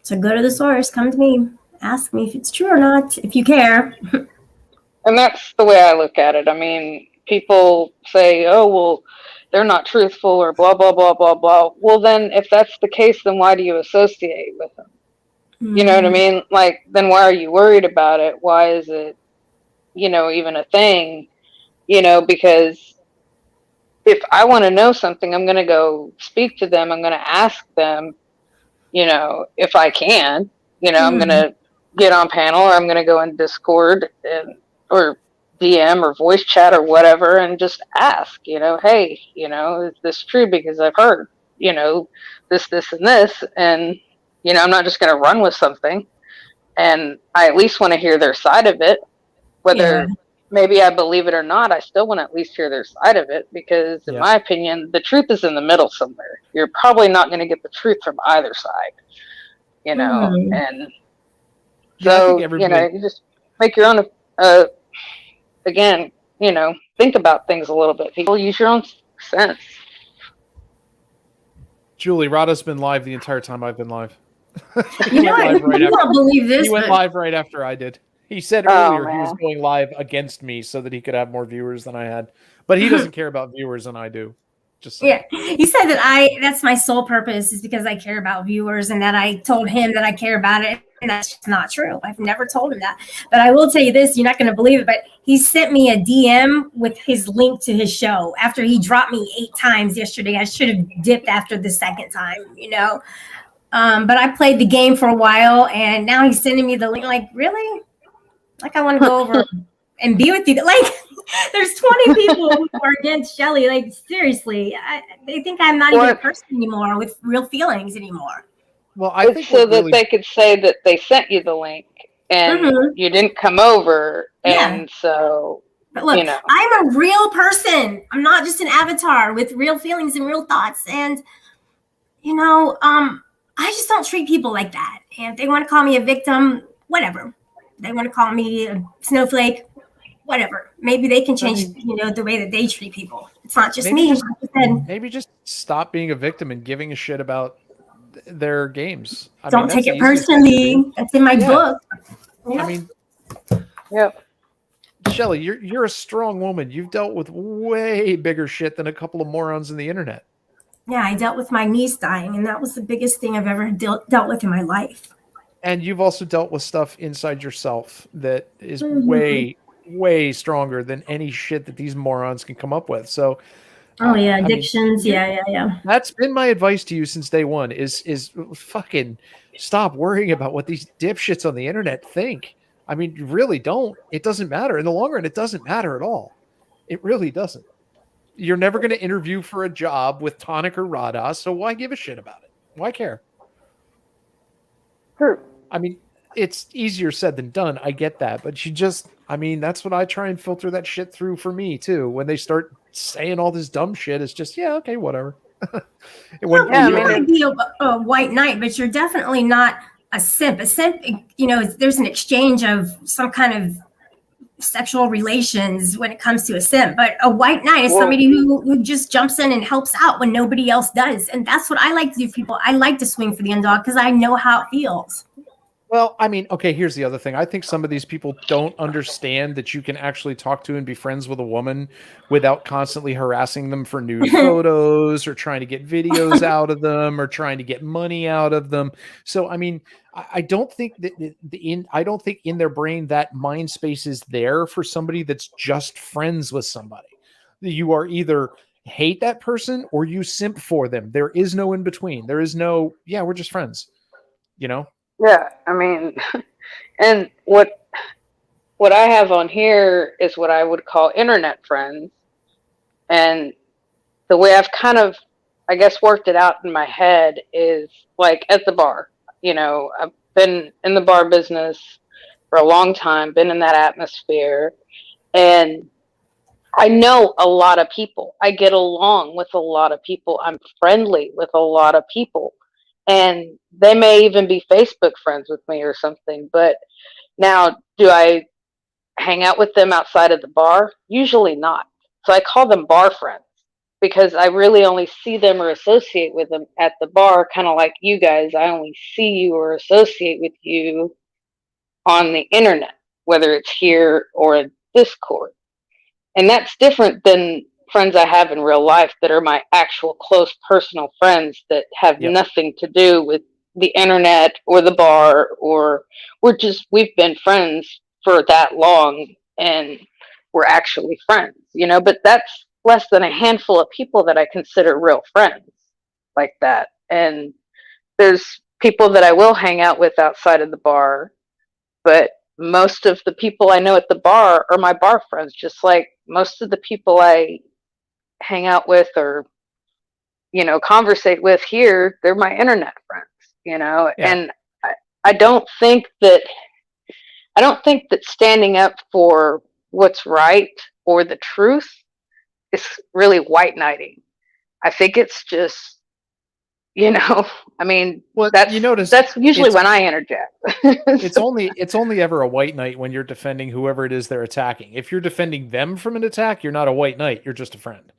S6: So go to the source, come to me, ask me if it's true or not, if you care.
S8: And that's the way I look at it. I mean, people say, oh, well, they're not truthful or blah, blah, blah, blah, blah. Well, then if that's the case, then why do you associate with them? Mm-hmm. You know what I mean? Like, then why are you worried about it? Why is it, you know, even a thing? You know, because if I want to know something, I'm going to go speak to them. I'm going to ask them, you know, if I can, you know, I'm going to get on panel, or I'm going to go in Discord or DM or voice chat or whatever and just ask, you know, hey, you know, is this true? Because I've heard, you know, this, and this. And, you know, I'm not just going to run with something. And I at least want to hear their side of it, whether maybe I believe it or not. I still want to at least hear their side of it, because in my opinion, the truth is in the middle somewhere. You're probably not going to get the truth from either side, you know, and so, you know, you just make your own, again, you know, think about things a little bit. People, use your own sense.
S1: Julie, Rada's been live the entire time I've been live.
S6: You know, you won't believe this.
S1: He went live right after I did. He said
S8: Oh,
S1: earlier he was
S8: man.
S1: going live against me so that he could have more viewers than I had. But he doesn't care about viewers than I do. Just saying.
S6: Yeah, he said that that's my sole purpose is because I care about viewers, and that I told him that I care about it, and that's just not true. I've never told him that. But I will tell you this, you're not going to believe it, but he sent me a DM with his link to his show after he dropped me 8 times yesterday. I should have dipped after the second time, you know. But I played the game for a while, and now he's sending me the link. Like, really? Like, I want to go over and be with you. Like, there's 20 people who are against Shelly. Like, seriously, they think I'm not even a person anymore with real feelings anymore.
S1: Well, I think
S8: so that they could say that they sent you the link and you didn't come over, and so.
S6: But look,
S8: you know.
S6: I'm a real person. I'm not just an avatar with real feelings and real thoughts. And you know, I just don't treat people like that. And if they want to call me a victim, whatever. They want to call me a snowflake, whatever. Maybe they can change, you know, the way that they treat people. It's not just me.
S1: Maybe just stop being a victim and giving a shit about their games.
S6: Don't take it personally. That's in my book.
S1: Yeah. I mean, Shelly, you're a strong woman. You've dealt with way bigger shit than a couple of morons in the internet.
S6: Yeah, I dealt with my niece dying, and that was the biggest thing I've ever dealt with in my life.
S1: And you've also dealt with stuff inside yourself that is way, way stronger than any shit that these morons can come up with. So,
S6: addictions. Yeah.
S1: That's been my advice to you since day one is fucking stop worrying about what these dipshits on the internet think. I mean, you really don't. It doesn't matter. In the long run, it doesn't matter at all. It really doesn't. You're never going to interview for a job with Tonic or Rada, so why give a shit about it? Why care?
S8: True.
S1: I mean, it's easier said than done. I get that. But that's what I try and filter that shit through for me, too. When they start saying all this dumb shit, it's just, yeah, okay, whatever.
S6: You might be a white knight, but you're definitely not a simp. A simp, you know, there's an exchange of some kind of sexual relations when it comes to a simp. But a white knight is somebody who just jumps in and helps out when nobody else does. And that's what I like to do for people. I like to swing for the underdog because I know how it feels.
S1: Well, I mean, okay, here's the other thing. I think some of these people don't understand that you can actually talk to and be friends with a woman without constantly harassing them for nude photos or trying to get videos out of them or trying to get money out of them. So, I mean, I don't think that in their brain that mind space is there for somebody that's just friends with somebody. You are either hate that person or you simp for them. There is no in between. There is no, we're just friends, you know?
S8: Yeah, I mean, and what I have on here is what I would call internet friends. And the way I've kind of, I guess, worked it out in my head is like at the bar. You know, I've been in the bar business for a long time, been in that atmosphere, and I know a lot of people. I get along with a lot of people. I'm friendly with a lot of people. And they may even be Facebook friends with me or something. But now, do I hang out with them outside of the bar? Usually not. So I call them bar friends because I really only see them or associate with them at the bar, kind of like you guys. I only see you or associate with you on the internet, whether it's here or in Discord. And that's different than friends I have in real life that are my actual close personal friends that have nothing to do with the internet or the bar, or we've been friends for that long and we're actually friends, you know, but that's less than a handful of people that I consider real friends like that. And there's people that I will hang out with outside of the bar, but most of the people I know at the bar are my bar friends, just like most of the people I hang out with or, you know, conversate with here, they're my internet friends, you know. And I don't think that standing up for what's right or the truth is really white knighting. I think it's just, you know, I mean, that's usually when I interject.
S1: It's only ever a white knight when you're defending whoever it is they're attacking. If you're defending them from an attack, you're not a white knight. You're just a friend.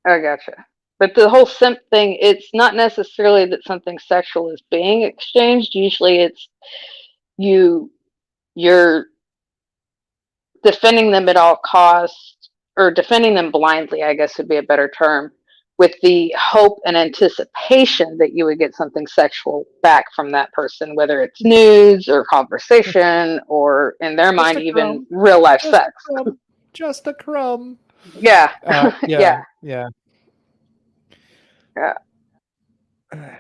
S8: I gotcha. But the whole simp thing, it's not necessarily that something sexual is being exchanged. Usually it's you you're defending them at all costs, or defending them blindly, I guess would be a better term, with the hope and anticipation that you would get something sexual back from that person, whether it's news or conversation or, in their mind, even real life sex.
S1: Just a crumb.
S8: Yeah.
S1: Yeah.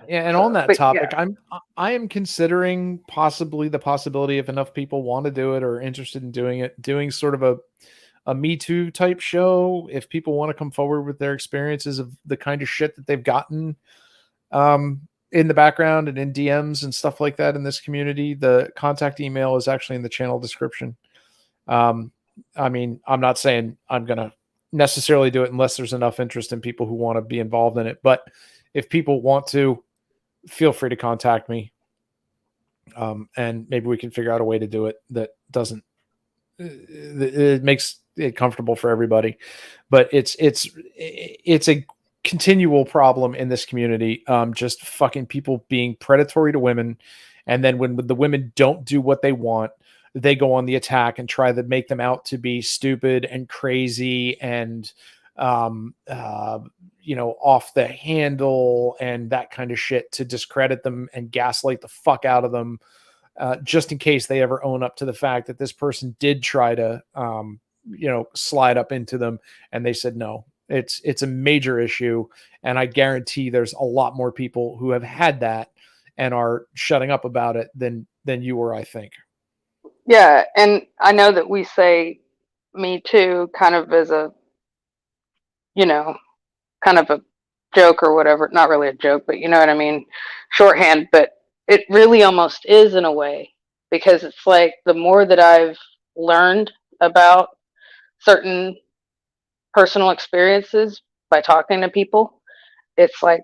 S1: And on that topic, I am considering possibly the possibility, if enough people want to do it or are interested in doing it, doing sort of a Me Too type show. If people want to come forward with their experiences of the kind of shit that they've gotten in the background and in DMs and stuff like that in this community, the contact email is actually in the channel description. I mean, I'm not saying I'm going to necessarily do it unless there's enough interest in people who want to be involved in it. But if people want to, feel free to contact me. And maybe we can figure out a way to do it that doesn't, it makes it comfortable for everybody. But it's a continual problem in this community. Just fucking people being predatory to women. And then when the women don't do what they want, they go on the attack and try to make them out to be stupid and crazy and, off the handle and that kind of shit to discredit them and gaslight the fuck out of them, just in case they ever own up to the fact that this person did try to, slide up into them and they said no. It's a major issue, and I guarantee there's a lot more people who have had that and are shutting up about it than you or I think.
S8: Yeah, and I know that we say Me Too kind of as a, kind of a joke or whatever. Not really a joke, but you know what I mean? Shorthand, but it really almost is in a way, because it's like the more that I've learned about certain personal experiences by talking to people, it's like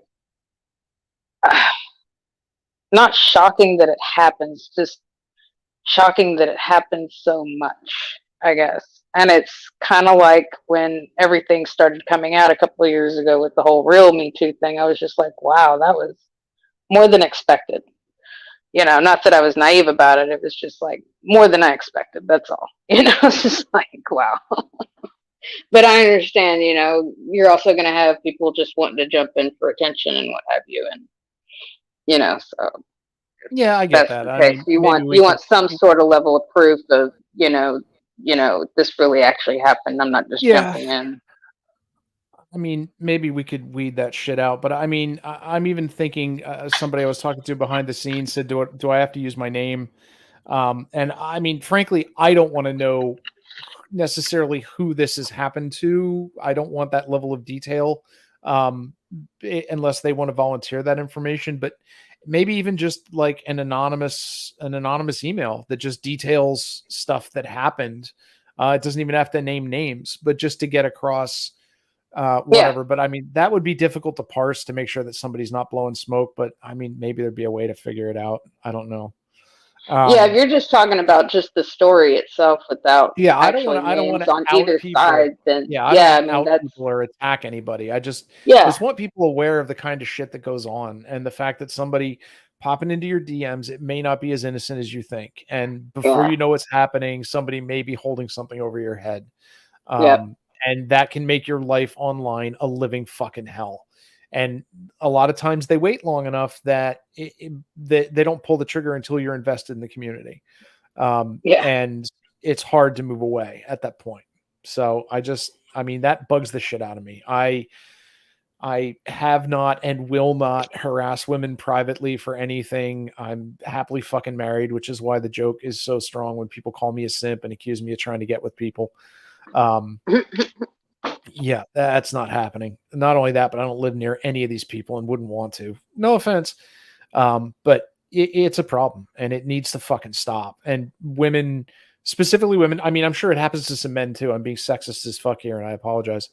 S8: not shocking that it happens, just shocking that it happens so much, I guess. And it's kind of like when everything started coming out a couple of years ago with the whole real Me Too thing. I was just like, wow, that was more than expected. Not that I was naive about it. It was just like more than I expected. That's all. It's just like, wow. But I understand, you're also going to have people just wanting to jump in for attention and what have you. And, so.
S1: Yeah, I get that.
S8: I mean, you want some sort of level of proof of, this really actually happened. I'm not just jumping in.
S1: I mean, maybe we could weed that shit out, but I mean, I'm even thinking somebody I was talking to behind the scenes said, do I have to use my name? And I mean, frankly, I don't want to know necessarily who this has happened to. I don't want that level of detail unless they want to volunteer that information, but maybe even just like an anonymous email that just details stuff that happened. It doesn't even have to name names, but just to get across whatever. But I mean, that would be difficult to parse to make sure that somebody's not blowing smoke, but I mean, maybe there'd be a way to figure it out. I don't know.
S8: If you're just talking about just the story itself without
S1: I don't want to
S8: on either
S1: people.
S8: Side, then
S1: I mean, out people or attack anybody. I just want people aware of the kind of shit that goes on and the fact that somebody popping into your DMs, it may not be as innocent as you think, and before you know what's happening, somebody may be holding something over your head, and that can make your life online a living fucking hell. And a lot of times they wait long enough that they don't pull the trigger until you're invested in the community. And it's hard to move away at that point. So I mean, that bugs the shit out of me. I have not and will not harass women privately for anything. I'm happily fucking married, which is why the joke is so strong when people call me a simp and accuse me of trying to get with people. Yeah, that's not happening. Not only that, but I don't live near any of these people and wouldn't want to. No offense. But it's a problem and it needs to fucking stop. And women, specifically women, I mean, I'm sure it happens to some men too. I'm being sexist as fuck here and I apologize.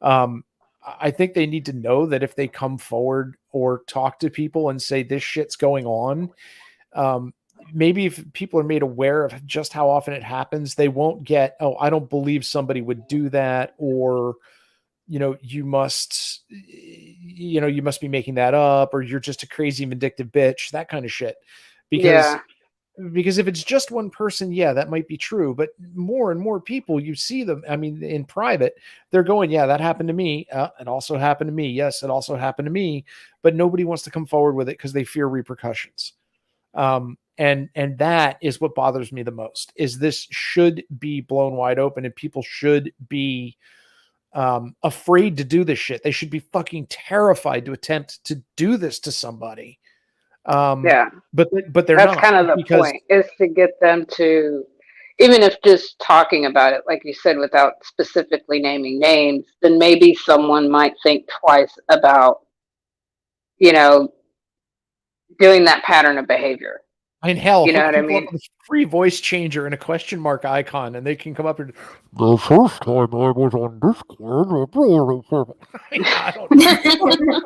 S1: I think they need to know that if they come forward or talk to people and say this shit's going on, maybe if people are made aware of just how often it happens, they won't get, oh, I don't believe somebody would do that. Or, you must be making that up, or you're just a crazy vindictive bitch, that kind of shit. Because Because if it's just one person, yeah, that might be true. But more and more people, you see them. I mean, in private, they're going, yeah, that happened to me. It also happened to me. Yes, it also happened to me. But nobody wants to come forward with it because they fear repercussions. And that is what bothers me the most. Is this should be blown wide open, and people should be afraid to do this shit. They should be fucking terrified to attempt to do this to somebody.
S8: Yeah,
S1: but they're
S8: that's
S1: not,
S8: kind of the
S1: because
S8: point, is to get them to, even if just talking about it, like you said, without specifically naming names, then maybe someone might think twice about, you know, doing that pattern of behavior.
S1: I mean, hell,
S8: You know
S1: hook
S8: what I
S1: people up
S8: mean?
S1: with a free voice changer and a question mark icon, and they can come up and the first time I was on Discord. I don't know.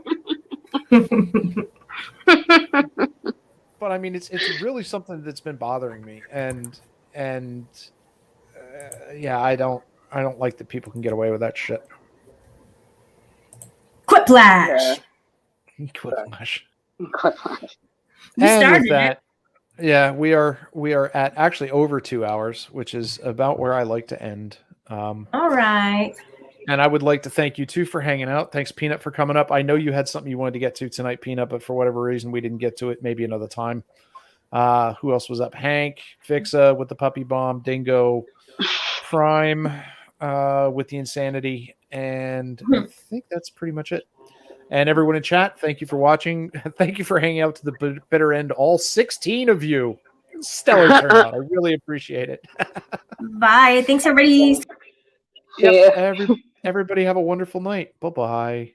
S1: But I mean, it's really something that's been bothering me, and yeah, I don't like that people can get away with that shit.
S6: Quiplash.
S1: Quiplash.
S8: Quiplash.
S6: You
S1: And
S6: started
S1: with that, yeah, we are at actually over 2 hours, which is about where I like to end.
S6: All right.
S1: And I would like to thank you too for hanging out. Thanks, Peanut, for coming up. I know you had something you wanted to get to tonight, Peanut, but for whatever reason we didn't get to it. Maybe another time. Who else was up? Hank, Fixa with the puppy bomb, Dingo, Prime with the insanity, and I think that's pretty much it. And everyone in chat, thank you for watching. Thank you for hanging out to the bitter end, all 16 of you. Stellar turnout. I really appreciate it.
S6: Bye. Thanks, everybody.
S1: Yep. Everybody have a wonderful night. Bye-bye.